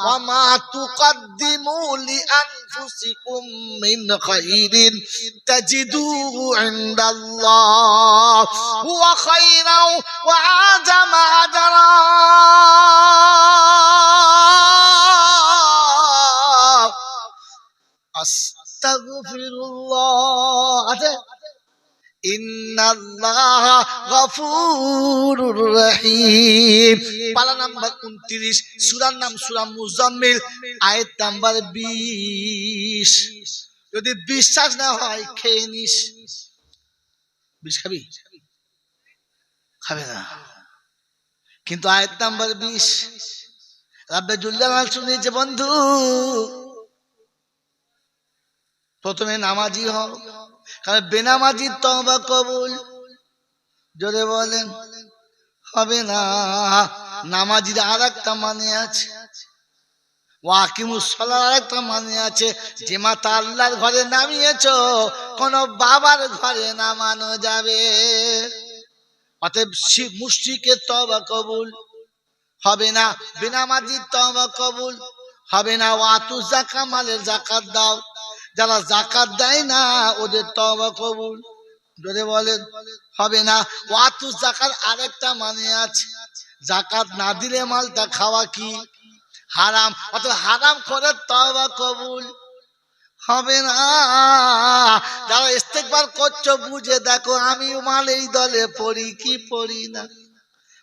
ওয়া মা তুকদ্দিমু লিআনফুসিকুম মিন খাইরিন তাজিদুহু ইনদাল্লাহ হুয়া খায়রাও ওয়া আযামা আজরা। আস্তাগফিরুল্লাহ আছে। ইন্নাল্লাহা গফুরুর রহিম। পারা নাম্বার 29, সূরার নাম সূরা মুজাম্মিল, আয়াত নাম্বার 20। যদি বিশ্বাস না হয় খেয়ে নিস। বিষ খাবি? খাবে না। কিন্তু আয়াত নাম্বার 20 রাব্বে জুল জালাল শুনিয়েছে বন্ধু, প্রথমে নামাজি হও, কারণ বেনামাজি তওবা কবুল। জোরে বলেন হবে না। নামাজির আর একটা মানে আছে, ওয়াকিমুস সালাত আর একটা মানে আছে। যে মাথা আল্লাহর ঘরে নামিয়েছো, কোন বাবার ঘরে নামানো যাবে। অতএব মুশরিকের তওবা কবুল হবে না, বেনামাজির তওবা কবুল হবে না। ওয়াতু যাকা, মালের যাকাত দাও। যারা যাকাত দেয় না ওদের তওবা কবুল জোরে বলেন হবে না। ওয়াতু যাকাত আরেকটা মানে আছে, যাকাত না দিলে মালটা খাওয়া কি হারাম। অর্থাৎ হারাম করে তওবা কবুল হবে না। যারা ইস্তেগফার করছো বুঝে দেখো, আমি মাল এই দলে পড়ি কি পড়ি না।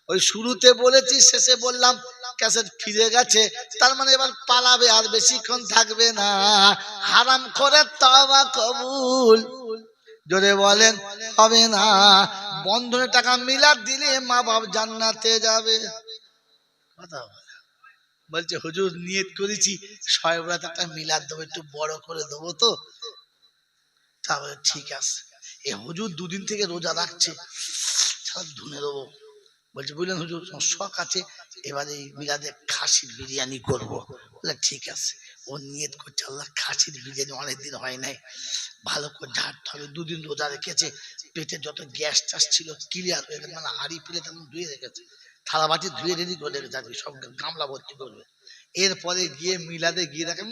ওই শুরুতে বলেছি, শেষে বললাম, ক্যাসেট ফিরে গেছে, তার মানে এবার পালাবে, আর বেশিক্ষণ থাকবে না। হারাম করে তওবা কবুল জোরে বলেন হবে না। বন্ধনে টাকা মিলাদ দিলে মা বাপ জান্নাতে যাবে। কথা বলছে হুজুর নিয়ত করেছি শবে বরাত একটা মিলাদ দেবো, একটু বড় করে দেবো তো। তাহলে ঠিক আছে। এ হুজুর দুদিন থেকে রোজা রাখছে, সব ধুনে দেবো। বলছে বুঝলেন হুজুর শখ আছে, এবারে মিলাদে খাসির বিরিয়ানি করবো। বলে ঠিক আছে। ও নিয়ত করছে আল্লাহ খাসির বিরিয়ানি অনেকদিন হয় নাই, ভালো করে ঝাড়তে হবে। দুদিন রোজা রেখেছে, পেটে যত গ্যাস টাস ছিল ক্লিয়ার হয়ে গেছে, মানে হাড়ি প্লেট এখন ধুয়ে রেখেছে, থালা বাটি ধুয়ে রেডি করে রেখেছে, সব গামলা ভর্তি করবে। এরপরে গিয়ে মিলাদে গিয়ে দেখে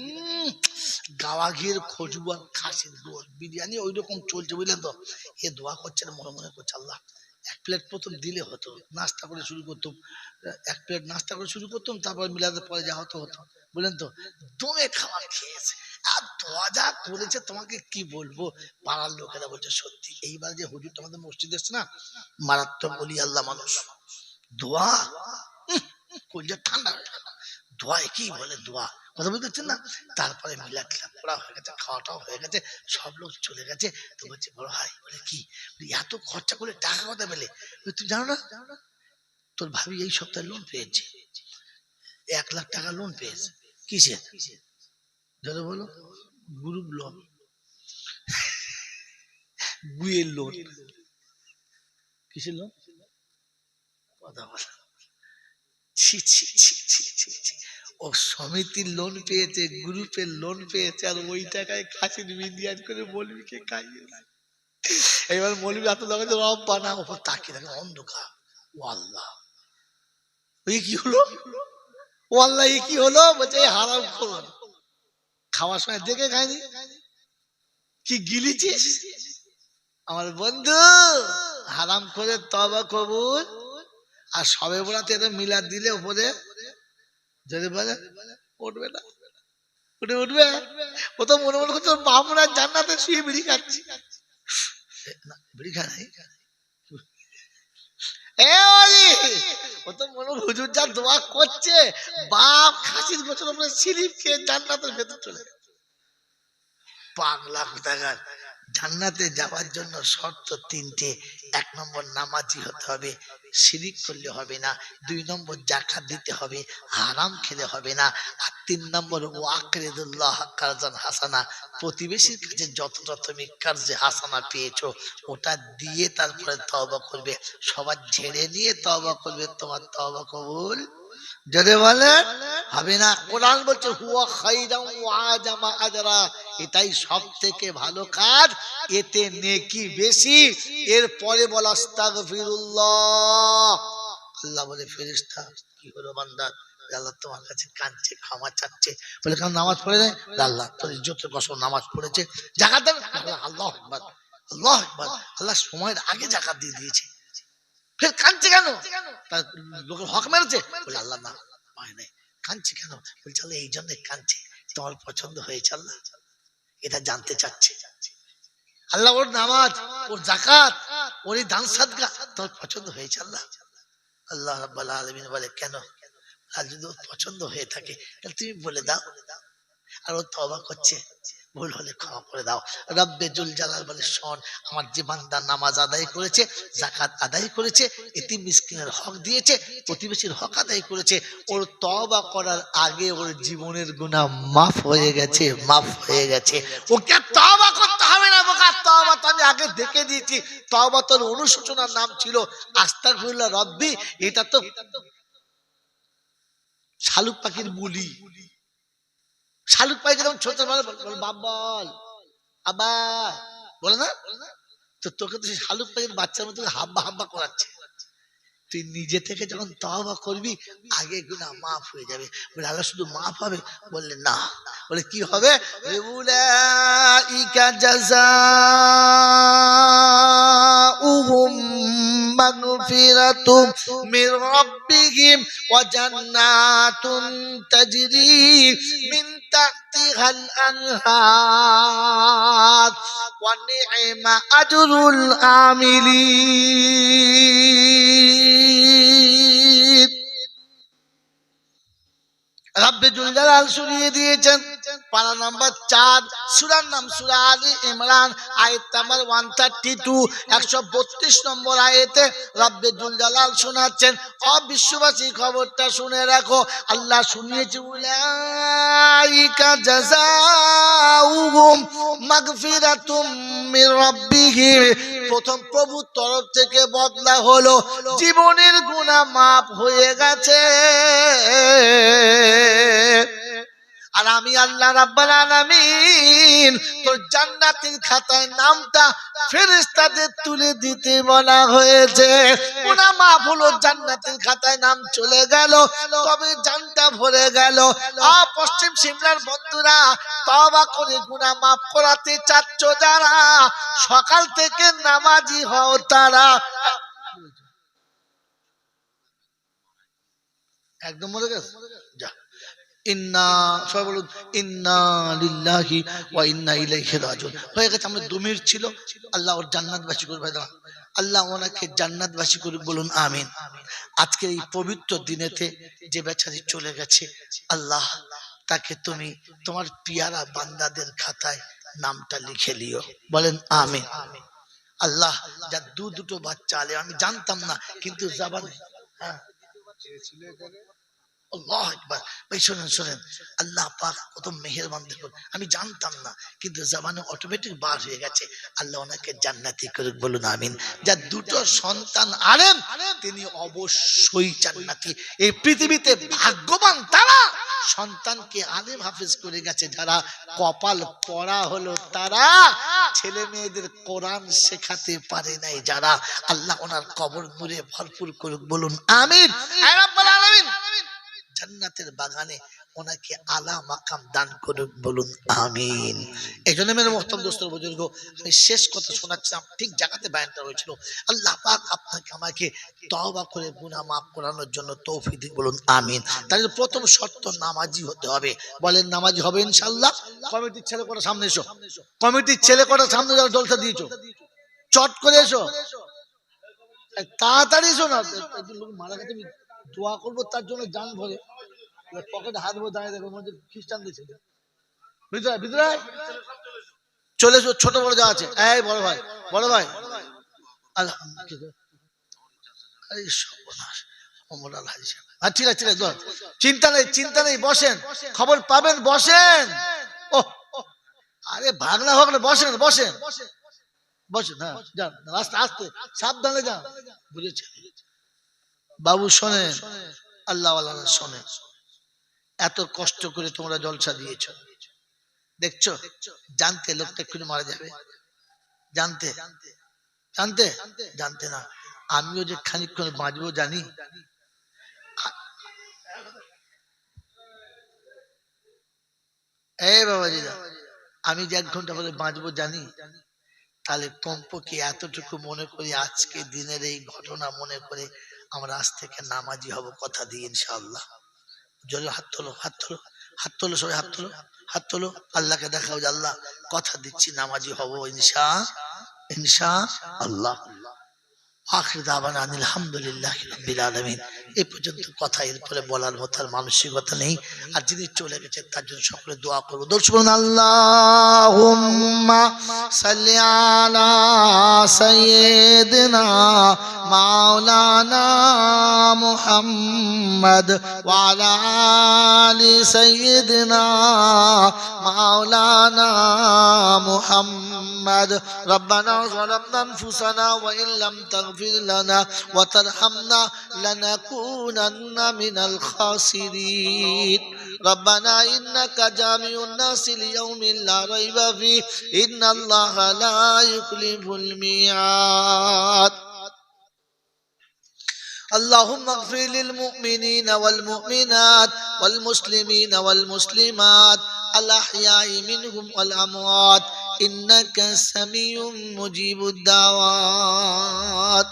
গাওয়া ঘিয়ের খজবু আর খাসির বিরিয়ানি ওই রকম চলছে, বুঝলেন তো। এ দোয়া করছে, মনে মনে করছে আল্লাহ এক প্লেট প্রথম দিলে হতো, নাস্তা করে শুরু করতাম, এক প্লেট নাস্তা করে শুরু করতাম, তারপর মিলাদের পরে যা হতো হতো, বুঝলেন তো। দমে খাবার খেয়েছে আর দোয়া যা করেছে তোমাকে কি বলবো। পাড়ার লোকেরা বলছে সত্যি এইবার যে হুজুর তোমাদের মসজিদ এসছে না, মারাত্মক বলি আল্লাহ মানুষ। দোয়া কলজা ঠান্ডা হয়ে গেল। দোয়া কি বলে দোয়া, কথা বুঝতে পারছেন না। তারপরে মিলাদ টিলাদ পড়া হয়ে গেছে, খাওয়াটাও হয়ে গেছে, সব লোক চলে গেছে। তো বলছে বড় ভাই, বলে কি এত খরচা করে টাকা কথা পেলে? তুই জানো না তোর ভাবি এই সপ্তাহে লোন পেয়েছে, 1 লাখ টাকা লোন পেয়েছে। কিসের? ধরো বলো, গ্রুপ লোন, গুয়ের লোন। কিসের লোন? কথা বলো। ও সমিতির লোন পেয়েছে, গ্রুপের লোন পেয়েছে, আর ওই টাকায় খাসির বিরিয়ানি করে মৌলবীকে খাইয়েছে। এবার মৌলবী এত লাগাচ্ছে রব্বা না, ওপর তাকিয়ে থাকে অন্ধকার। ও আল্লাহ, ওই কি হলো? ও আল্লাহ এই কি হলো? বলছে হারাম খোর, খাওয়ার সময় দেখে খাইনি, কি গিলিছিস আমার বন্ধু। হারাম করে তওবা কবুল। আর সবে বরাতে মিলাদ দিলে উপরে যদি বলে উঠবে না, উঠবে। ও তো মনে মনে করছে বামুন আর জান্নাতে শুয়ে বিড়ি খাচ্ছি। বিড়ি খায় নাই? ও তো মনে হুজুর যা দোয়া করছে, বাপ খাসির গোছের উপরে স্লিপ খেয়ে জান্নাতের ভেতর চলে গেছে। পাগলা কোথাকার। জান্নাতে যাওয়ার জন্য শর্ত তিনটে। 1 নম্বর নামাজি হতে হবে, শিরিক করলে হবে না। 2 নম্বর যাকাত দিতে হবে, হারাম খেলে হবে না। আর 3 নম্বর ওয়াকরিদুল্লাহ কারজান হাসানা, প্রতিবেশীর কাছে যতটা তুমি কারজে হাসানা পেয়েছো ওটা দিয়ে তারপরে তওবা করবে। সবার ঝেড়ে নিয়ে তওবা করবে, তোমার তওবা কবুল যদি বলে হবে না। কোরআন বলছে হুয়া খাইরাম ওয়া আজামা আজরা, এটাই সব থেকে ভালো কাজ, এতে নেকি বেশি। এরপরে বলা আস্তাগফিরুল্লাহ। আল্লাহ বলে ফেরেশতা কি হলো বান্দার, আল্লাহ তোমার কাছে কাঁদছে, ক্ষমা চাচ্ছে। বলে কারণ নামাজ পড়ে নাই, আল্লাহ তোর ইজ্জতের কসম নামাজ পড়েছে। যাকাত দেন, আল্লাহু আকবার আল্লাহু আকবার, আল্লাহ সময়ের আগে যাকাত দিয়ে দিয়েছে। ফের কাঁদছে কেন? তার লোকের হক মেরেছে? বলে আল্লাহ না পায় নাই। কাঁদছে কেন? বলছে আল্লাহ এই জন্য কাঁদছে, তোমার পছন্দ হয়েছে আল্লাহ, এটা জানতে চাচ্ছে। আল্লাহ ওর নামাজ, ওর যাকাত, ওর এই দান সাদকা তোমার পছন্দ হয়েছে আল্লাহ? আল্লাহ রাব্বুল আলামিন বলে কেন? আর যদি ওর পছন্দ হয়ে থাকে তাহলে তুমি বলে দাও। আর ও তওবা করছে, ভুল হলে ক্ষমা করে দাও। রব্বে জুল জালাল বলে শোন, আমার যে বান্দা নামাজ আদায় করেছে, যাকাত আদায় করেছে, এতিম মিসকিনের হক দিয়েছে, প্রতিবেশীর হক আদায় করেছে, ওর তওবা করার আগে ওর জীবনের গুনাহ মাফ হয়ে গেছে, মাফ হয়ে গেছে। ওকে তওবা করতে হবে না বোকা, তওবা তো আমি আগে দেখে দিয়েছি। তওবা তোর অনুশোচনার নাম ছিল আস্তাগফিরুল্লাহ রব্বি, এটা তো শালুক পাখির বুলি। শালুক পাখি যখন ছোট বল বাবল আবা বলে না, তো তোকে তো শালুক পাখির বাচ্চার মতো হাব্বা হাব্বা করাচ্ছে। তুই নিজে থেকে যখন তওবা করবি আগে গুনাহ মাফ হয়ে যাবে। বলে আল্লাহ শুধু মাফ হবে? বললে না। বলে কি হবে? উলাইকা জাযাউহুম মাগফিরাতুম মির রাব্বিহিম ওয়া জান্নাতুন তাজরি মিন তাহতিহাল আনহার ওয়া নি'মা আজরুল আমিলিন। রব্বে জুল জালাল শুনিয়ে দিয়েছেন পারা নাম্বার 4, সূরার নাম সূরা আলী ইমরান, আয়াত নাম্বার 132, 132 নম্বর আয়াতে রব্বে জুল জালাল শোনাচ্ছেন, ও বিশ্ববাসী খবরটা শুনে রাখো, আল্লাহ শুনিয়েছে উলাইকা জাযাউহুম মাগফিরাতুম মির রাব্বিহিম, প্রথম প্রভুর তরফ থেকে বদলা হলো জীবনের গুনাহ মাফ হয়ে গেছে। আর আমি আল্লাহ রাব্বুল আলামিন তোর জান্নাতের খাতায় নামটা ফেরেশতাদের তুলে দিতে বলা হয়েছে। গুনাহ মাফ হলো, জান্নাতের খাতায় নাম চলে গেল, তবে জানটা ভরে গেল। পশ্চিম সিমলার বন্ধুরা, তওবা করে গুনাহ মাফ করাতে চাচ্ছ যারা, সকাল থেকে নামাজি হও তারা। একদম মরে গেছে যা। ইন্না সবাই বলুন ইন্না লিল্লাহি ওয়া ইন্না ইলাইহি রাজিউন। হয়ে গেছে, আমরা 2 মিনিট ছিল। আল্লাহ ওর জান্নাতবাসী করবে, আল্লাহ ওনাকে জান্নাতবাসী করুক, বলুন আমিন। আজকে এই পবিত্র দিনেতে যে বেচারি চলে গেছে, আল্লাহ তাকে তুমি তোমার পিয়ারা বান্দাদের খাতায় নামটা লিখে লিও, বলেন আমিন। আল্লাহ যা দুটো বাচ্চা আলে, আমি জানতাম না কিন্তু জাবানে আল্লাহ আকবার। ভাই শোনেন শোনেন, আল্লাহ পাক কত মেহেরবান দেখুন, আমি জানতাম না কিন্তু জবানে অটোমেটিক বার হয়ে গেছে। আল্লাহ ওনাকে জান্নাতি করুক, বলুন আমিন। যার 2 সন্তান আলেম তিনি অবশ্যই জান্নাতি। এই পৃথিবীতে ভাগ্যবান তারা সন্তানকে আলেম হাফেজ করে গেছে, যারা কপাল পড়া হলো তারা ছেলে মেয়েদের কোরআন শেখাতে পারে নাই যারা। আল্লাহ ওনার কবর নূরে ভরপুর করুক, বলুন আমিন। রাব্বুল আলামিন জান্নাতের বাগানে ওনাকে আলা মাকাম দান করুক, বলুন আমিন। এই জন্য মেরে মোহতারাম দোস্তর বুজুর্গ, আমি শেষ কথা শোনাচ্ছিলাম, ঠিক জায়গাতে বায়ানটা হয়েছিল। আল্লাহ পাক আপনাকে আমাকে তওবা করে গুনাহ মাফ করানোর জন্য তৌফিক দিক, বলুন আমিন। তাহলে প্রথম শর্ত নামাজি হতে হবে, বলেন নামাজি হবে ইনশাআল্লাহ। কমিটির ছেলে কটা সামনে এসো, কমিটির ছেলে কটা সামনে যাও, জলসা দিয়েছো। চট করে এসো, তাড়াতাড়ি এসো না। লোক মারা গেছে, আমি দোয়া করবো তার জন্য জান ভরে পকেটে হাত ভরে দাঁড়িয়ে দেখো মধ্যে খ্রিস্টানদের ছেলে। ভিতরে ভিতরে চলে এসো, ছোট বড় যা আছে। এই বড় ভাই, বড় ভাই, আলহামদুলিল্লাহ। ঠিক আছে ঠিক আছে, চিন্তা নেই চিন্তা নেই, বসেন, খবর পাবেন, বসেন। ও আরে ভাগনা ভাগনা, বসেন বসেন বসেন। হ্যাঁ যান, রাস্তা আস্তে সাবধানে যান, বুঝেছি বাবু। শোনেন, আল্লাহ শোনেন, এত কষ্ট করে তোমরা জলসা দিয়েছ, দেখছো, জানতে লোকটা এক্ষুনি মারা যাবে, জানতে জানতে জানতে না। আমিও যে খানিকক্ষণ বাঁচবো জানি। এই বাবাজিরা, আমি যে 1 ঘন্টা পরে বাঁচবো জানি, তাহলে কমপক্ষে এতটুকু মনে করি, আজকে দিনের এই ঘটনা মনে করে আমরা আজ থেকে নামাজি হব, কথা দিই ইনশাআল্লাহ। জোরে হাত তোলো, হাত তোলো, হাত তোলো, সবাই হাত তোলো, হাত তোলো। আল্লাহকে দেখাও যে আল্লাহ কথা দিচ্ছি নামাজি হব ইনশাআল্লাহ। আখির দাওয়ানা আলহামদুলিল্লাহি রাব্বিল আলামিন। এই পর্যন্ত কথা, এরপরে বলার মতো আর মানসিকতা নেই। আর যিনি চলে গেছে তার জন্য সকলে দোয়া করবো। দর্শক, আল্লাহুম্মা সাল্লি আলা সাইয়্যিদিনা মাওলানা মুহাম্মদ ওয়া আলা আলি সাইয়্যিদিনা মাওলানা মুহাম্মদ। রব্বানা যালামনা আনফুসানা ওয়া ইন লাম তাগফির লানা ওয়া তারহামনা লানাকুনান্না মিনাল খাসিরিন। রব্বানা ইন্নাকা জামিউন নাসি লিয়াউমিন লা রাইবা ফিহি ইন্নাল্লাহা লা ইউখলিফুল মিয়াদ। اللهم اغفر للمؤمنين والمؤمنات والمسلمين والمسلمات الأحياء منهم والأموات إنك سميع مجيب الدعوات।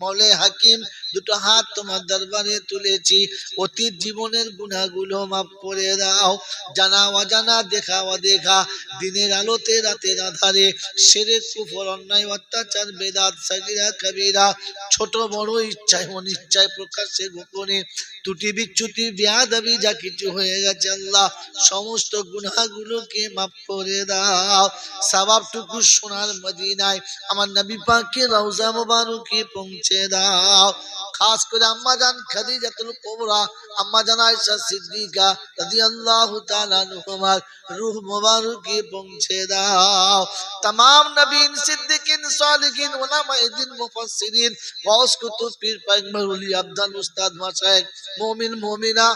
মৌলে হাকিম, দুটো হাত তোমার দরবারে তুলেছি, অতীত জীবনের গুনাহগুলো মাফ করে দাও। জানা অজানা, দেখা অদেখা, দিনের আলোতে রাতের আধারে, শিরক কুফর অন্যায় অত্যাচার বেদাত সাগীরা কবিরা, ছোট বড় ইচ্ছায় অনিচ্ছায় প্রকাশ্যে গোপনে ত্রুটি বিচ্যুতি বেয়াদবি যা কিছু হয়ে গেছে আল্লাহ, সমস্ত গুনাহগুলোকে মাফ করে দাও। সওয়াবটুকু সোনার মদিনায় আমার নবী পাকের রওজা মুবারকে পৌঁছে দাও। খাস করে আম্মা জান খাদিজাতুল কুবরা, আম্মা জান আয়েশা সিদ্দিকা রাদিয়াল্লাহু তাআলা আনহুমার রূহ মুবারকে পৌঁছে দাও। तमाम নবীন, সিদ্দিকিন, সালিহিন, উলামায়ে দ্বীন, মুফাসসিরিন, গাউস কুতুব, পীর পয়গম্বর, ওলি, আবদাল, উস্তাদ, মাশায়েখ, মুমিন মুমিনা,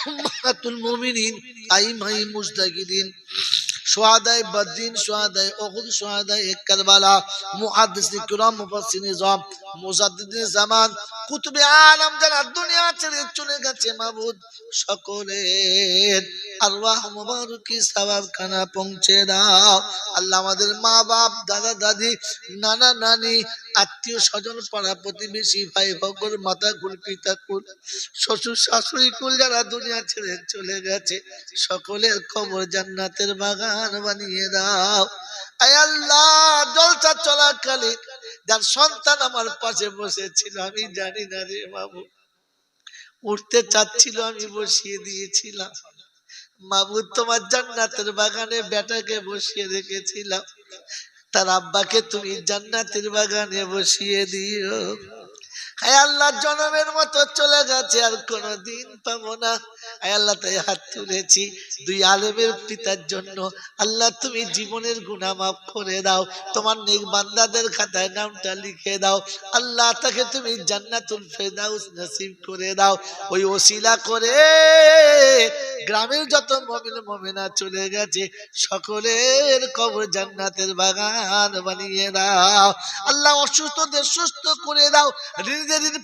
উম্মাহাতুল মুমিনিন, আইমাই মুজতাহিদিন, শুহাদায়ে বদরিন, শুহাদায়ে উহুদ, শুহাদায়ে কারবালা, মুহাদ্দিসিন কিরাম, মুফাসসিরিন নিজাম, মুজাদ্দিদিন জামান, কুতুবে আলম যারা দুনিয়া ছেড়ে চলে গেছে মাবুদ, সকলের আরওয়াহ মুবারকি সওয়াব খানা পৌঁছে দাও আল্লাহ। আমাদের মা বাপ, দাদা দাদি, নানা নানি, আত্মীয় স্বজন, পাড়া প্রতিবেশী, ভাই ভগর, মাতা কুল, পিতা কুল, শ্বশুর শাশুড়ি কুল যারা দুনিয়া ছেড়ে চলে গেছে, সকলের কবর জান্নাতের বাগান বানিয়ে দাও। আয় আল্লাহ, জলসা চলাকালীন যার সন্তান আমার পাশে বসেছিল, আমি জানি না রে বাবু, উঠতে চাচ্ছিল, আমি বসিয়ে দিয়েছিলাম। মাবুদ, তোমার জান্নাতের বাগানে বেটাকে বসিয়ে রেখেছিলাম, তার আব্বাকে তুমি জান্নাতের বাগানে বসিয়ে দিও। হায় আল্লাহ, জনমের মতো চলে গেছে, আর কোনদিন পাবো না। হায় আল্লাহ, তাই হাত তুলেছি 2 আলেমের পিতার জন্য। আল্লাহ, তুমি জীবনের গুনাহ মাফ করে দাও, তোমার নেক বান্দাদের খাতায় নামটা লিখে দাও। আল্লাহ, তাকে তুমি জান্নাতুল ফেরদাউস নসিব করে দাও। ওই ওসিলা করে গ্রামের যত মুমিন মুমিনা চলে গেছে, সকলের কবর জান্নাতের বাগান বানিয়ে দাও। আল্লাহ, অসুস্থদের সুস্থ করে দাও, ঋণ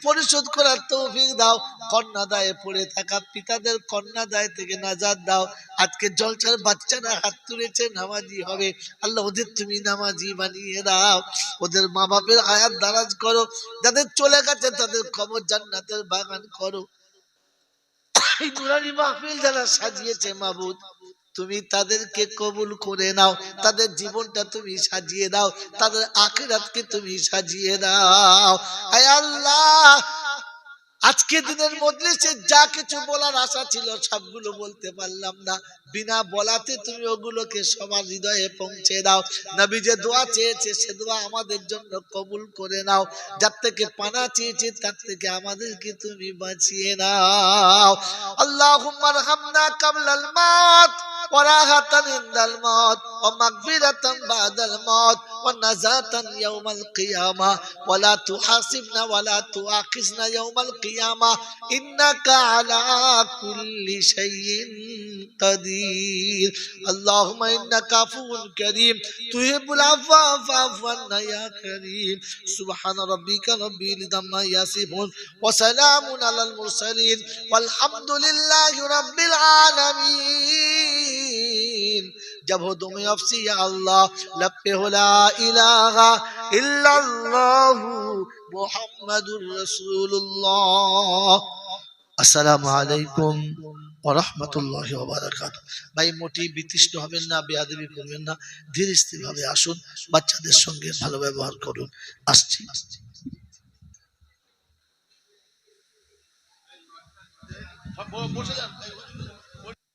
পরিশোধ করার তৌফিক দাও। কন্যা দায়ে পড়ে থাকা পিতাদের কন্যা দায় থেকে নাজাত দাও। আজকে জলসার বাচ্চারা হাত তুলেছে, নামাজি হবে, আল্লাহ ওদের তুমি নামাজি বানিয়ে দাও। ওদের মা বাপের হায়াত দারাজ করো, যাদের চলে গেছে তাদের কবর জান্নাতের বাগান করো। এই নুরানি মাহফিল যারা সাজিয়েছে মাবুদ, তুমি তাদেরকে কবুল করে নাও, তাদের জীবনটা তুমি সাজিয়ে দাও, তাদের আখিরাতকে তুমি সাজিয়ে দাও। হে আল্লাহ, আজকে দিনের মজলিসে যা কিছু বলার আশা ছিল সবগুলো বলতে পারলাম না, বিনা বলাতে তুমি ওগুলোকে সবার হৃদয়ে পৌঁছে দাও। নবী যে দোয়া চেয়েছে সে দোয়া আমাদের জন্য কবুল করে নাও। যার থেকে পানা চেয়েছে তার থেকে আমাদেরকে তুমি বাঁচিয়ে নাও। আল্লাহুম্মা রহমনা কাবলাল মাউত ওয়া রাহাতান ইনদাল মাউত ওয়া মাগফিরাতান বাদাল মাউত ওয়া নাজাতান ইয়াউমাল কিয়ামা ওয়া লা তুহাসিবনা ওয়া লা তুআখিজনা ইয়াউমাল কিয়ামা ইন্নাকা আলা কুল্লি শাইইন কাদির। আল্লাহুম্মা ইন্নাকা আফুউন কারীম তুহিব্বুল আফওয়া ফা'ফু আন্না ইয়া কারীম। সুবহানা রাব্বিকা রাব্বিল ইজ্জাতি আম্মা ইয়াসিফুন ওয়া সালামুন আলাল মুরসালিন ওয়ালহামদুলিল্লাহি রাব্বিল আলামিন। जब हो दुम अफसी या अल्लाह लपे हो ला इलाहा इल्लल्लाह मुहम्मदुर रसूलुल्लाह। अस्सलामु आलैकुम ওয়া রাহমাতুল্লাহি ওয়া বারাকাতুহু। ভাই মোটি বিতৃষ্ণ হবেন না, বেয়াদবি করবেন না, ধীর স্থির ভাবে আসুন, বাচ্চাদের সঙ্গে ভালো ব্যবহার করুন। আসছি। বসে যান।